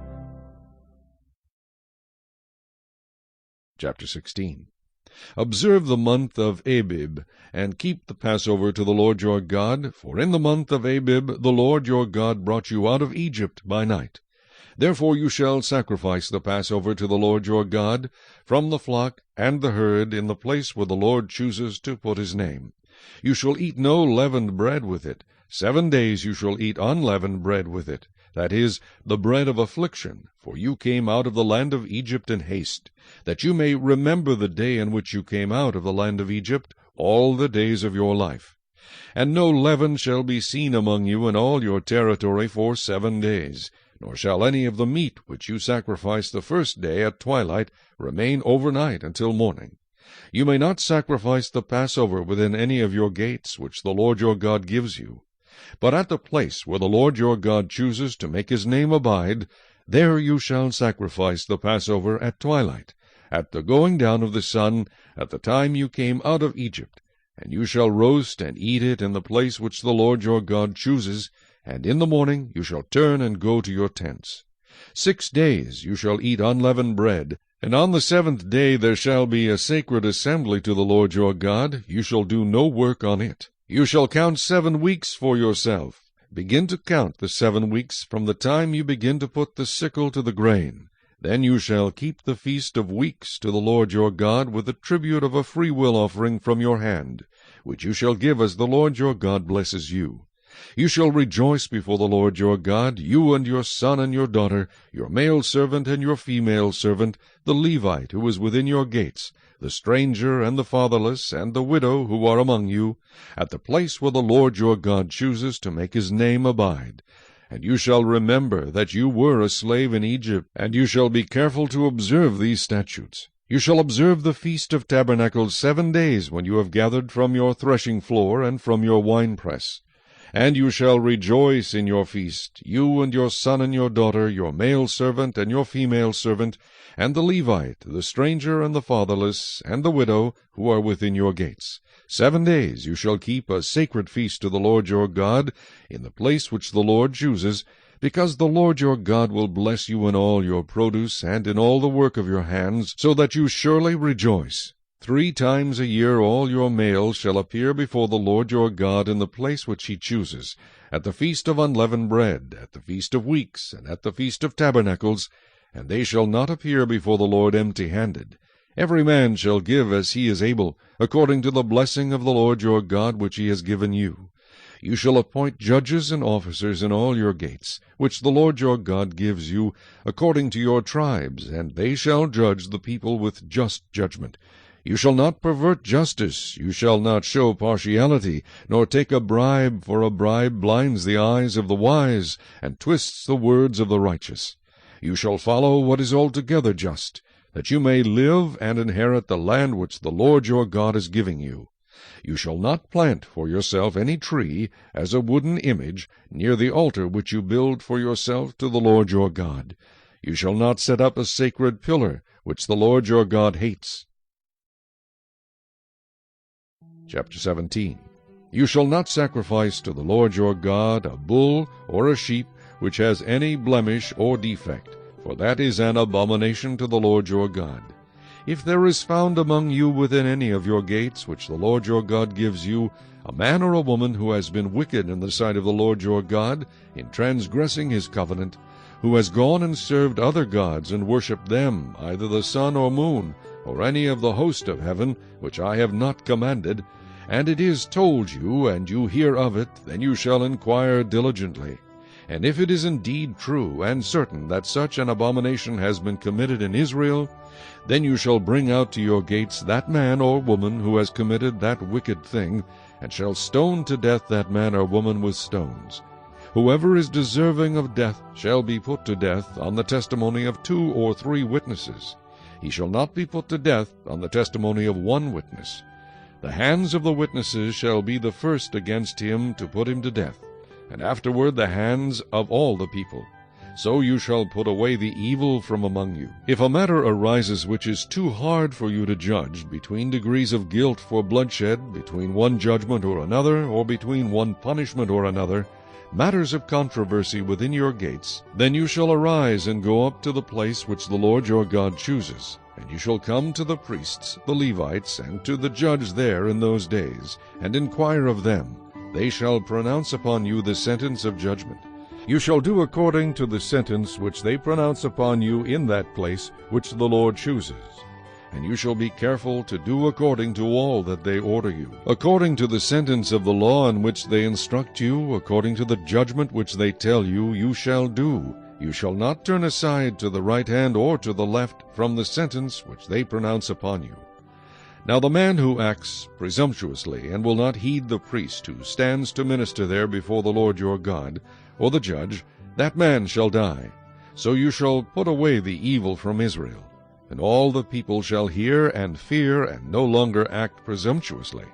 Chapter 16. Observe the month of Abib, and keep the Passover to the Lord your God, for in the month of Abib the Lord your God brought you out of Egypt by night. Therefore you shall sacrifice the Passover to the Lord your God, from the flock and the herd, in the place where the Lord chooses to put his name. You shall eat no leavened bread with it. 7 days you shall eat unleavened bread with it, that is, the bread of affliction, for you came out of the land of Egypt in haste, that you may remember the day in which you came out of the land of Egypt all the days of your life. And no leaven shall be seen among you in all your territory for 7 days, nor shall any of the meat which you sacrifice the first day at twilight remain overnight until morning. You may not sacrifice the Passover within any of your gates which the Lord your God gives you. But at the place where the Lord your God chooses to make his name abide, there you shall sacrifice the Passover at twilight, at the going down of the sun, at the time you came out of Egypt. And you shall roast and eat it in the place which the Lord your God chooses, and in the morning you shall turn and go to your tents. 6 days you shall eat unleavened bread, and on the 7th day there shall be a sacred assembly to the Lord your God. You shall do no work on it. You shall count 7 weeks for yourself. Begin to count the 7 weeks from the time you begin to put the sickle to the grain. Then you shall keep the feast of weeks to the Lord your God with the tribute of a freewill offering from your hand, which you shall give as the Lord your God blesses you. You shall rejoice before the Lord your God, you and your son and your daughter, your male servant and your female servant, the Levite who is within your gates, the stranger and the fatherless and the widow who are among you, at the place where the Lord your God chooses to make his name abide. And you shall remember that you were a slave in Egypt, and you shall be careful to observe these statutes. You shall observe the Feast of Tabernacles 7 days when you have gathered from your threshing floor and from your winepress. And you shall rejoice in your feast, you and your son and your daughter, your male servant and your female servant, and the Levite, the stranger and the fatherless, and the widow, who are within your gates. 7 days you shall keep a sacred feast to the Lord your God, in the place which the Lord chooses, because the Lord your God will bless you in all your produce and in all the work of your hands, so that you surely rejoice. 3 times a year all your males shall appear before the Lord your God in the place which he chooses, at the feast of unleavened bread, at the feast of weeks, and at the feast of tabernacles, and they shall not appear before the Lord empty-handed. Every man shall give as he is able, according to the blessing of the Lord your God which he has given you. You shall appoint judges and officers in all your gates, which the Lord your God gives you, according to your tribes, and they shall judge the people with just judgment. You shall not pervert justice, you shall not show partiality, nor take a bribe, for a bribe blinds the eyes of the wise, and twists the words of the righteous. You shall follow what is altogether just, that you may live and inherit the land which the Lord your God is giving you. You shall not plant for yourself any tree as a wooden image near the altar which you build for yourself to the Lord your God. You shall not set up a sacred pillar, which the Lord your God hates. Chapter 17. You shall not sacrifice to the Lord your God a bull or a sheep which has any blemish or defect, for that is an abomination to the Lord your God. If there is found among you within any of your gates, which the Lord your God gives you, a man or a woman who has been wicked in the sight of the Lord your God, in transgressing his covenant, who has gone and served other gods and worshipped them, either the sun or moon, or any of the host of heaven, which I have not commanded, and it is told you, and you hear of it, then you shall inquire diligently. And if it is indeed true and certain that such an abomination has been committed in Israel, then you shall bring out to your gates that man or woman who has committed that wicked thing, and shall stone to death that man or woman with stones. Whoever is deserving of death shall be put to death on the testimony of 2 or 3 witnesses. He shall not be put to death on the testimony of 1 witness. The hands of the witnesses shall be the first against him to put him to death, and afterward the hands of all the people. So you shall put away the evil from among you. If a matter arises which is too hard for you to judge, between degrees of guilt for bloodshed, between one judgment or another, or between one punishment or another, matters of controversy within your gates, then you shall arise and go up to the place which the Lord your God chooses. And you shall come to the priests, the Levites, and to the judge there in those days, and inquire of them. They shall pronounce upon you the sentence of judgment. You shall do according to the sentence which they pronounce upon you in that place which the Lord chooses. And you shall be careful to do according to all that they order you, according to the sentence of the law in which they instruct you, according to the judgment which they tell you, you shall do. You shall not turn aside to the right hand or to the left from the sentence which they pronounce upon you. Now the man who acts presumptuously, and will not heed the priest who stands to minister there before the Lord your God, or the judge, that man shall die. So you shall put away the evil from Israel. And all the people shall hear and fear, and no longer act presumptuously.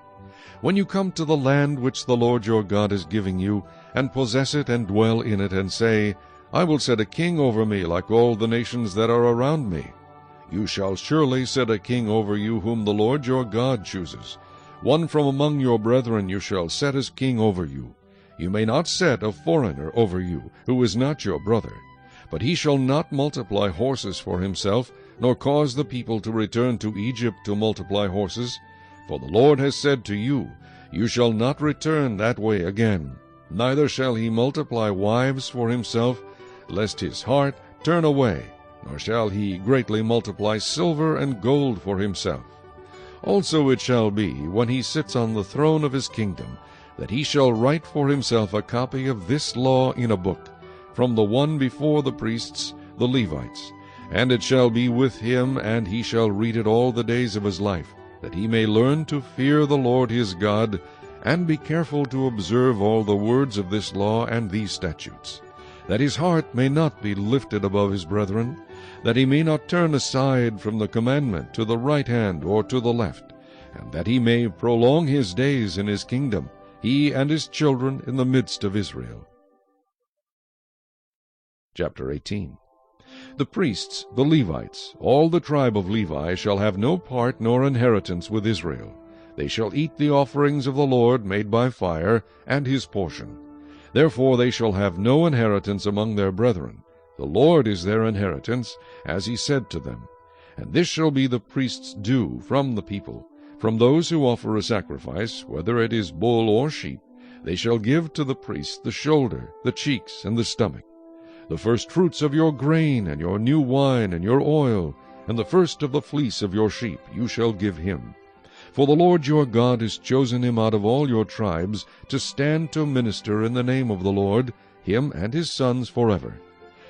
When you come to the land which the Lord your God is giving you, and possess it and dwell in it, and say, I will set a king over me like all the nations that are around me. You shall surely set a king over you whom the Lord your God chooses. One from among your brethren you shall set as king over you. You may not set a foreigner over you, who is not your brother. But he shall not multiply horses for himself, nor cause the people to return to Egypt to multiply horses. For the Lord has said to you, You shall not return that way again. Neither shall he multiply wives for himself, lest his heart turn away, nor shall he greatly multiply silver and gold for himself. Also it shall be, when he sits on the throne of his kingdom, that he shall write for himself a copy of this law in a book, from the one before the priests, the Levites. And it shall be with him, and he shall read it all the days of his life, that he may learn to fear the Lord his God, and be careful to observe all the words of this law and these statutes, that his heart may not be lifted above his brethren, that he may not turn aside from the commandment to the right hand or to the left, and that he may prolong his days in his kingdom, he and his children in the midst of Israel. Chapter 18. The priests, the Levites, all the tribe of Levi, shall have no part nor inheritance with Israel. They shall eat the offerings of the Lord made by fire, and his portion. Therefore they shall have no inheritance among their brethren. The Lord is their inheritance, as he said to them. And this shall be the priest's due from the people. From those who offer a sacrifice, whether it is bull or sheep, they shall give to the priest the shoulder, the cheeks, and the stomach. The first fruits of your grain, and your new wine, and your oil, and the first of the fleece of your sheep you shall give him. For the Lord your God has chosen him out of all your tribes to stand to minister in the name of the Lord, him and his sons forever.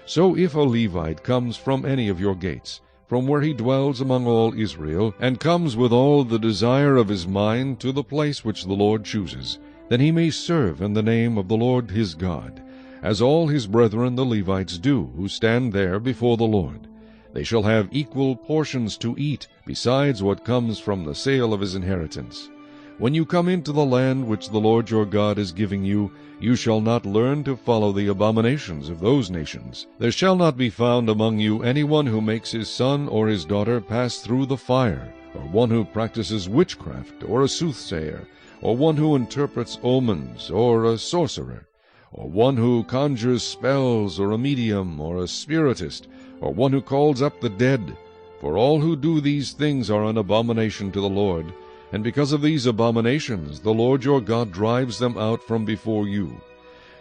So if a Levite comes from any of your gates, from where he dwells among all Israel, and comes with all the desire of his mind to the place which the Lord chooses, then he may serve in the name of the Lord his God, as all his brethren the Levites do, who stand there before the Lord. They shall have equal portions to eat, besides what comes from the sale of his inheritance. When you come into the land which the Lord your God is giving you, you shall not learn to follow the abominations of those nations. There shall not be found among you anyone who makes his son or his daughter pass through the fire, or one who practices witchcraft, or a soothsayer, or one who interprets omens, or a sorcerer, or one who conjures spells, or a medium, or a spiritist, or one who calls up the dead. For all who do these things are an abomination to the Lord, and because of these abominations the Lord your God drives them out from before you.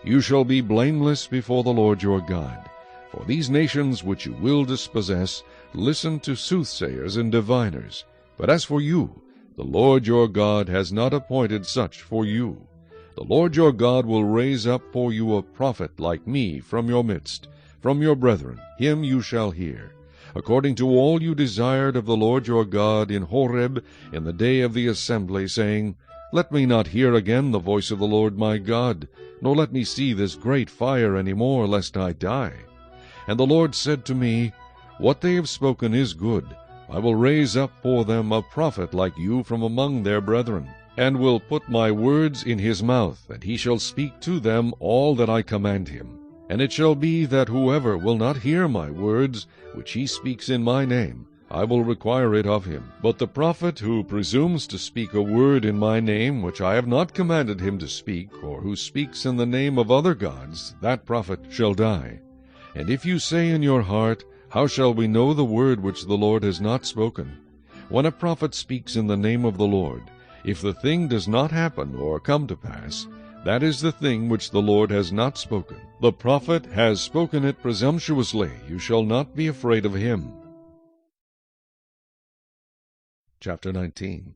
You shall be blameless before the Lord your God. For these nations which you will dispossess listen to soothsayers and diviners. But as for you, the Lord your God has not appointed such for you. The Lord your God will raise up for you a prophet like me from your midst. From your brethren, him you shall hear, according to all you desired of the Lord your God in Horeb in the day of the assembly, saying, Let me not hear again the voice of the Lord my God, nor let me see this great fire any more, lest I die. And the Lord said to me, What they have spoken is good. I will raise up for them a prophet like you from among their brethren, and will put my words in his mouth, and he shall speak to them all that I command him. And it shall be that whoever will not hear my words, which he speaks in my name, I will require it of him. But the prophet who presumes to speak a word in my name, which I have not commanded him to speak, or who speaks in the name of other gods, that prophet shall die. And if you say in your heart, How shall we know the word which the Lord has not spoken? When a prophet speaks in the name of the Lord, if the thing does not happen or come to pass, that is the thing which the Lord has not spoken. The prophet has spoken it presumptuously. You shall not be afraid of him. Chapter 19.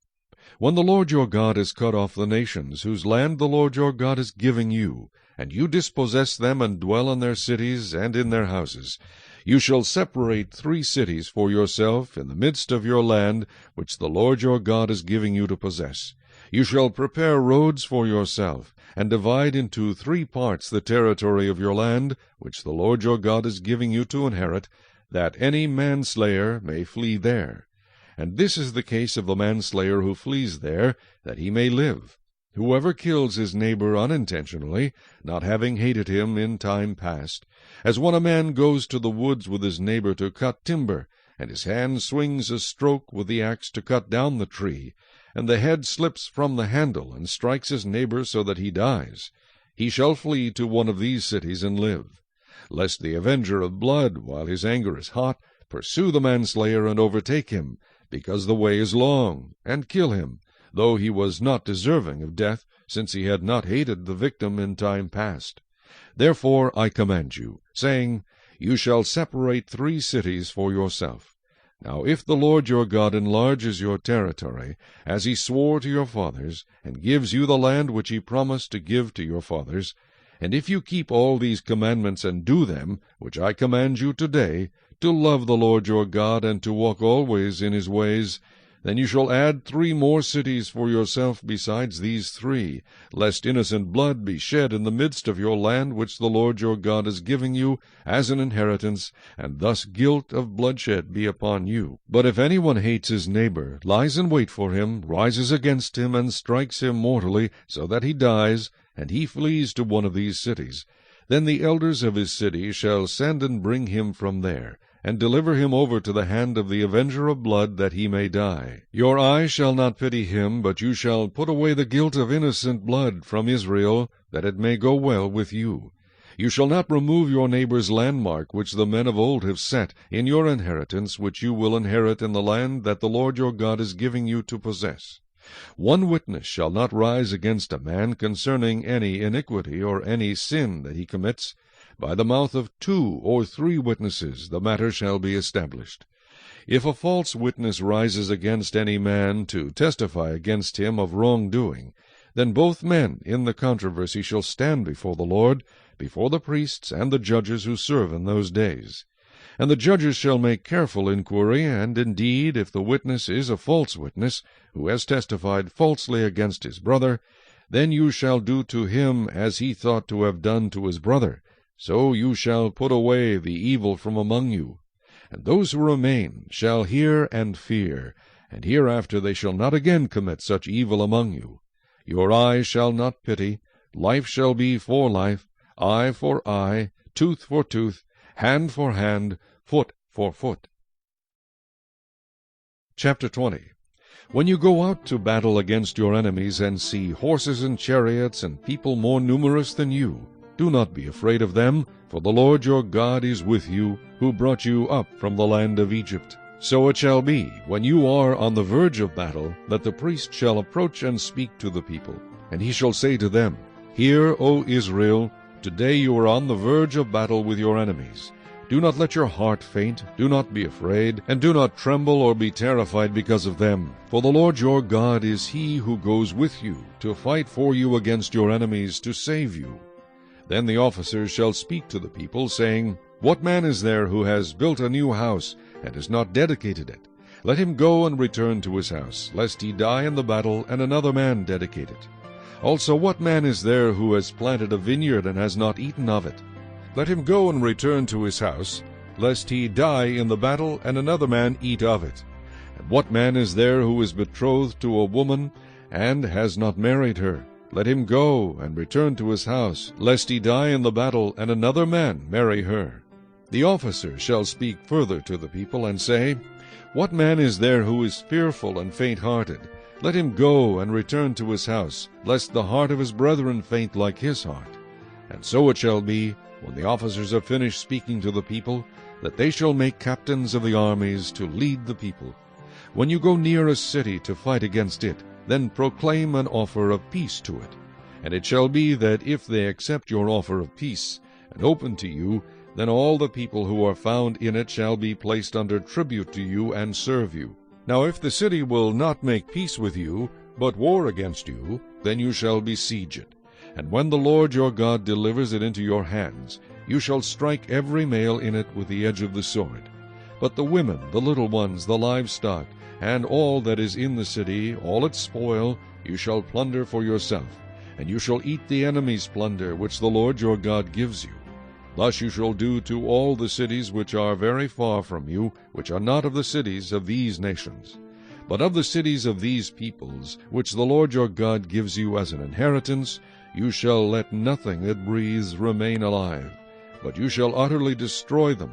When the Lord your God has cut off the nations whose land the Lord your God is giving you, and you dispossess them and dwell in their cities and in their houses, you shall separate 3 cities for yourself in the midst of your land which the Lord your God is giving you to possess. You shall prepare roads for yourself, and divide into 3 parts the territory of your land, which the Lord your God is giving you to inherit, that any manslayer may flee there. And this is the case of the manslayer who flees there, that he may live. Whoever kills his neighbor unintentionally, not having hated him in time past, as when a man goes to the woods with his neighbor to cut timber, and his hand swings a stroke with the axe to cut down the tree, and the head slips from the handle, and strikes his neighbor so that he dies, he shall flee to one of these cities and live. Lest the avenger of blood, while his anger is hot, pursue the manslayer and overtake him, because the way is long, and kill him, though he was not deserving of death, since he had not hated the victim in time past. Therefore I command you, saying, You shall separate 3 cities for yourself. Now if the Lord your God enlarges your territory, as he swore to your fathers, and gives you the land which he promised to give to your fathers, and if you keep all these commandments and do them, which I command you today, to love the Lord your God, and to walk always in his ways, then you shall add 3 more cities for yourself besides these 3, lest innocent blood be shed in the midst of your land which the Lord your God is giving you as an inheritance, and thus guilt of bloodshed be upon you. But if anyone hates his neighbor, lies in wait for him, rises against him, and strikes him mortally, so that he dies, and he flees to one of these cities, then the elders of his city shall send and bring him from there, and deliver him over to the hand of the avenger of blood, that he may die. Your eye shall not pity him, but you shall put away the guilt of innocent blood from Israel, that it may go well with you. You shall not remove your neighbor's landmark, which the men of old have set, in your inheritance, which you will inherit in the land that the Lord your God is giving you to possess. One witness shall not rise against a man concerning any iniquity or any sin that he commits. By the mouth of 2 or 3 witnesses the matter shall be established. If a false witness rises against any man to testify against him of wrongdoing, then both men in the controversy shall stand before the Lord, before the priests and the judges who serve in those days. And the judges shall make careful inquiry, and indeed, if the witness is a false witness, who has testified falsely against his brother, then you shall do to him as he thought to have done to his brother. So you shall put away the evil from among you. And those who remain shall hear and fear, and hereafter they shall not again commit such evil among you. Your eye shall not pity, life shall be for life, eye for eye, tooth for tooth, hand for hand, foot for foot. Chapter 20. When you go out to battle against your enemies, and see horses and chariots, and people more numerous than you, do not be afraid of them, for the Lord your God is with you, who brought you up from the land of Egypt. So it shall be, when you are on the verge of battle, that the priest shall approach and speak to the people. And he shall say to them, Hear, O Israel, today you are on the verge of battle with your enemies. Do not let your heart faint, do not be afraid, and do not tremble or be terrified because of them. For the Lord your God is he who goes with you, to fight for you against your enemies, to save you. Then the officers shall speak to the people, saying, What man is there who has built a new house, and has not dedicated it? Let him go and return to his house, lest he die in the battle, and another man dedicate it. Also what man is there who has planted a vineyard, and has not eaten of it? Let him go and return to his house, lest he die in the battle, and another man eat of it. And what man is there who is betrothed to a woman, and has not married her? Let him go and return to his house, lest he die in the battle, and another man marry her. The officer shall speak further to the people, and say, What man is there who is fearful and faint-hearted? Let him go and return to his house, lest the heart of his brethren faint like his heart. And so it shall be, when the officers have finished speaking to the people, that they shall make captains of the armies to lead the people. When you go near a city to fight against it, then proclaim an offer of peace to it. And it shall be that if they accept your offer of peace, and open to you, then all the people who are found in it shall be placed under tribute to you and serve you. Now if the city will not make peace with you, but war against you, then you shall besiege it. And when the Lord your God delivers it into your hands, you shall strike every male in it with the edge of the sword. But the women, the little ones, the livestock, and all that is in the city, all its spoil, you shall plunder for yourself, and you shall eat the enemy's plunder which the Lord your God gives you. Thus you shall do to all the cities which are very far from you, which are not of the cities of these nations. But of the cities of these peoples, which the Lord your God gives you as an inheritance, you shall let nothing that breathes remain alive, but you shall utterly destroy them,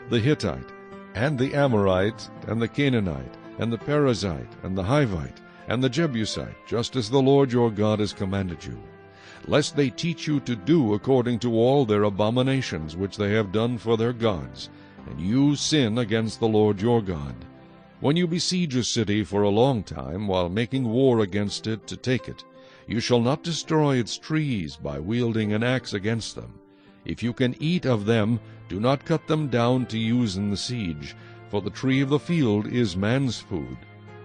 the Hittite, and the Amorite, and the Canaanite, and the Perizzite, and the Hivite, and the Jebusite, just as the Lord your God has commanded you, lest they teach you to do according to all their abominations which they have done for their gods, and you sin against the Lord your God. When you besiege a city for a long time, while making war against it to take it, you shall not destroy its trees by wielding an axe against them. If you can eat of them, do not cut them down to use in the siege, for the tree of the field is man's food.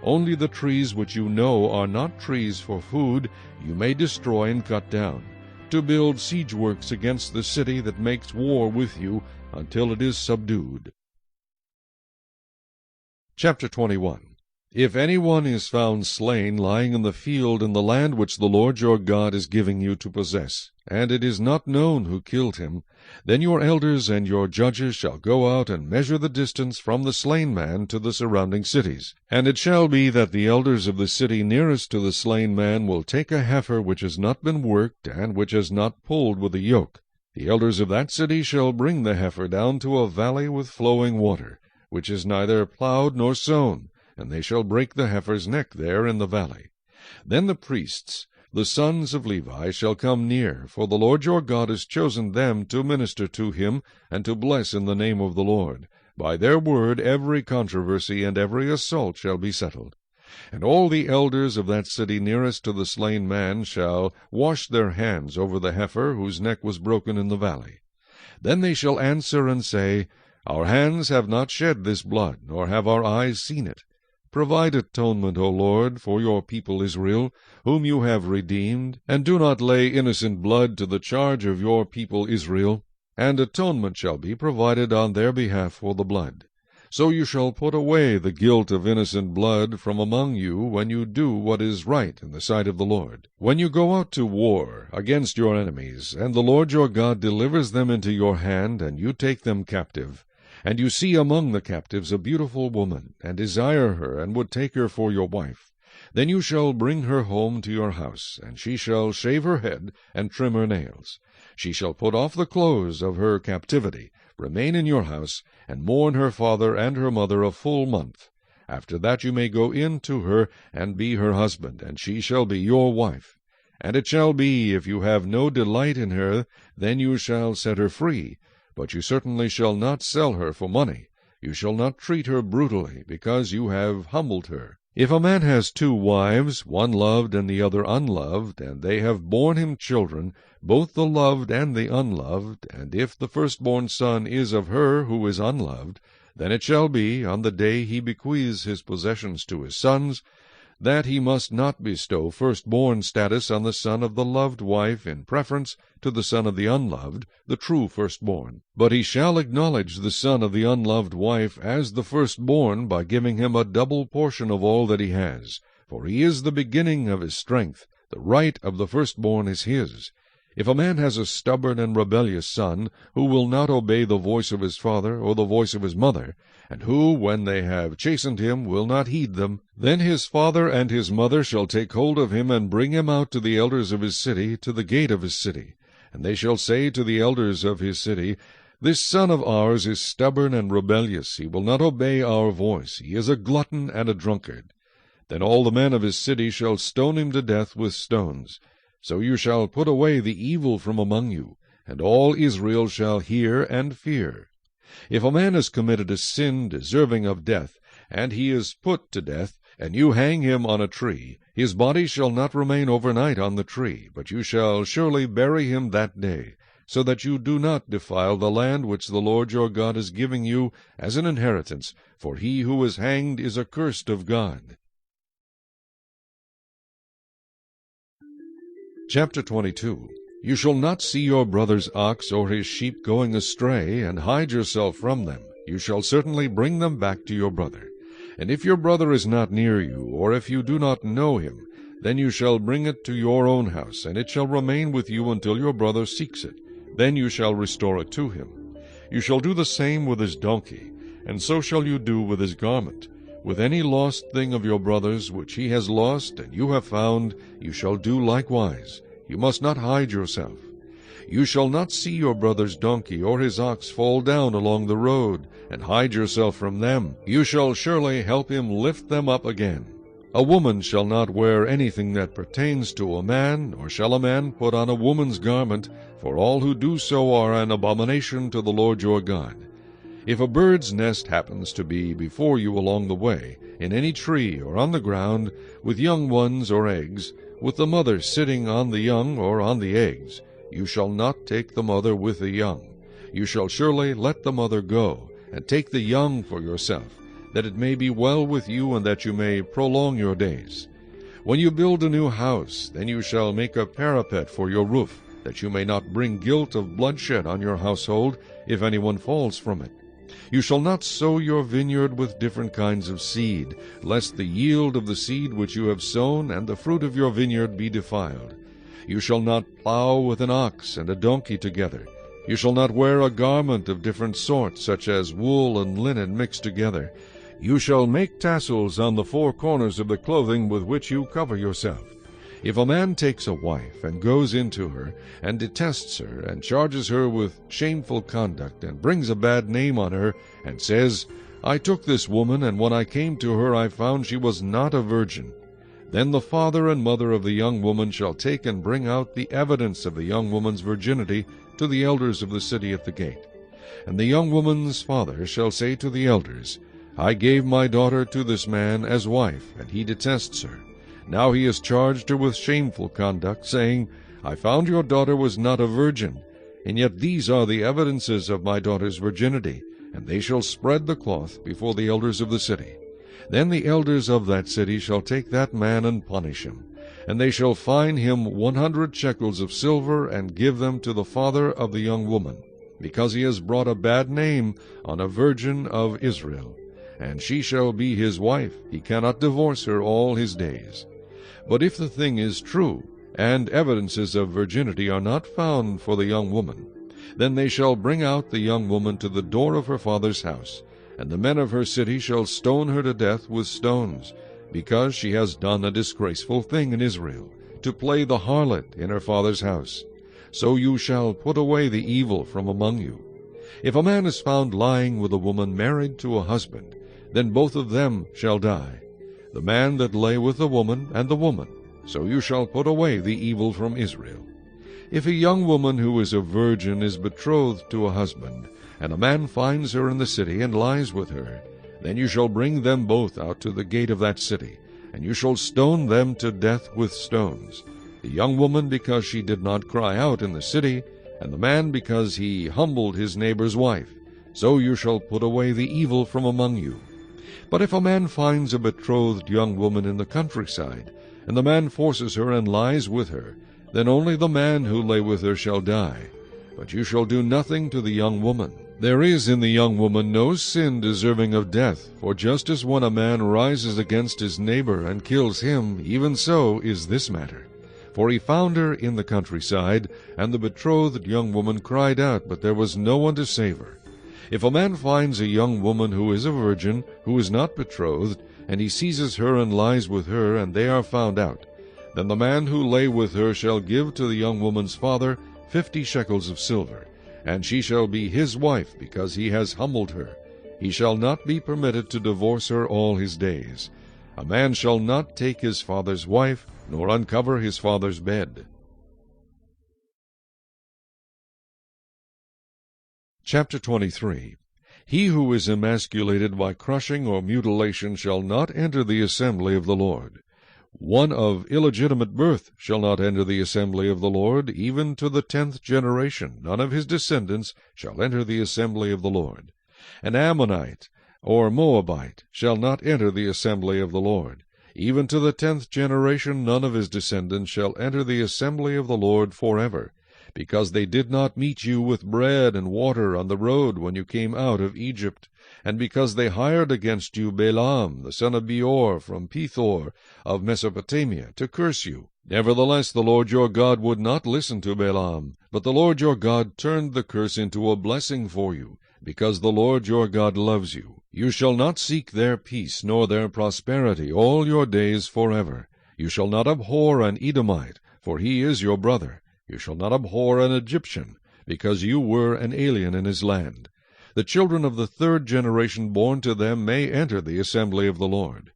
Only the trees which you know are not trees for food you may destroy and cut down, to build siege works against the city that makes war with you until it is subdued. Chapter 21. If anyone is found slain lying in the field in the land which the Lord your God is giving you to possess, and it is not known who killed him, then your elders and your judges shall go out and measure the distance from the slain man to the surrounding cities. And it shall be that the elders of the city nearest to the slain man will take a heifer which has not been worked, and which has not pulled with a yoke. The elders of that city shall bring the heifer down to a valley with flowing water, which is neither plowed nor sown, and they shall break the heifer's neck there in the valley. Then the priests The sons of Levi shall come near, for the Lord your God has chosen them to minister to him, and to bless in the name of the Lord. By their word every controversy and every assault shall be settled. And all the elders of that city nearest to the slain man shall wash their hands over the heifer whose neck was broken in the valley. Then they shall answer and say, Our hands have not shed this blood, nor have our eyes seen it. Provide atonement, O Lord, for your people Israel, whom you have redeemed, and do not lay innocent blood to the charge of your people Israel, and atonement shall be provided on their behalf for the blood. So you shall put away the guilt of innocent blood from among you when you do what is right in the sight of the Lord. When you go out to war against your enemies, and the Lord your God delivers them into your hand, and you take them captive, and you see among the captives a beautiful woman, and desire her, and would take her for your wife, then you shall bring her home to your house, and she shall shave her head, and trim her nails. She shall put off the clothes of her captivity, remain in your house, and mourn her father and her mother a full month. After that you may go in to her, and be her husband, and she shall be your wife. And it shall be, if you have no delight in her, then you shall set her free. But you certainly shall not sell her for money. You shall not treat her brutally, because you have humbled her. If a man has 2 wives, one loved and the other unloved, and they have borne him children, both the loved and the unloved, and if the firstborn son is of her who is unloved, then it shall be, on the day he bequeaths his possessions to his sons, that he must not bestow firstborn status on the son of the loved wife in preference to the son of the unloved, the true firstborn. But he shall acknowledge the son of the unloved wife as the firstborn by giving him a double portion of all that he has, for he is the beginning of his strength. The right of the firstborn is his. If a man has a stubborn and rebellious son, who will not obey the voice of his father or the voice of his mother, and who, when they have chastened him, will not heed them, then his father and his mother shall take hold of him, and bring him out to the elders of his city, to the gate of his city. And they shall say to the elders of his city, This son of ours is stubborn and rebellious, he will not obey our voice, he is a glutton and a drunkard. Then all the men of his city shall stone him to death with stones. So you shall put away the evil from among you, and all Israel shall hear and fear. If a man has committed a sin deserving of death, and he is put to death, and you hang him on a tree, his body shall not remain overnight on the tree, but you shall surely bury him that day, so that you do not defile the land which the Lord your God is giving you as an inheritance, for he who is hanged is accursed of God. Chapter 22. You shall not see your brother's ox or his sheep going astray, and hide yourself from them. You shall certainly bring them back to your brother. And if your brother is not near you, or if you do not know him, then you shall bring it to your own house, and it shall remain with you until your brother seeks it. Then you shall restore it to him. You shall do the same with his donkey, and so shall you do with his garment. With any lost thing of your brother's which he has lost, and you have found, you shall do likewise. You must not hide yourself. You shall not see your brother's donkey or his ox fall down along the road, and hide yourself from them. You shall surely help him lift them up again. A woman shall not wear anything that pertains to a man, nor shall a man put on a woman's garment, for all who do so are an abomination to the Lord your God. If a bird's nest happens to be before you along the way, in any tree or on the ground, with young ones or eggs, with the mother sitting on the young or on the eggs, you shall not take the mother with the young. You shall surely let the mother go, and take the young for yourself, that it may be well with you, and that you may prolong your days. When you build a new house, then you shall make a parapet for your roof, that you may not bring guilt of bloodshed on your household, if anyone falls from it. You shall not sow your vineyard with different kinds of seed, lest the yield of the seed which you have sown and the fruit of your vineyard be defiled. You shall not plow with an ox and a donkey together. You shall not wear a garment of different sorts, such as wool and linen mixed together. You shall make tassels on the 4 corners of the clothing with which you cover yourself. If a man takes a wife, and goes into her, and detests her, and charges her with shameful conduct, and brings a bad name on her, and says, I took this woman, and when I came to her I found she was not a virgin, Then the father and mother of the young woman shall take and bring out the evidence of the young woman's virginity to the elders of the city at the gate. And the young woman's father shall say to the elders, I gave my daughter to this man as wife, and he detests her. Now he has charged her with shameful conduct, saying, I found your daughter was not a virgin, and yet these are the evidences of my daughter's virginity, and they shall spread the cloth before the elders of the city. Then the elders of that city shall take that man and punish him, and they shall fine him 100 shekels of silver, and give them to the father of the young woman, because he has brought a bad name on a virgin of Israel. And she shall be his wife, he cannot divorce her all his days. But if the thing is true, and evidences of virginity are not found for the young woman, then they shall bring out the young woman to the door of her father's house, and the men of her city shall stone her to death with stones, because she has done a disgraceful thing in Israel, to play the harlot in her father's house. So you shall put away the evil from among you. If a man is found lying with a woman married to a husband, then both of them shall die, the man that lay with the woman and the woman. So you shall put away the evil from Israel. If a young woman who is a virgin is betrothed to a husband, and a man finds her in the city and lies with her, then you shall bring them both out to the gate of that city, and you shall stone them to death with stones, the young woman because she did not cry out in the city, and the man because he humbled his neighbor's wife. So you shall put away the evil from among you. But if a man finds a betrothed young woman in the countryside, and the man forces her and lies with her, then only the man who lay with her shall die. But you shall do nothing to the young woman. There is in the young woman no sin deserving of death, for just as when a man rises against his neighbor and kills him, even so is this matter. For he found her in the countryside, and the betrothed young woman cried out, but there was no one to save her. If a man finds a young woman who is a virgin, who is not betrothed, and he seizes her and lies with her, and they are found out, then the man who lay with her shall give to the young woman's father 50 shekels of silver, and she shall be his wife, because he has humbled her. He shall not be permitted to divorce her all his days. A man shall not take his father's wife, nor uncover his father's bed. Chapter 23. He who is emasculated by crushing or mutilation shall not enter the assembly of the Lord. One of illegitimate birth shall not enter the assembly of the Lord, even to the 10th generation. None of his descendants shall enter the assembly of the Lord. An Ammonite or Moabite shall not enter the assembly of the Lord. Even to the 10th generation none of his descendants shall enter the assembly of the Lord forever, because they did not meet you with bread and water on the road when you came out of Egypt, and because they hired against you Balaam the son of Beor from Pethor of Mesopotamia to curse you. Nevertheless the Lord your God would not listen to Balaam, but the Lord your God turned the curse into a blessing for you, because the Lord your God loves you. You shall not seek their peace nor their prosperity all your days forever. You shall not abhor an Edomite, for he is your brother. You shall not abhor an Egyptian, because you were an alien in his land. The children of the 3rd generation born to them may enter the assembly of the Lord.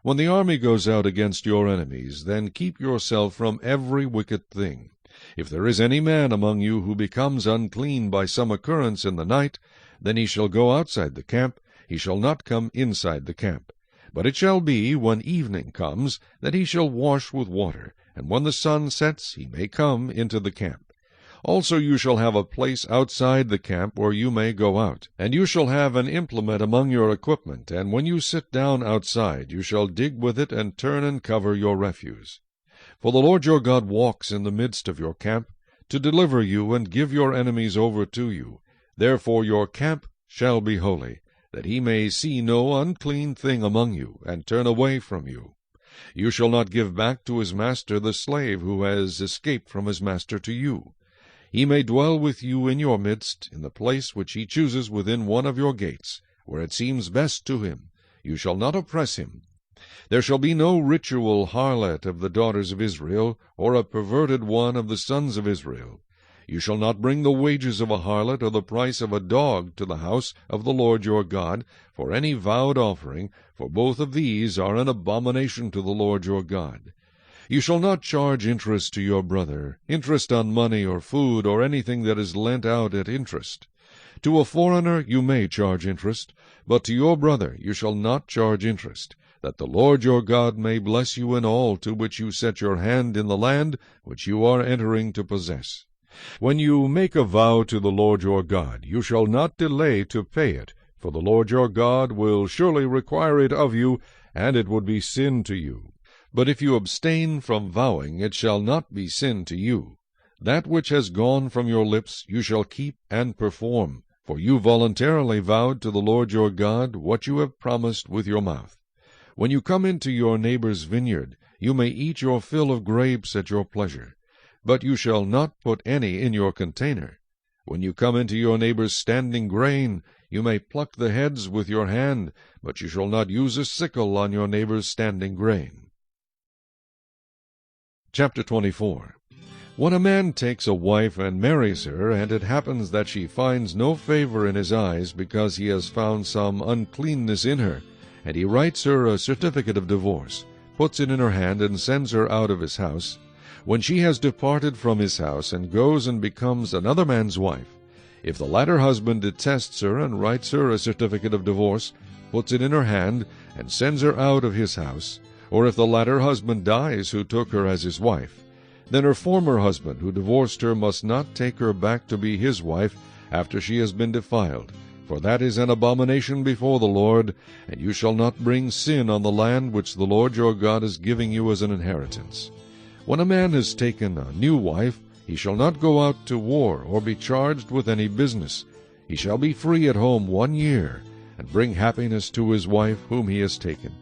When the army goes out against your enemies, then keep yourself from every wicked thing. If there is any man among you who becomes unclean by some occurrence in the night, then he shall go outside the camp, he shall not come inside the camp. But it shall be, when evening comes, that he shall wash with water, and when the sun sets he may come into the camp. Also you shall have a place outside the camp where you may go out, and you shall have an implement among your equipment, and when you sit down outside you shall dig with it and turn and cover your refuse. For the Lord your God walks in the midst of your camp, to deliver you and give your enemies over to you. Therefore your camp shall be holy, that he may see no unclean thing among you, and turn away from you. You shall not give back to his master the slave who has escaped from his master to you. He may dwell with you in your midst, in the place which he chooses within one of your gates, where it seems best to him. You shall not oppress him. There shall be no ritual harlot of the daughters of Israel, or a perverted one of the sons of Israel. You shall not bring the wages of a harlot or the price of a dog to the house of the Lord your God for any vowed offering, for both of these are an abomination to the Lord your God. You shall not charge interest to your brother, interest on money or food or anything that is lent out at interest. To a foreigner you may charge interest, but to your brother you shall not charge interest, that the Lord your God may bless you in all to which you set your hand in the land which you are entering to possess. When you make a vow to the Lord your God, you shall not delay to pay it, for the Lord your God will surely require it of you, and it would be sin to you. But if you abstain from vowing, it shall not be sin to you. That which has gone from your lips you shall keep and perform, for you voluntarily vowed to the Lord your God what you have promised with your mouth. When you come into your neighbor's vineyard, you may eat your fill of grapes at your pleasure, but you shall not put any in your container. When you come into your neighbor's standing grain, you may pluck the heads with your hand, but you shall not use a sickle on your neighbor's standing grain. Chapter 24. When a man takes a wife and marries her, and it happens that she finds no favor in his eyes because he has found some uncleanness in her, and he writes her a certificate of divorce, puts it in her hand, and sends her out of his house, when she has departed from his house and goes and becomes another man's wife, if the latter husband detests her and writes her a certificate of divorce, puts it in her hand, and sends her out of his house, or if the latter husband dies who took her as his wife, then her former husband who divorced her must not take her back to be his wife after she has been defiled, for that is an abomination before the Lord, and you shall not bring sin on the land which the Lord your God is giving you as an inheritance. When a man has taken a new wife, he shall not go out to war or be charged with any business. He shall be free at home 1 year, and bring happiness to his wife whom he has taken.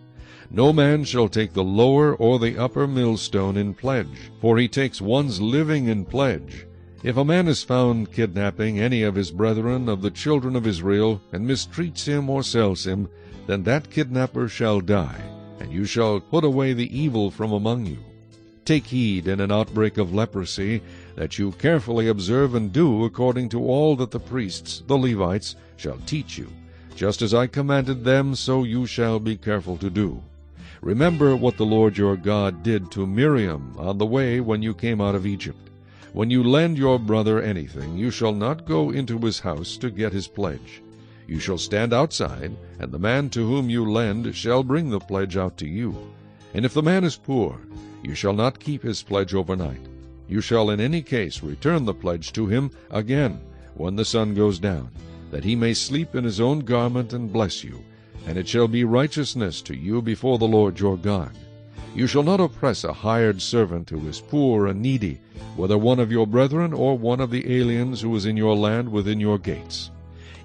No man shall take the lower or the upper millstone in pledge, for he takes one's living in pledge. If a man is found kidnapping any of his brethren of the children of Israel, and mistreats him or sells him, then that kidnapper shall die, and you shall put away the evil from among you. Take heed in an outbreak of leprosy, that you carefully observe and do according to all that the priests, the Levites, shall teach you. Just as I commanded them, so you shall be careful to do. Remember what the Lord your God did to Miriam on the way when you came out of Egypt. When you lend your brother anything, you shall not go into his house to get his pledge. You shall stand outside, and the man to whom you lend shall bring the pledge out to you. And if the man is poor, you shall not keep his pledge overnight. You shall in any case return the pledge to him again when the sun goes down, that he may sleep in his own garment and bless you, and it shall be righteousness to you before the Lord your God. You shall not oppress a hired servant who is poor and needy, whether one of your brethren or one of the aliens who is in your land within your gates.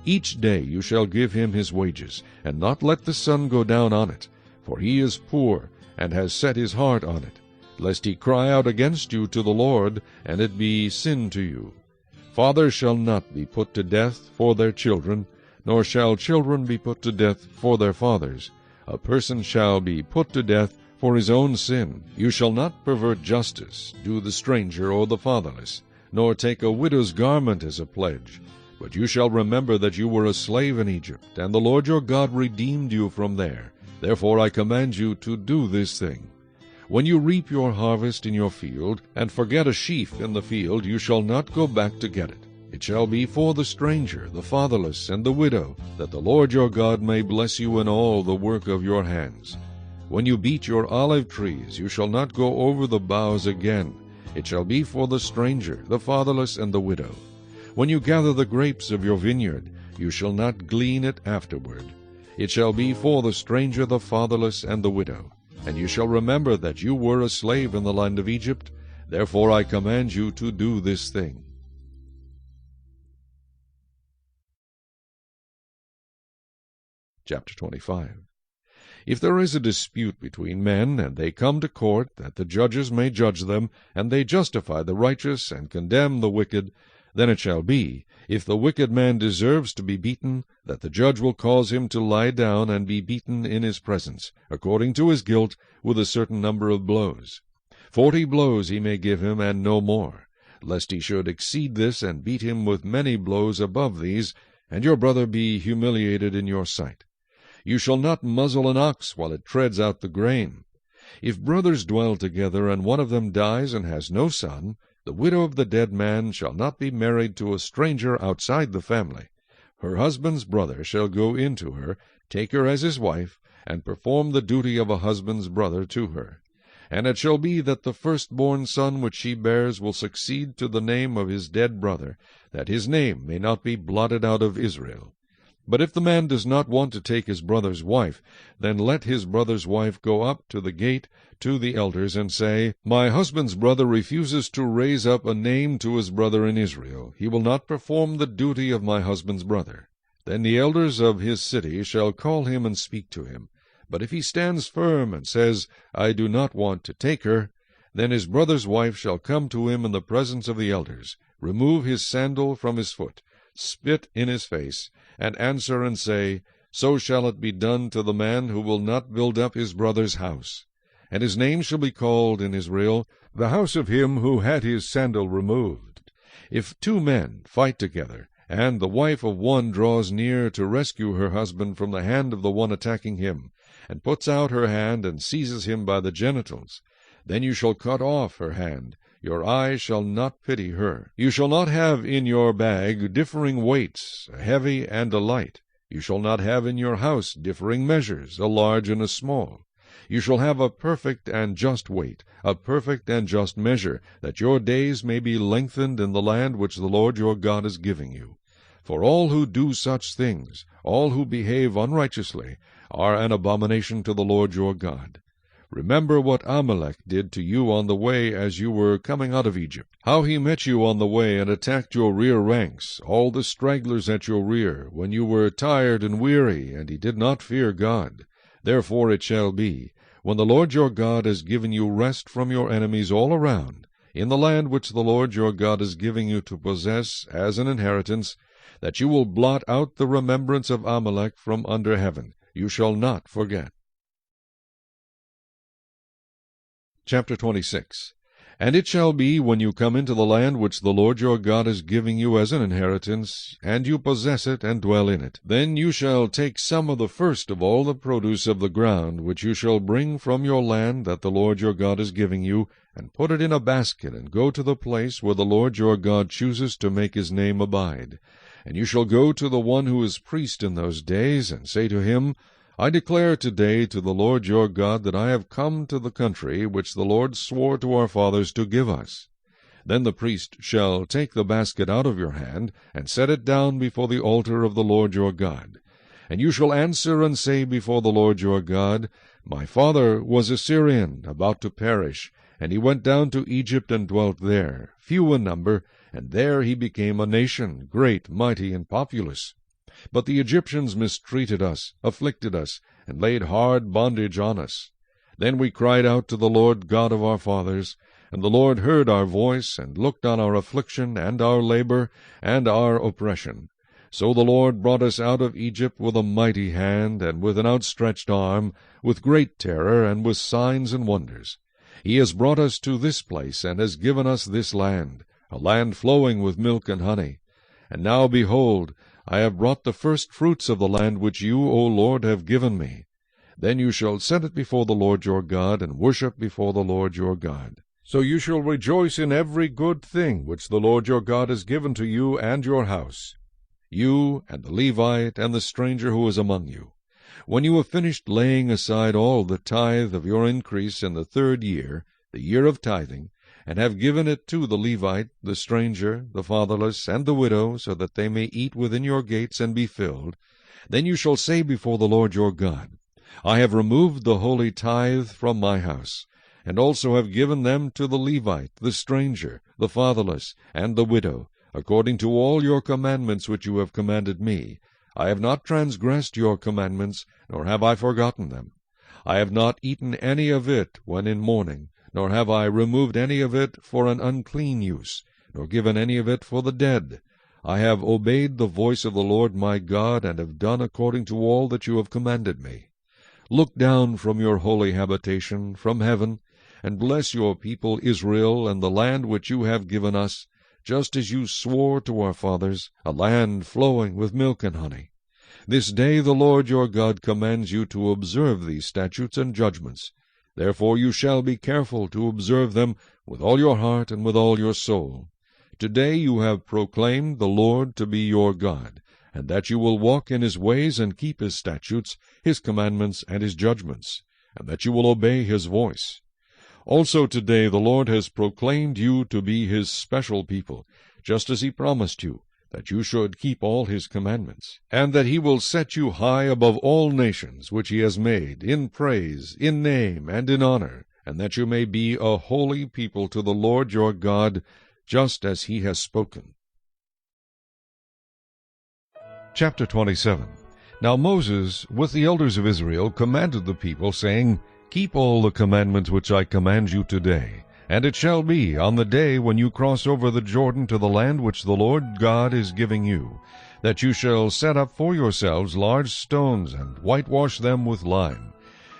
Each day you shall give him his wages, and not let the sun go down on it, for he is poor, and has set his heart on it, lest he cry out against you to the Lord, and it be sin to you. Fathers shall not be put to death for their children, nor shall children be put to death for their fathers. A person shall be put to death for his own sin. You shall not pervert justice, do the stranger or the fatherless, nor take a widow's garment as a pledge. But you shall remember that you were a slave in Egypt, and the Lord your God redeemed you from there. Therefore I command you to do this thing. When you reap your harvest in your field, and forget a sheaf in the field, you shall not go back to get it. It shall be for the stranger, the fatherless, and the widow, that the Lord your God may bless you in all the work of your hands. When you beat your olive trees, you shall not go over the boughs again. It shall be for the stranger, the fatherless, and the widow. When you gather the grapes of your vineyard, you shall not glean it afterward. It shall be for the stranger, the fatherless, and the widow. And you shall remember that you were a slave in the land of Egypt. Therefore I command you to do this thing. Chapter 25. If there is a dispute between men, and they come to court, that the judges may judge them, and they justify the righteous and condemn the wicked, then it shall be, if the wicked man deserves to be beaten, that the judge will cause him to lie down and be beaten in his presence, according to his guilt, with a certain number of blows. 40 blows he may give him, and no more. lest he should exceed this, and beat him with many blows above these, and your brother be humiliated in your sight. You shall not muzzle an ox while it treads out the grain. If brothers dwell together, and one of them dies and has no son, the widow of the dead man shall not be married to a stranger outside the family. Her husband's brother shall go in to her, take her as his wife, and perform the duty of a husband's brother to her. And it shall be that the firstborn son which she bears will succeed to the name of his dead brother, that his name may not be blotted out of Israel. But if the man does not want to take his brother's wife, then let his brother's wife go up to the gate to the elders, and say, My husband's brother refuses to raise up a name to his brother in Israel. He will not perform the duty of my husband's brother. Then the elders of his city shall call him and speak to him. But if he stands firm and says, I do not want to take her, then his brother's wife shall come to him in the presence of the elders, remove his sandal from his foot, spit in his face, and answer and say, So shall it be done to the man who will not build up his brother's house. And his name shall be called in Israel, the house of him who had his sandal removed. If two men fight together, and the wife of one draws near to rescue her husband from the hand of the one attacking him, and puts out her hand and seizes him by the genitals, then you shall cut off her hand. Your eye shall not pity her. You shall not have in your bag differing weights, a heavy and a light. You shall not have in your house differing measures, a large and a small. You shall have a perfect and just weight, a perfect and just measure, that your days may be lengthened in the land which the Lord your God is giving you. For all who do such things, all who behave unrighteously, are an abomination to the Lord your God. Remember what Amalek did to you on the way as you were coming out of Egypt, how he met you on the way and attacked your rear ranks, all the stragglers at your rear, when you were tired and weary, and he did not fear God. Therefore it shall be, when the Lord your God has given you rest from your enemies all around, in the land which the Lord your God is giving you to possess as an inheritance, that you will blot out the remembrance of Amalek from under heaven. You shall not forget. Chapter 26. And it shall be, when you come into the land which the Lord your God is giving you as an inheritance, and you possess it and dwell in it, then you shall take some of the first of all the produce of the ground, which you shall bring from your land that the Lord your God is giving you, and put it in a basket, and go to the place where the Lord your God chooses to make his name abide. And you shall go to the one who is priest in those days, and say to him, I declare today to the Lord your God that I have come to the country which the Lord swore to our fathers to give us. Then the priest shall take the basket out of your hand, and set it down before the altar of the Lord your God. And you shall answer and say before the Lord your God, My father was a Syrian, about to perish, and he went down to Egypt and dwelt there, few in number, and there he became a nation, great, mighty, and populous. But the Egyptians mistreated us, afflicted us, and laid hard bondage on us. Then we cried out to the Lord God of our fathers, and the Lord heard our voice, and looked on our affliction, and our labor, and our oppression. So the Lord brought us out of Egypt with a mighty hand, and with an outstretched arm, with great terror, and with signs and wonders. He has brought us to this place, and has given us this land, a land flowing with milk and honey. And now, behold, I have brought the first fruits of the land which you, O Lord, have given me. Then you shall set it before the Lord your God, and worship before the Lord your God. So you shall rejoice in every good thing which the Lord your God has given to you and your house, you and the Levite and the stranger who is among you. When you have finished laying aside all the tithe of your increase in the 3rd year, the year of tithing, and have given it to the Levite, the stranger, the fatherless, and the widow, so that they may eat within your gates and be filled, then you shall say before the Lord your God, I have removed the holy tithe from my house, and also have given them to the Levite, the stranger, the fatherless, and the widow, according to all your commandments which you have commanded me. I have not transgressed your commandments, nor have I forgotten them. I have not eaten any of it when in mourning, nor have I removed any of it for an unclean use, nor given any of it for the dead. I have obeyed the voice of the Lord my God, and have done according to all that you have commanded me. Look down from your holy habitation, from heaven, and bless your people Israel and the land which you have given us, just as you swore to our fathers, a land flowing with milk and honey. This day the Lord your God commands you to observe these statutes and judgments. Therefore you shall be careful to observe them with all your heart and with all your soul. Today you have proclaimed the Lord to be your God, and that you will walk in his ways and keep his statutes, his commandments, and his judgments, and that you will obey his voice. Also today the Lord has proclaimed you to be his special people, just as he promised you, that you should keep all his commandments, and that he will set you high above all nations which he has made, in praise, in name, and in honor, and that you may be a holy people to the Lord your God, just as he has spoken. Chapter 27. Now Moses, with the elders of Israel, commanded the people, saying, Keep all the commandments which I command you today. And it shall be, on the day when you cross over the Jordan to the land which the Lord God is giving you, that you shall set up for yourselves large stones, and whitewash them with lime.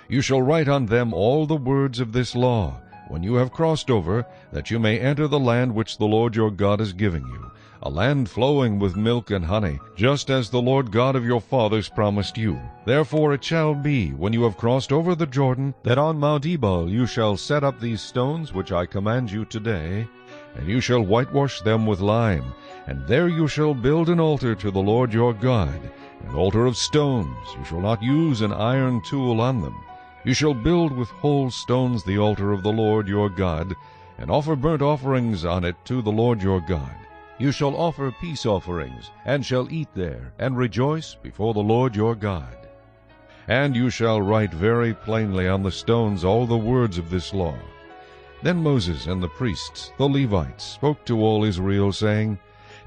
You shall write on them all the words of this law, when you have crossed over, that you may enter the land which the Lord your God is giving you, a land flowing with milk and honey, just as the Lord God of your fathers promised you. Therefore it shall be, when you have crossed over the Jordan, that on Mount Ebal you shall set up these stones which I command you today, and you shall whitewash them with lime, and there you shall build an altar to the Lord your God, an altar of stones. You shall not use an iron tool on them. You shall build with whole stones the altar of the Lord your God, and offer burnt offerings on it to the Lord your God. You shall offer peace offerings, and shall eat there, and rejoice before the Lord your God. And you shall write very plainly on the stones all the words of this law. Then Moses and the priests, the Levites, spoke to all Israel, saying,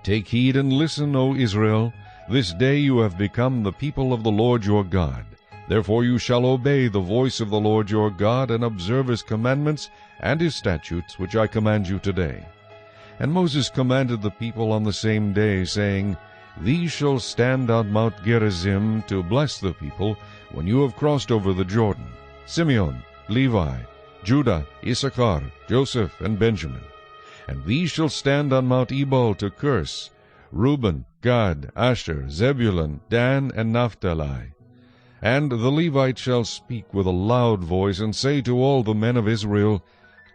Take heed and listen, O Israel. This day you have become the people of the Lord your God. Therefore you shall obey the voice of the Lord your God, and observe his commandments and his statutes, which I command you today. And Moses commanded the people on the same day, saying, These shall stand on Mount Gerizim to bless the people, when you have crossed over the Jordan: Simeon, Levi, Judah, Issachar, Joseph, and Benjamin. And these shall stand on Mount Ebal to curse: Reuben, Gad, Asher, Zebulun, Dan, and Naphtali. And the Levites shall speak with a loud voice, and say to all the men of Israel,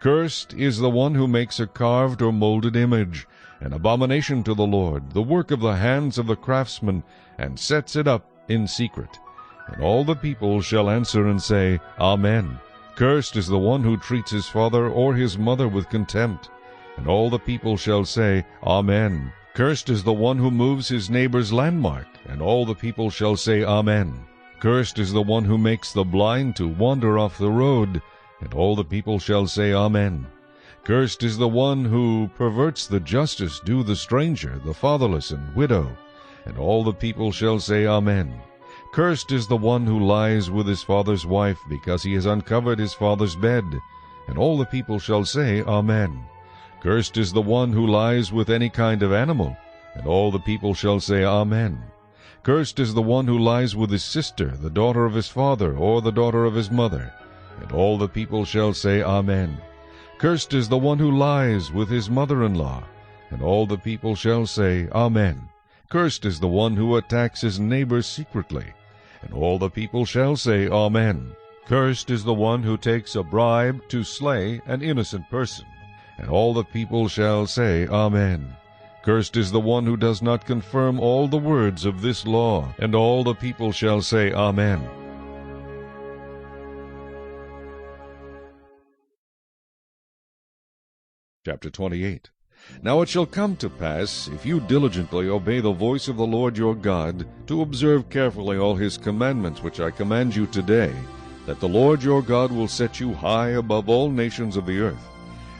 Cursed is the one who makes a carved or molded image, an abomination to the Lord, the work of the hands of the craftsman, and sets it up in secret. And all the people shall answer and say, Amen. Cursed is the one who treats his father or his mother with contempt. And all the people shall say, Amen. Cursed is the one who moves his neighbor's landmark. And all the people shall say, Amen. Cursed is the one who makes the blind to wander off the road. And all the people shall say, Amen. Cursed is the one who perverts the justice due the stranger, the fatherless, and widow. And all the people shall say, Amen. Cursed is the one who lies with his father's wife, because he has uncovered his father's bed. And all the people shall say, Amen. Cursed is the one who lies with any kind of animal. And all the people shall say, Amen. Cursed is the one who lies with his sister, the daughter of his father, or the daughter of his mother. And all the people shall say, Amen. Cursed is the one who lies with his mother-in-law. And all the people shall say, Amen. Cursed is the one who attacks his neighbor secretly. And all the people shall say, Amen. Cursed is the one who takes a bribe to slay an innocent person. And all the people shall say, Amen. Cursed is the one who does not confirm all the words of this law. And all the people shall say, Amen. Chapter 28. Now it shall come to pass, if you diligently obey the voice of the Lord your God, to observe carefully all his commandments which I command you today, that the Lord your God will set you high above all nations of the earth.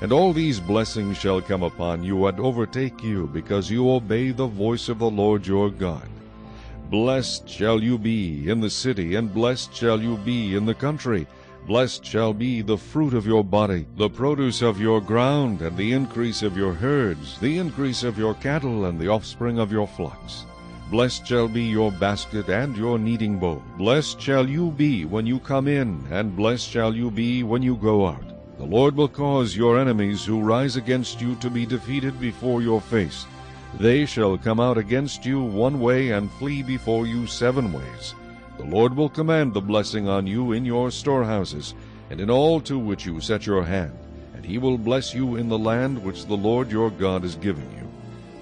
And all these blessings shall come upon you and overtake you, because you obey the voice of the Lord your God. Blessed shall you be in the city, and blessed shall you be in the country. Blessed shall be the fruit of your body, the produce of your ground, and the increase of your herds, the increase of your cattle, and the offspring of your flocks. Blessed shall be your basket and your kneading bowl. Blessed shall you be when you come in, and blessed shall you be when you go out. The Lord will cause your enemies who rise against you to be defeated before your face. They shall come out against you one way and flee before you 7 ways. The Lord will command the blessing on you in your storehouses, and in all to which you set your hand, and he will bless you in the land which the Lord your God is giving you.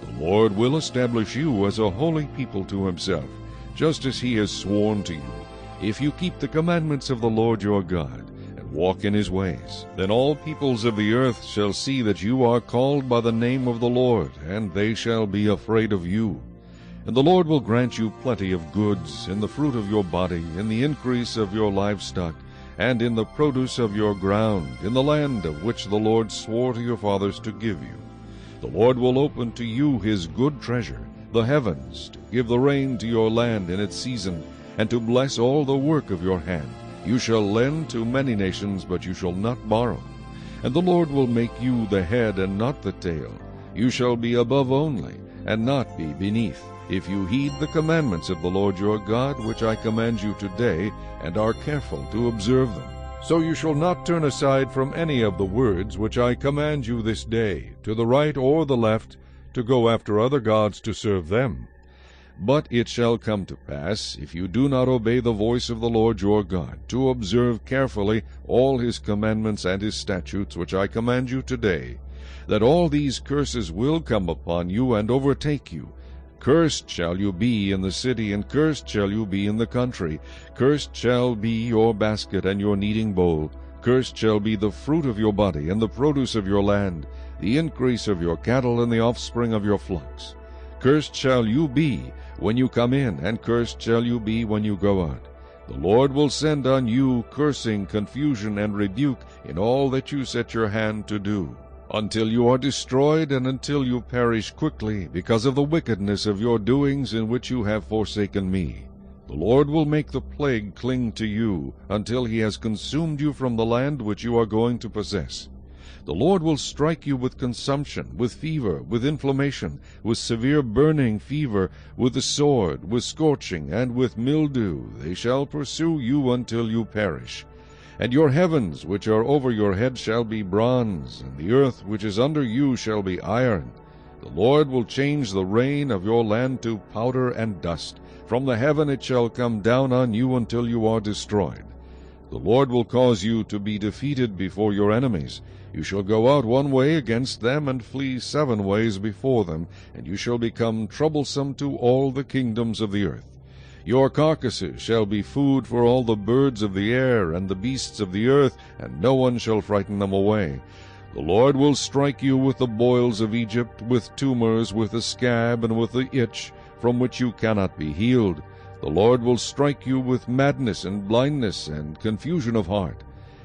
The Lord will establish you as a holy people to himself, just as he has sworn to you, if you keep the commandments of the Lord your God, and walk in his ways. Then all peoples of the earth shall see that you are called by the name of the Lord, and they shall be afraid of you. And the Lord will grant you plenty of goods, in the fruit of your body, in the increase of your livestock, and in the produce of your ground, in the land of which the Lord swore to your fathers to give you. The Lord will open to you his good treasure, the heavens, to give the rain to your land in its season, and to bless all the work of your hand. You shall lend to many nations, but you shall not borrow. And the Lord will make you the head and not the tail. You shall be above only, and not be beneath, if you heed the commandments of the Lord your God, which I command you today, and are careful to observe them. So you shall not turn aside from any of the words which I command you this day, to the right or the left, to go after other gods to serve them. But it shall come to pass, if you do not obey the voice of the Lord your God, to observe carefully all his commandments and his statutes which I command you today, that all these curses will come upon you and overtake you. Cursed shall you be in the city, and cursed shall you be in the country. Cursed shall be your basket and your kneading bowl. Cursed shall be the fruit of your body, and the produce of your land, the increase of your cattle, and the offspring of your flocks. Cursed shall you be when you come in, and cursed shall you be when you go out. The Lord will send on you cursing, confusion, and rebuke in all that you set your hand to do, until you are destroyed, and until you perish quickly, because of the wickedness of your doings in which you have forsaken me. The Lord will make the plague cling to you, until he has consumed you from the land which you are going to possess. The Lord will strike you with consumption, with fever, with inflammation, with severe burning fever, with the sword, with scorching, and with mildew. They shall pursue you until you perish. And your heavens which are over your head shall be bronze, and the earth which is under you shall be iron. The Lord will change the rain of your land to powder and dust. From the heaven it shall come down on you until you are destroyed. The Lord will cause you to be defeated before your enemies. You shall go out one way against them, and flee 7 ways before them, and you shall become troublesome to all the kingdoms of the earth. Your carcasses shall be food for all the birds of the air and the beasts of the earth, and no one shall frighten them away. The Lord will strike you with the boils of Egypt, with tumors, with the scab, and with the itch, from which you cannot be healed. The Lord will strike you with madness and blindness and confusion of heart.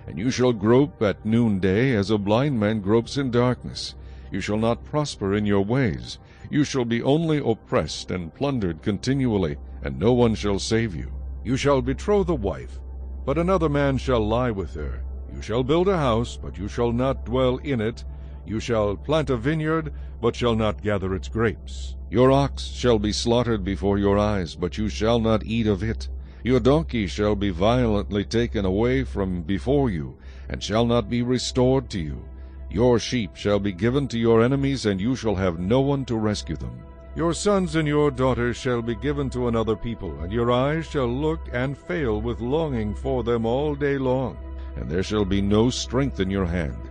And you shall grope at noonday, as a blind man gropes in darkness. You shall not prosper in your ways. You shall be only oppressed and plundered continually, and no one shall save you. You shall betroth a wife, but another man shall lie with her. You shall build a house, but you shall not dwell in it. You shall plant a vineyard, but shall not gather its grapes. Your ox shall be slaughtered before your eyes, but you shall not eat of it. Your donkey shall be violently taken away from before you, and shall not be restored to you. Your sheep shall be given to your enemies, and you shall have no one to rescue them. Your sons and your daughters shall be given to another people, and your eyes shall look and fail with longing for them all day long, and there shall be no strength in your hand.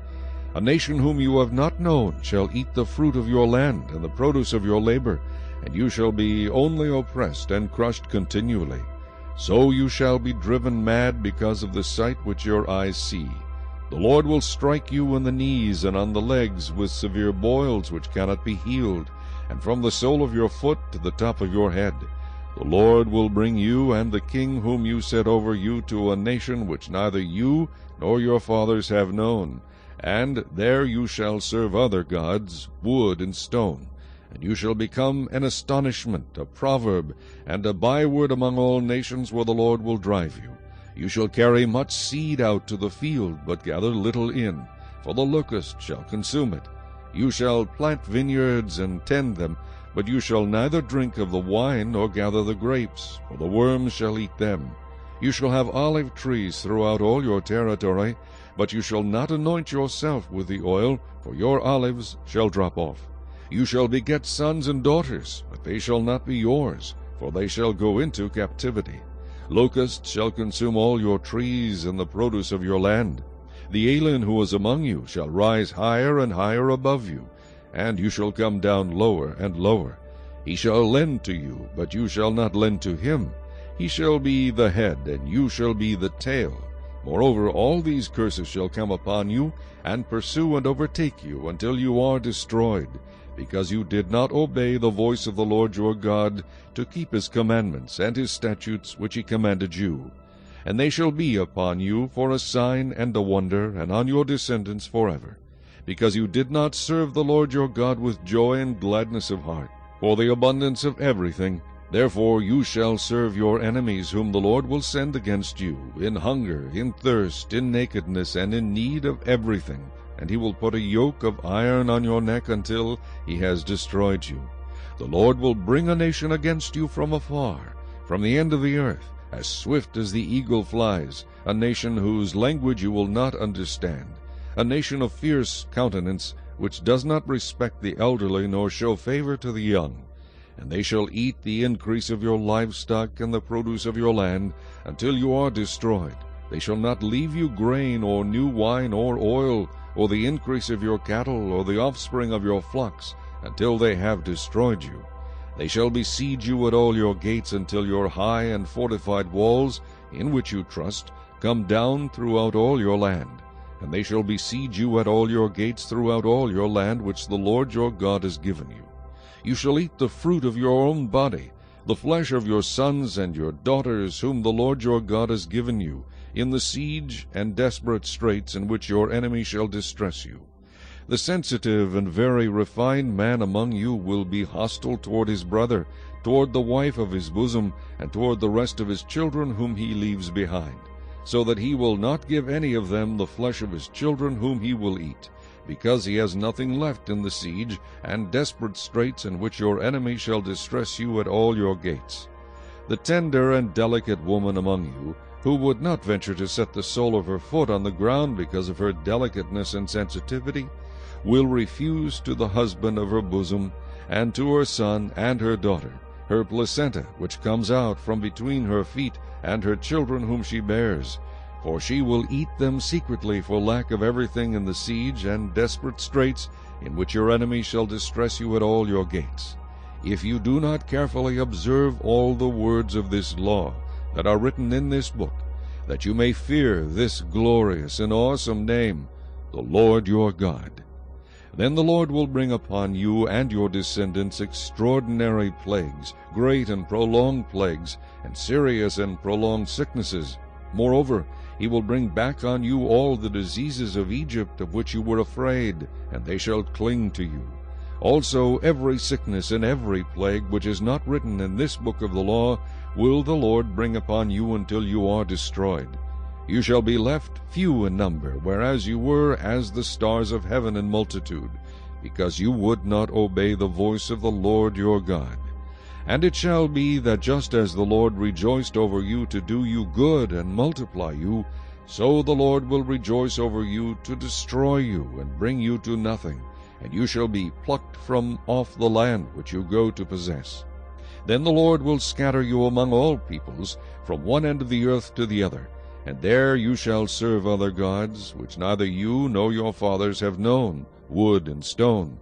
A nation whom you have not known shall eat the fruit of your land and the produce of your labor, and you shall be only oppressed and crushed continually. So you shall be driven mad because of the sight which your eyes see. The Lord will strike you in the knees and on the legs with severe boils which cannot be healed, and from the sole of your foot to the top of your head. The Lord will bring you and the king whom you set over you to a nation which neither you nor your fathers have known, and there you shall serve other gods, wood and stone. And you shall become an astonishment, a proverb, and a byword among all nations where the Lord will drive you. You shall carry much seed out to the field, but gather little in, for the locust shall consume it. You shall plant vineyards and tend them, but you shall neither drink of the wine nor gather the grapes, for the worms shall eat them. You shall have olive trees throughout all your territory, but you shall not anoint yourself with the oil, for your olives shall drop off. You shall beget sons and daughters, but they shall not be yours, for they shall go into captivity. Locusts shall consume all your trees and the produce of your land. The alien who is among you shall rise higher and higher above you, and you shall come down lower and lower. He shall lend to you, but you shall not lend to him. He shall be the head, and you shall be the tail. Moreover, all these curses shall come upon you, and pursue and overtake you, until you are destroyed, because you did not obey the voice of the Lord your God, to keep his commandments and his statutes which he commanded you. And they shall be upon you for a sign and a wonder, and on your descendants forever, because you did not serve the Lord your God with joy and gladness of heart, for the abundance of everything. Therefore you shall serve your enemies, whom the Lord will send against you, in hunger, in thirst, in nakedness, and in need of everything. And he will put a yoke of iron on your neck until he has destroyed you. The Lord will bring a nation against you from afar, from the end of the earth, as swift as the eagle flies, a nation whose language you will not understand, a nation of fierce countenance, which does not respect the elderly, nor show favor to the young. And they shall eat the increase of your livestock and the produce of your land, until you are destroyed. They shall not leave you grain, or new wine, or oil, or the increase of your cattle, or the offspring of your flocks, until they have destroyed you. They shall besiege you at all your gates, until your high and fortified walls, in which you trust, come down throughout all your land. And they shall besiege you at all your gates throughout all your land, which the Lord your God has given you. You shall eat the fruit of your own body, the flesh of your sons and your daughters, whom the Lord your God has given you, in the siege and desperate straits in which your enemy shall distress you. The sensitive and very refined man among you will be hostile toward his brother, toward the wife of his bosom, and toward the rest of his children whom he leaves behind, so that he will not give any of them the flesh of his children whom he will eat, because he has nothing left in the siege and desperate straits in which your enemy shall distress you at all your gates. The tender and delicate woman among you, who would not venture to set the sole of her foot on the ground because of her delicateness and sensitivity, will refuse to the husband of her bosom, and to her son and her daughter, her placenta which comes out from between her feet, and her children whom she bears. For she will eat them secretly for lack of everything in the siege and desperate straits in which your enemy shall distress you at all your gates. If you do not carefully observe all the words of this law that are written in this book, that you may fear this glorious and awesome name, the Lord your God, then the Lord will bring upon you and your descendants extraordinary plagues, great and prolonged plagues, and serious and prolonged sicknesses. Moreover, he will bring back on you all the diseases of Egypt of which you were afraid, and they shall cling to you. Also every sickness and every plague which is not written in this book of the law will the Lord bring upon you until you are destroyed. You shall be left few in number, whereas you were as the stars of heaven in multitude, because you would not obey the voice of the Lord your God. And it shall be that just as the Lord rejoiced over you to do you good and multiply you, so the Lord will rejoice over you to destroy you and bring you to nothing, and you shall be plucked from off the land which you go to possess. Then the Lord will scatter you among all peoples, from one end of the earth to the other, and there you shall serve other gods, which neither you nor your fathers have known, wood and stone.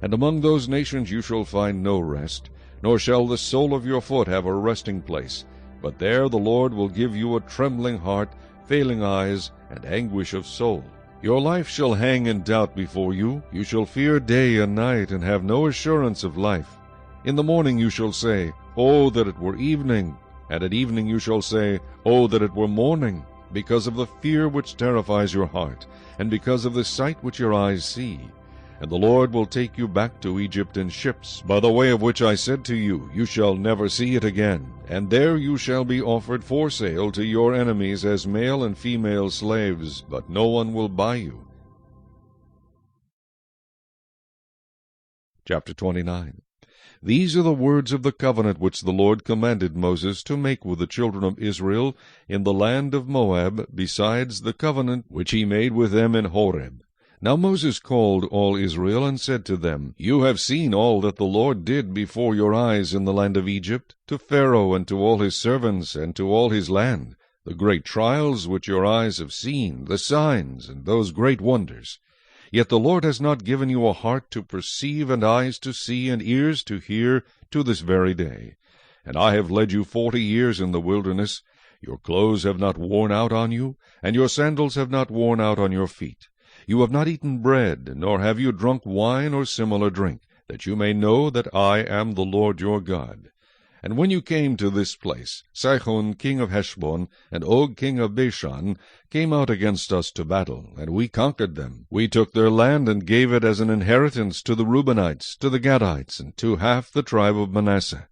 And among those nations you shall find no rest, nor shall the sole of your foot have a resting place. But there the Lord will give you a trembling heart, failing eyes, and anguish of soul. Your life shall hang in doubt before you. You shall fear day and night, and have no assurance of life. In the morning you shall say, Oh, that it were evening! And at evening you shall say, Oh, that it were morning! Because of the fear which terrifies your heart, and because of the sight which your eyes see. And the Lord will take you back to Egypt in ships, by the way of which I said to you, You shall never see it again. And there you shall be offered for sale to your enemies as male and female slaves, but no one will buy you. Chapter 29. These are the words of the covenant which the Lord commanded Moses to make with the children of Israel in the land of Moab, besides the covenant which he made with them in Horeb. Now Moses called all Israel, and said to them, You have seen all that the Lord did before your eyes in the land of Egypt, to Pharaoh and to all his servants and to all his land, the great trials which your eyes have seen, the signs, and those great wonders. Yet the Lord has not given you a heart to perceive, and eyes to see, and ears to hear, to this very day. And I have led you 40 years in the wilderness. Your clothes have not worn out on you, and your sandals have not worn out on your feet. You have not eaten bread, nor have you drunk wine or similar drink, that you may know that I am the Lord your God. And when you came to this place, Sihon king of Heshbon, and Og king of Bashan, came out against us to battle, and we conquered them. We took their land, and gave it as an inheritance to the Reubenites, to the Gadites, and to half the tribe of Manasseh.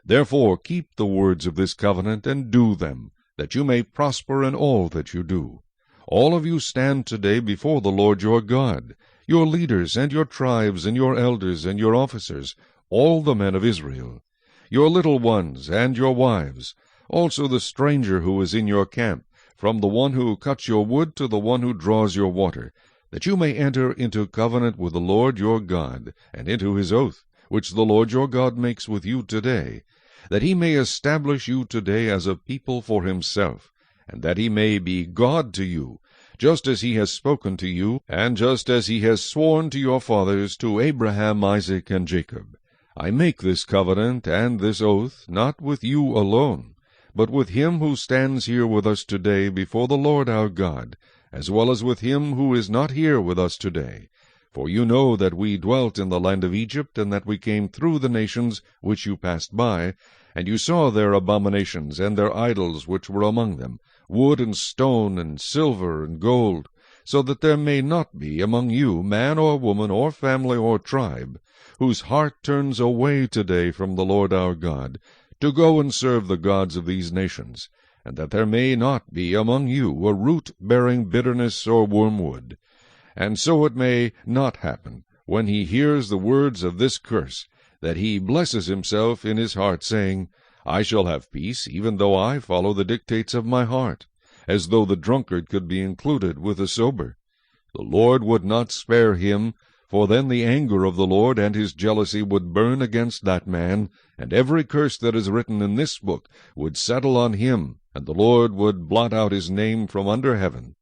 Therefore keep the words of this covenant, and do them, that you may prosper in all that you do. All of you stand today before the Lord your God, your leaders, and your tribes, and your elders, and your officers, all the men of Israel, your little ones, and your wives, also the stranger who is in your camp, from the one who cuts your wood to the one who draws your water, that you may enter into covenant with the Lord your God, and into his oath, which the Lord your God makes with you today, that he may establish you today as a people for himself, and that he may be God to you, just as he has spoken to you, and just as he has sworn to your fathers, to Abraham, Isaac, and Jacob. I make this covenant and this oath, not with you alone, but with him who stands here with us today before the Lord our God, as well as with him who is not here with us today. For you know that we dwelt in the land of Egypt, and that we came through the nations which you passed by, and you saw their abominations and their idols which were among them, wood and stone and silver and gold, so that there may not be among you man or woman or family or tribe, whose heart turns away today from the Lord our God, to go and serve the gods of these nations, and that there may not be among you a root bearing bitterness or wormwood. And so it may not happen, when he hears the words of this curse, that he blesses himself in his heart, saying, I shall have peace, even though I follow the dictates of my heart, as though the drunkard could be included with the sober. The Lord would not spare him, for then the anger of the Lord and his jealousy would burn against that man, and every curse that is written in this book would settle on him, and the Lord would blot out his name from under heaven.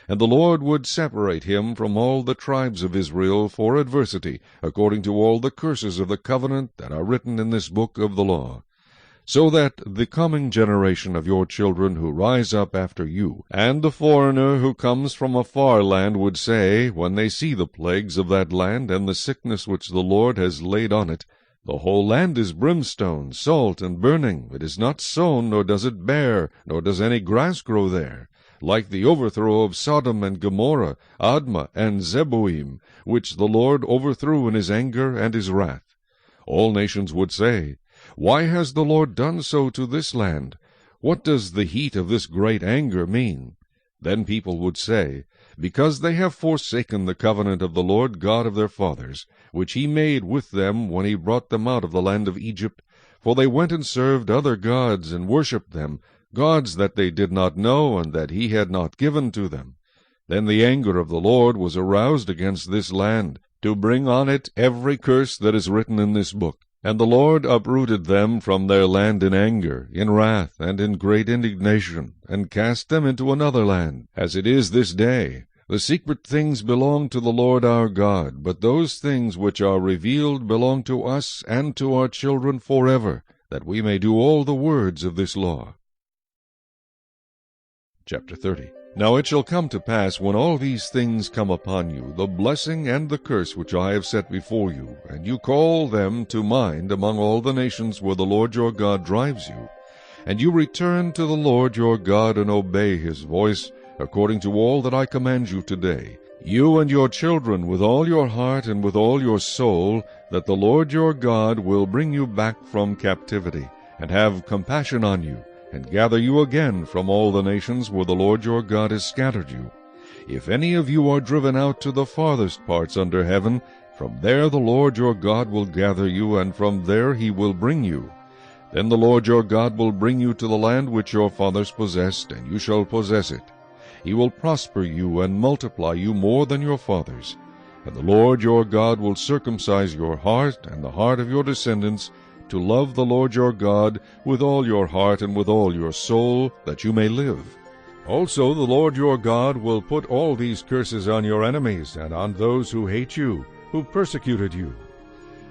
And the Lord would separate him from all the tribes of Israel for adversity, according to all the curses of the covenant that are written in this book of the law. So that the coming generation of your children who rise up after you, and the foreigner who comes from a far land, would say, when they see the plagues of that land, and the sickness which the Lord has laid on it, The whole land is brimstone, salt, and burning. It is not sown, nor does it bear, nor does any grass grow there, like the overthrow of Sodom and Gomorrah, Admah and Zeboim, which the Lord overthrew in his anger and his wrath. All nations would say, Why has the Lord done so to this land? What does the heat of this great anger mean? Then people would say, Because they have forsaken the covenant of the Lord God of their fathers, which he made with them when he brought them out of the land of Egypt, for they went and served other gods, and worshipped them, gods that they did not know, and that he had not given to them. Then the anger of the Lord was aroused against this land, to bring on it every curse that is written in this book. And the Lord uprooted them from their land in anger, in wrath, and in great indignation, and cast them into another land, as it is this day. The secret things belong to the Lord our God, but those things which are revealed belong to us and to our children forever, that we may do all the words of this law. Chapter 30. Now it shall come to pass, when all these things come upon you, the blessing and the curse which I have set before you, and you call them to mind among all the nations where the Lord your God drives you, and you return to the Lord your God and obey his voice, according to all that I command you today, you and your children with all your heart and with all your soul, that the Lord your God will bring you back from captivity, and have compassion on you, and gather you again from all the nations where the Lord your God has scattered you. If any of you are driven out to the farthest parts under heaven, From there the Lord your God will gather you, and from there he will bring you. Then the Lord your God will bring you to the land which your fathers possessed, and you shall possess it. He will prosper you and multiply you more than your fathers. And the Lord your God will circumcise your heart and the heart of your descendants, to love the Lord your God with all your heart and with all your soul, that you may live. Also the Lord your God will put all these curses on your enemies, and on those who hate you, who persecuted you.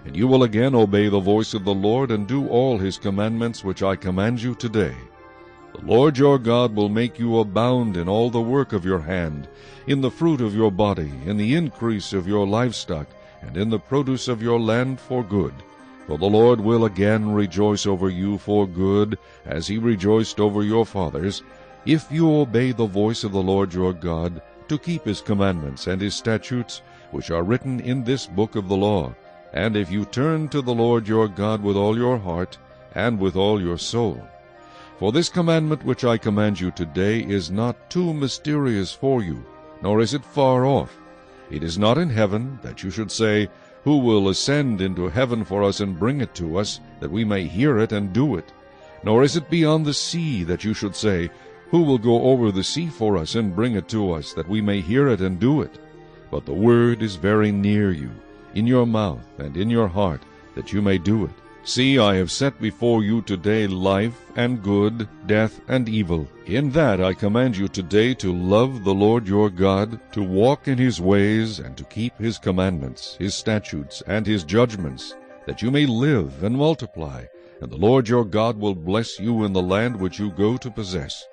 And you will again obey the voice of the Lord, and do all his commandments which I command you today. The Lord your God will make you abound in all the work of your hand, in the fruit of your body, in the increase of your livestock, and in the produce of your land for good. For the Lord will again rejoice over you for good, as he rejoiced over your fathers, if you obey the voice of the Lord your God, to keep his commandments and his statutes, which are written in this book of the law, and if you turn to the Lord your God with all your heart and with all your soul. For this commandment which I command you today is not too mysterious for you, nor is it far off. It is not in heaven, that you should say, Who will ascend into heaven for us and bring it to us, that we may hear it and do it? Nor is it beyond the sea, that you should say, Who will go over the sea for us and bring it to us, that we may hear it and do it? But the word is very near you, in your mouth and in your heart, that you may do it. See, I have set before you today life and good, death and evil. In that I command you today to love the Lord your God, to walk in his ways, and to keep his commandments, his statutes, and his judgments, that you may live and multiply, and the Lord your God will bless you in the land which you go to possess.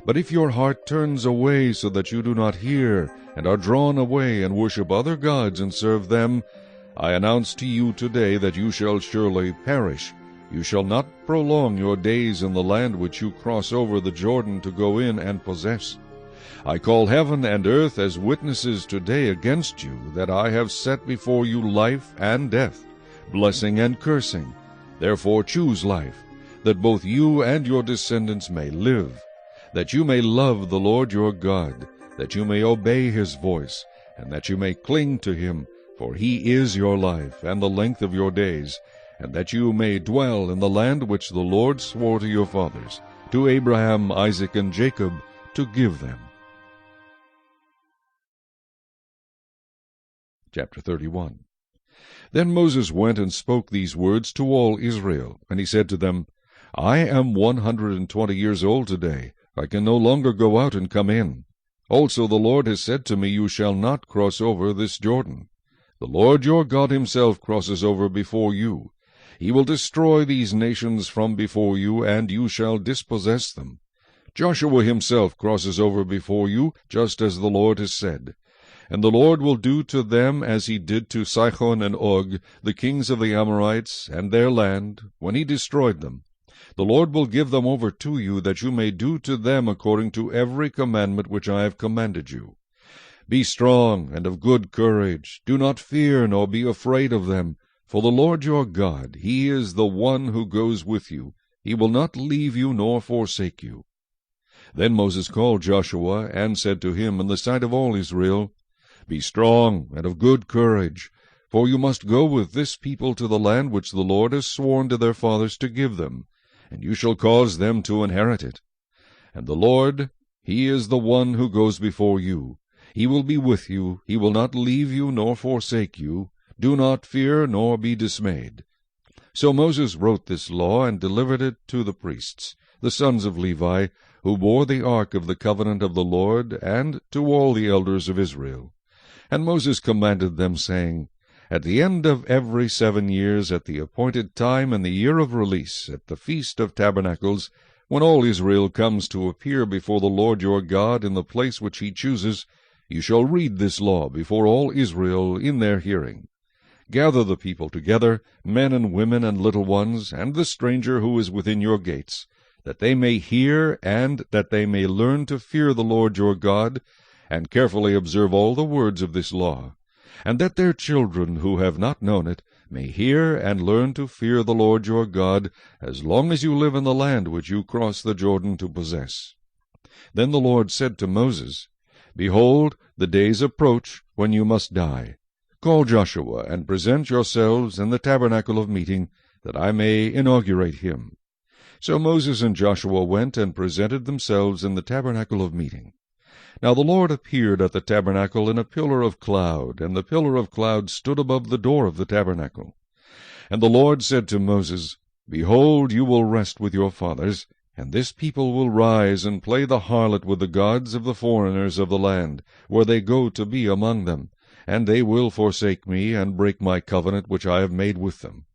But if your heart turns away so that you do not hear, and are drawn away and worship other gods and serve them, I announce to you today that you shall surely perish. You shall not prolong your days in the land which you cross over the Jordan to go in and possess. I call heaven and earth as witnesses today against you, that I have set before you life and death, blessing and cursing. Therefore choose life, that both you and your descendants may live, that you may love the Lord your God, that you may obey his voice, and that you may cling to him, for he is your life and the length of your days, and that you may dwell in the land which the Lord swore to your fathers, to Abraham, Isaac, and Jacob, to give them. Chapter 31. Then Moses went and spoke these words to all Israel, and he said to them, I am 120 years old today. I can no longer go out and come in. Also the Lord has said to me, You shall not cross over this Jordan. The Lord your God himself crosses over before you. He will destroy these nations from before you, and you shall dispossess them. Joshua himself crosses over before you, just as the Lord has said. And the Lord will do to them as he did to Sihon and Og, the kings of the Amorites, and their land, when he destroyed them. The Lord will give them over to you, that you may do to them according to every commandment which I have commanded you. Be strong and of good courage. Do not fear nor be afraid of them. For the Lord your God, he is the one who goes with you. He will not leave you nor forsake you. Then Moses called Joshua, and said to him in the sight of all Israel, Be strong and of good courage, for you must go with this people to the land which the Lord has sworn to their fathers to give them, and you shall cause them to inherit it. And the Lord, he is the one who goes before you. He will be with you. He will not leave you nor forsake you. Do not fear nor be dismayed. So Moses wrote this law and delivered it to the priests, the sons of Levi, who bore the ark of the covenant of the Lord, and to all the elders of Israel. And Moses commanded them, saying, At the end of every 7 years, at the appointed time in the year of release, at the Feast of Tabernacles, when all Israel comes to appear before the Lord your God in the place which he chooses, you shall read this law before all Israel in their hearing. Gather the people together, men and women and little ones, and the stranger who is within your gates, that they may hear, and that they may learn to fear the Lord your God, and carefully observe all the words of this law, and that their children who have not known it may hear and learn to fear the Lord your God, as long as you live in the land which you cross the Jordan to possess. Then the Lord said to Moses, Behold, the days approach when you must die. Call Joshua, and present yourselves in the tabernacle of meeting, that I may inaugurate him. So Moses and Joshua went and presented themselves in the tabernacle of meeting. Now the Lord appeared at the tabernacle in a pillar of cloud, and the pillar of cloud stood above the door of the tabernacle. And the Lord said to Moses, Behold, you will rest with your fathers, and this people will rise and play the harlot with the gods of the foreigners of the land, where they go to be among them, and they will forsake me, and break my covenant which I have made with them.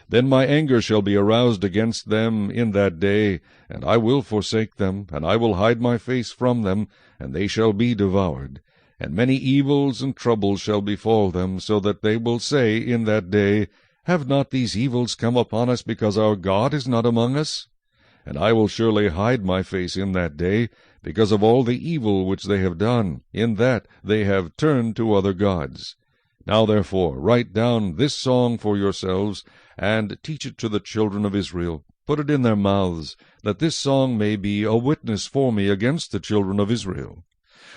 Then my anger shall be aroused against them in that day, and I will forsake them, and I will hide my face from them, and they shall be devoured. And many evils and troubles shall befall them, so that they will say in that day, Have not these evils come upon us, because our God is not among us? And I will surely hide my face in that day, because of all the evil which they have done, in that they have turned to other gods. Now therefore write down this song for yourselves, and teach it to the children of Israel. Put it in their mouths, that this song may be a witness for me against the children of Israel.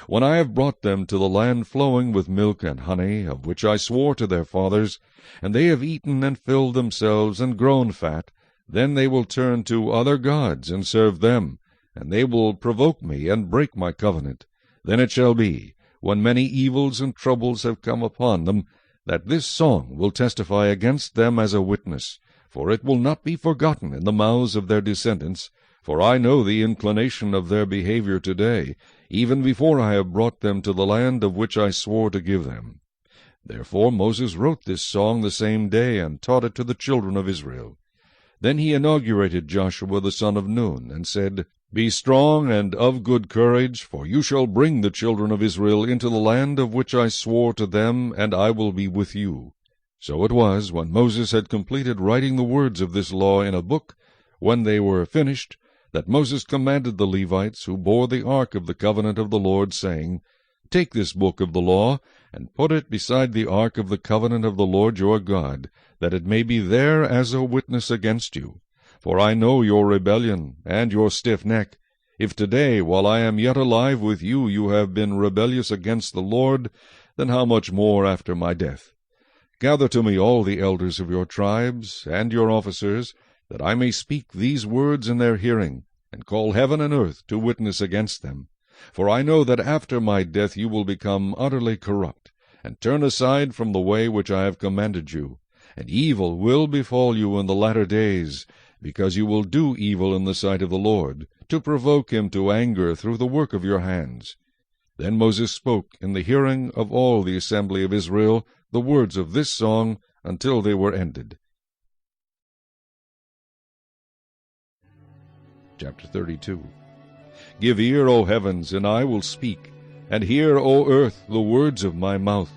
When I have brought them to the land flowing with milk and honey, of which I swore to their fathers, and they have eaten and filled themselves and grown fat, then they will turn to other gods and serve them, and they will provoke me and break my covenant. Then it shall be, when many evils and troubles have come upon them, that this song will testify against them as a witness, for it will not be forgotten in the mouths of their descendants, for I know the inclination of their behavior today, even before I have brought them to the land of which I swore to give them. Therefore Moses wrote this song the same day, and taught it to the children of Israel. Then he inaugurated Joshua the son of Nun, and said, Be strong and of good courage, for you shall bring the children of Israel into the land of which I swore to them, and I will be with you. So it was, when Moses had completed writing the words of this law in a book, when they were finished, that Moses commanded the Levites, who bore the ark of the covenant of the Lord, saying, Take this book of the law, and put it beside the ark of the covenant of the Lord your God, that it may be there as a witness against you. For I know your rebellion, and your stiff neck. If today, while I am yet alive with you, you have been rebellious against the Lord, then how much more after my death? Gather to me all the elders of your tribes, and your officers, that I may speak these words in their hearing, and call heaven and earth to witness against them. For I know that after my death you will become utterly corrupt, and turn aside from the way which I have commanded you. And evil will befall you in the latter days, because you will do evil in the sight of the Lord, to provoke him to anger through the work of your hands. Then Moses spoke in the hearing of all the assembly of Israel the words of this song until they were ended. Chapter 32. Give ear, O heavens, and I will speak, and hear, O earth, the words of my mouth.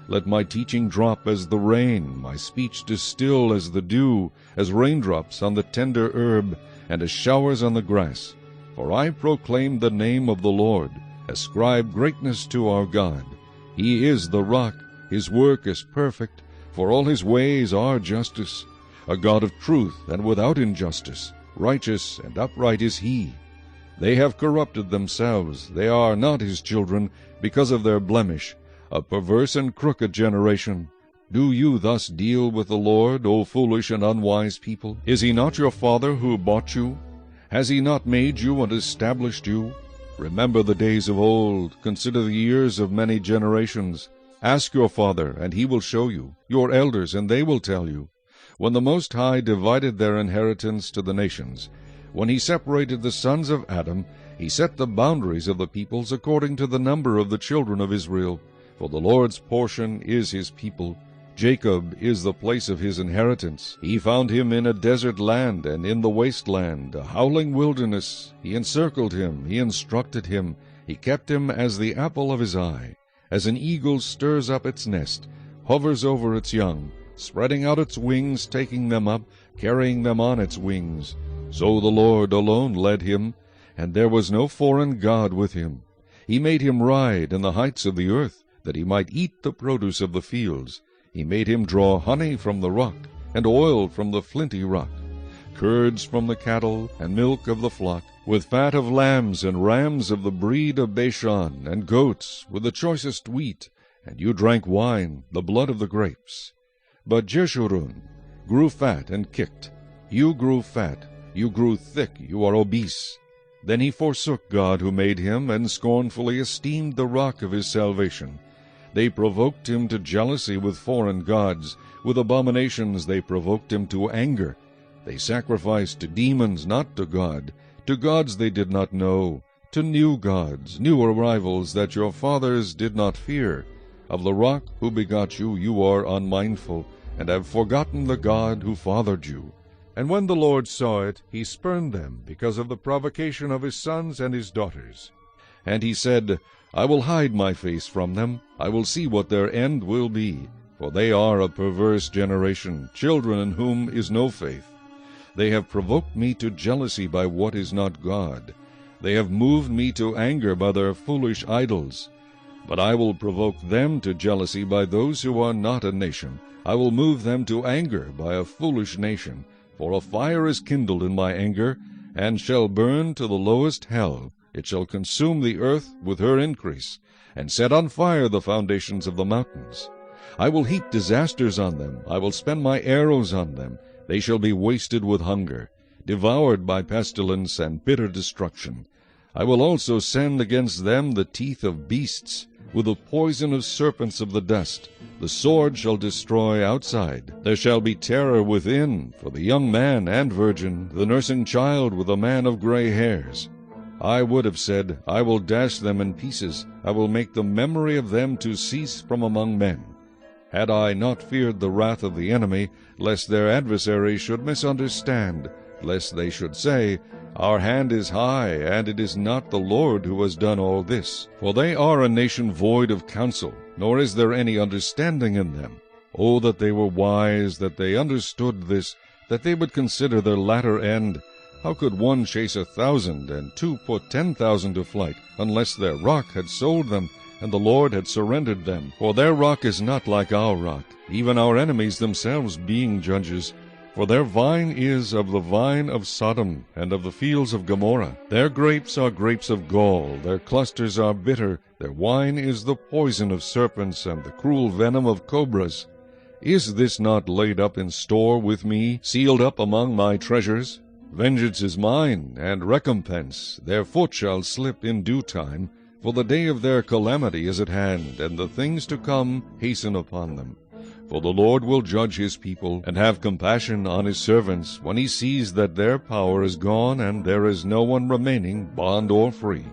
Let my teaching drop as the rain, my speech distill as the dew, as raindrops on the tender herb, and as showers on the grass. For I proclaim the name of the Lord, ascribe greatness to our God. He is the rock, his work is perfect, for all his ways are justice. A God of truth and without injustice, righteous and upright is he. They have corrupted themselves, they are not his children, because of their blemish, a perverse and crooked generation. Do you thus deal with the Lord, O foolish and unwise people? Is he not your father who bought you? Has he not made you and established you? Remember the days of old, consider the years of many generations. Ask your father, and he will show you, your elders, and they will tell you. When the Most High divided their inheritance to the nations, when he separated the sons of Adam, he set the boundaries of the peoples according to the number of the children of Israel. For the Lord's portion is his people. Jacob is the place of his inheritance. He found him in a desert land and in the waste land, a howling wilderness. He encircled him, he instructed him, he kept him as the apple of his eye. As an eagle stirs up its nest, hovers over its young, spreading out its wings, taking them up, carrying them on its wings. So the Lord alone led him, and there was no foreign god with him. He made him ride in the heights of the earth, that he might eat the produce of the fields. He made him draw honey from the rock, and oil from the flinty rock, curds from the cattle, and milk of the flock, with fat of lambs and rams of the breed of Bashan, and goats, with the choicest wheat, and you drank wine, the blood of the grapes. But Jeshurun grew fat and kicked. You grew fat, you grew thick, you are obese. Then he forsook God who made him, and scornfully esteemed the rock of his salvation. They provoked him to jealousy with foreign gods. With abominations they provoked him to anger. They sacrificed to demons, not to God, to gods they did not know, to new gods, new arrivals that your fathers did not fear. Of the rock who begot you, you are unmindful, and have forgotten the God who fathered you. And when the Lord saw it, he spurned them because of the provocation of his sons and his daughters. And he said, I will hide my face from them, I will see what their end will be. For they are a perverse generation, children in whom is no faith. They have provoked me to jealousy by what is not God. They have moved me to anger by their foolish idols. But I will provoke them to jealousy by those who are not a nation. I will move them to anger by a foolish nation. For a fire is kindled in my anger, and shall burn to the lowest hell. It shall consume the earth with her increase, and set on fire the foundations of the mountains. I will heap disasters on them. I will spend my arrows on them. They shall be wasted with hunger, devoured by pestilence and bitter destruction. I will also send against them the teeth of beasts, with the poison of serpents of the dust. The sword shall destroy outside. There shall be terror within, for the young man and virgin, the nursing child with a man of gray hairs. I would have said, I will dash them in pieces. I will make the memory of them to cease from among men. Had I not feared the wrath of the enemy, lest their adversaries should misunderstand, lest they should say, Our hand is high, and it is not the Lord who has done all this. For they are a nation void of counsel, nor is there any understanding in them. Oh, that they were wise, that they understood this, that they would consider their latter end. How could one chase 1,000, and 2 put 10,000 to flight, unless their rock had sold them, and the Lord had surrendered them? For their rock is not like our rock, even our enemies themselves being judges. For their vine is of the vine of Sodom, and of the fields of Gomorrah. Their grapes are grapes of gall, their clusters are bitter, their wine is the poison of serpents, and the cruel venom of cobras. Is this not laid up in store with me, sealed up among my treasures? Vengeance is mine, and recompense. Their foot shall slip in due time, for the day of their calamity is at hand, and the things to come hasten upon them. For the Lord will judge his people, and have compassion on his servants, when he sees that their power is gone, and there is no one remaining, bond or free.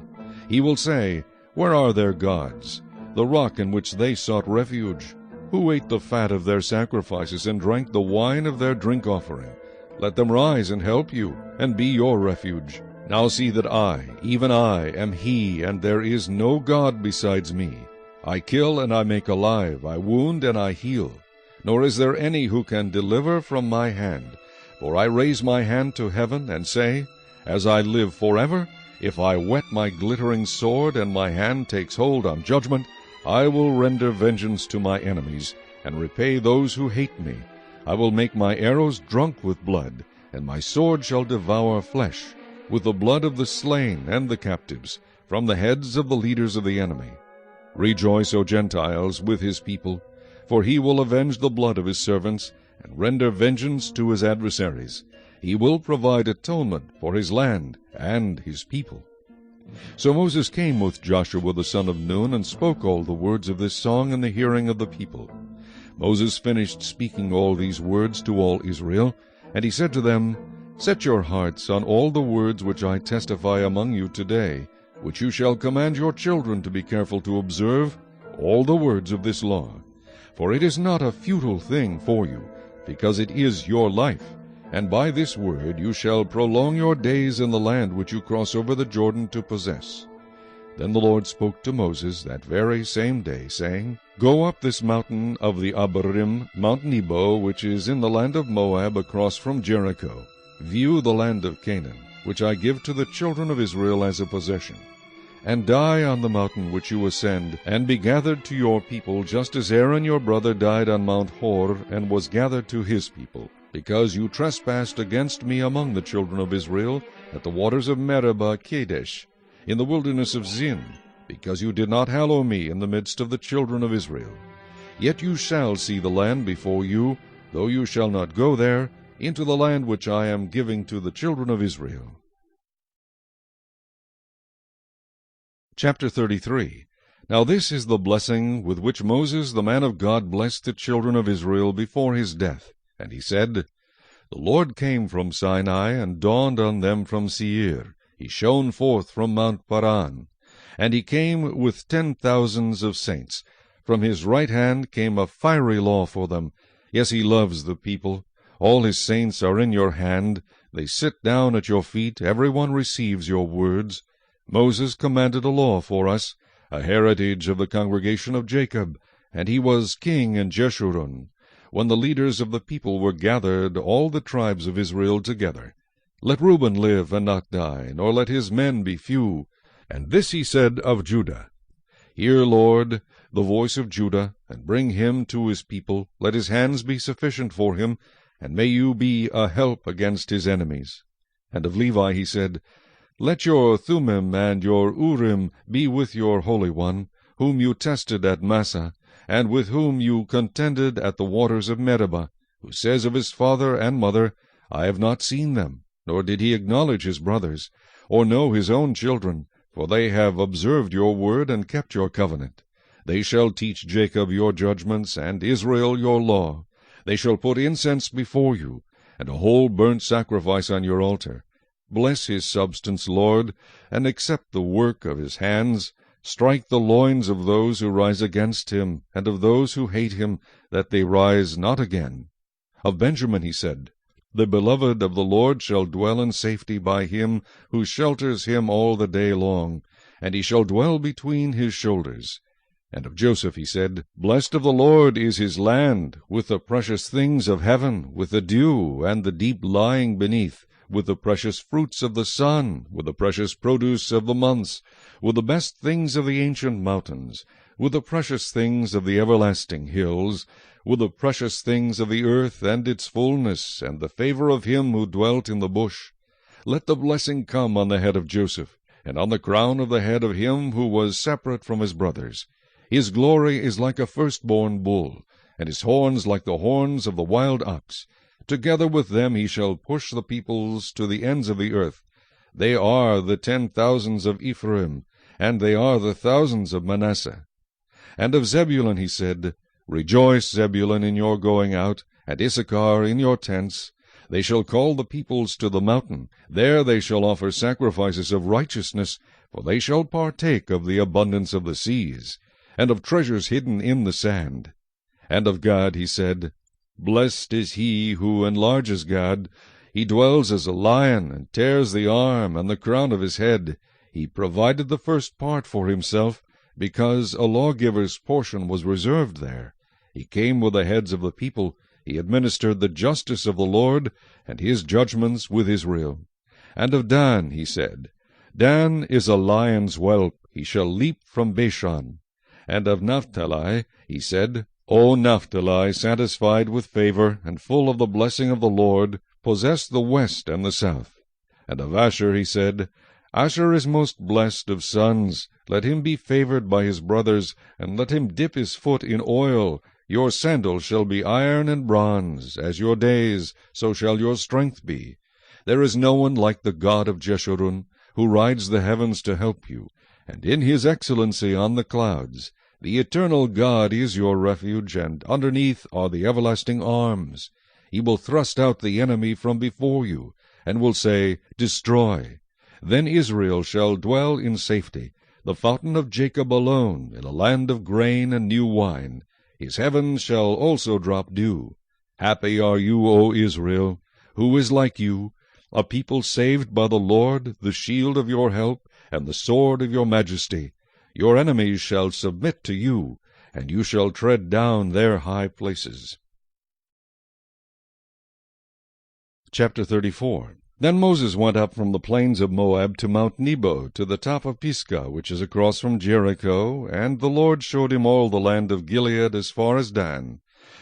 He will say, Where are their gods, the rock in which they sought refuge? Who ate the fat of their sacrifices, and drank the wine of their drink offering? Let them rise and help you, and be your refuge. Now see that I, even I, am he, and there is no God besides me. I kill and I make alive, I wound and I heal. Nor is there any who can deliver from my hand. For I raise my hand to heaven, and say, As I live forever, if I whet my glittering sword, and my hand takes hold on judgment, I will render vengeance to my enemies, and repay those who hate me. I will make my arrows drunk with blood, and my sword shall devour flesh, with the blood of the slain and the captives, from the heads of the leaders of the enemy. Rejoice, O Gentiles, with his people, for he will avenge the blood of his servants, and render vengeance to his adversaries. He will provide atonement for his land and his people. So Moses came with Joshua the son of Nun, and spoke all the words of this song in the hearing of the people. Moses finished speaking all these words to all Israel, and he said to them, Set your hearts on all the words which I testify among you today, which you shall command your children to be careful to observe, all the words of this law. For it is not a futile thing for you, because it is your life. And by this word you shall prolong your days in the land which you cross over the Jordan to possess. Then the Lord spoke to Moses that very same day, saying, Go up this mountain of the Abarim, Mount Nebo, which is in the land of Moab, across from Jericho. View the land of Canaan, which I give to the children of Israel as a possession. And die on the mountain which you ascend, and be gathered to your people, just as Aaron your brother died on Mount Hor, and was gathered to his people, because you trespassed against me among the children of Israel, at the waters of Meribah Kadesh, in the wilderness of Zin, because you did not hallow me in the midst of the children of Israel. Yet you shall see the land before you, though you shall not go there, into the land which I am giving to the children of Israel. Chapter 33. Now this is the blessing with which Moses the man of God blessed the children of Israel before his death. And he said, The Lord came from Sinai, and dawned on them from Seir. He shone forth from Mount Paran. And he came with 10,000s of saints. From his right hand came a fiery law for them. Yes, he loves the people. All his saints are in your hand. They sit down at your feet. Every one receives your words. Moses commanded a law for us, a heritage of the congregation of Jacob, and he was king in Jeshurun, when the leaders of the people were gathered, all the tribes of Israel together. Let Reuben live and not die, nor let his men be few. And this he said of Judah, Hear, Lord, the voice of Judah, and bring him to his people. Let his hands be sufficient for him, and may you be a help against his enemies. And of Levi he said, Let your Thummim and your Urim be with your Holy One, whom you tested at Massah, and with whom you contended at the waters of Meribah, who says of his father and mother, I have not seen them, nor did he acknowledge his brothers, or know his own children, for they have observed your word and kept your covenant. They shall teach Jacob your judgments, and Israel your law. They shall put incense before you, and a whole burnt sacrifice on your altar. Bless his substance, Lord, and accept the work of his hands. Strike the loins of those who rise against him, and of those who hate him, that they rise not again. Of Benjamin he said, The beloved of the Lord shall dwell in safety by him who shelters him all the day long, and he shall dwell between his shoulders. And of Joseph he said, Blessed of the Lord is his land, with the precious things of heaven, with the dew and the deep lying beneath, with the precious fruits of the sun, with the precious produce of the months, with the best things of the ancient mountains, with the precious things of the everlasting hills, with the precious things of the earth and its fullness, and the favor of him who dwelt in the bush. Let the blessing come on the head of Joseph, and on the crown of the head of him who was separate from his brothers. His glory is like a firstborn bull, and his horns like the horns of the wild ox. Together with them he shall push the peoples to the ends of the earth. They are the 10,000s of Ephraim, and they are the thousands of Manasseh. And of Zebulun he said, Rejoice, Zebulun, in your going out, and Issachar in your tents. They shall call the peoples to the mountain. There they shall offer sacrifices of righteousness, for they shall partake of the abundance of the seas, and of treasures hidden in the sand. And of Gad he said, Blessed is he who enlarges Gad. He dwells as a lion, and tears the arm and the crown of his head. He provided the first part for himself, because a lawgiver's portion was reserved there. He came with the heads of the people. He administered the justice of the Lord, and his judgments with Israel. And of Dan he said, Dan is a lion's whelp. He shall leap from Bashan. And of Naphtali he said, O Naphtali, satisfied with favor, and full of the blessing of the Lord, possess the west and the south. And of Asher he said, Asher is most blessed of sons. Let him be favored by his brothers, and let him dip his foot in oil. Your sandals shall be iron and bronze. As your days, so shall your strength be. There is no one like the God of Jeshurun, who rides the heavens to help you, and in his excellency on the clouds. The eternal God is your refuge, and underneath are the everlasting arms. He will thrust out the enemy from before you, and will say, Destroy. Then Israel shall dwell in safety, the fountain of Jacob alone, in a land of grain and new wine. His heavens shall also drop dew. Happy are you, O Israel! Who is like you? A people saved by the Lord, the shield of your help, and the sword of your majesty. Your enemies shall submit to you, and you shall tread down their high places. Chapter 34. Then Moses went up from the plains of Moab to Mount Nebo, to the top of Pisgah, which is across from Jericho, and the Lord showed him all the land of Gilead as far as Dan,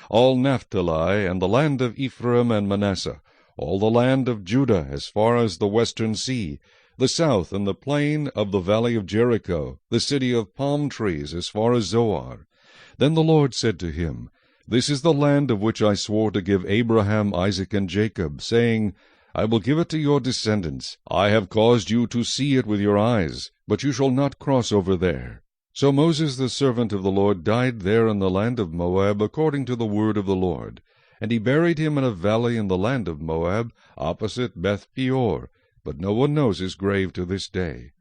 all Naphtali, and the land of Ephraim and Manasseh, all the land of Judah as far as the western sea, the south and the plain of the valley of Jericho, the city of palm trees, as far as Zoar. Then the Lord said to him, This is the land of which I swore to give Abraham, Isaac, and Jacob, saying, I will give it to your descendants. I have caused you to see it with your eyes, but you shall not cross over there. So Moses the servant of the Lord died there in the land of Moab, according to the word of the Lord. And he buried him in a valley in the land of Moab, opposite Beth-peor, but no one knows his grave to this day.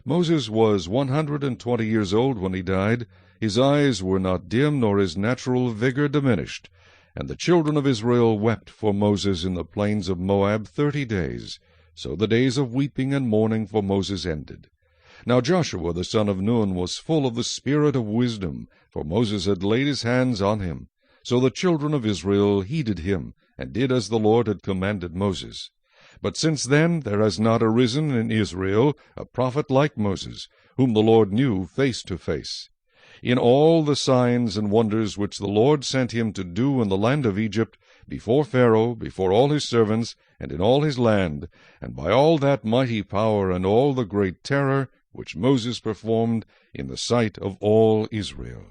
Moses was 120 years old when he died. His eyes were not dim, nor his natural vigor diminished. And the children of Israel wept for Moses in the plains of Moab 30 days. So the days of weeping and mourning for Moses ended. Now Joshua the son of Nun was full of the spirit of wisdom, for Moses had laid his hands on him. So the children of Israel heeded him, and did as the Lord had commanded Moses. But since then there has not arisen in Israel a prophet like Moses, whom the Lord knew face to face. In all the signs and wonders which the Lord sent him to do in the land of Egypt, before Pharaoh, before all his servants, and in all his land, and by all that mighty power and all the great terror which Moses performed in the sight of all Israel.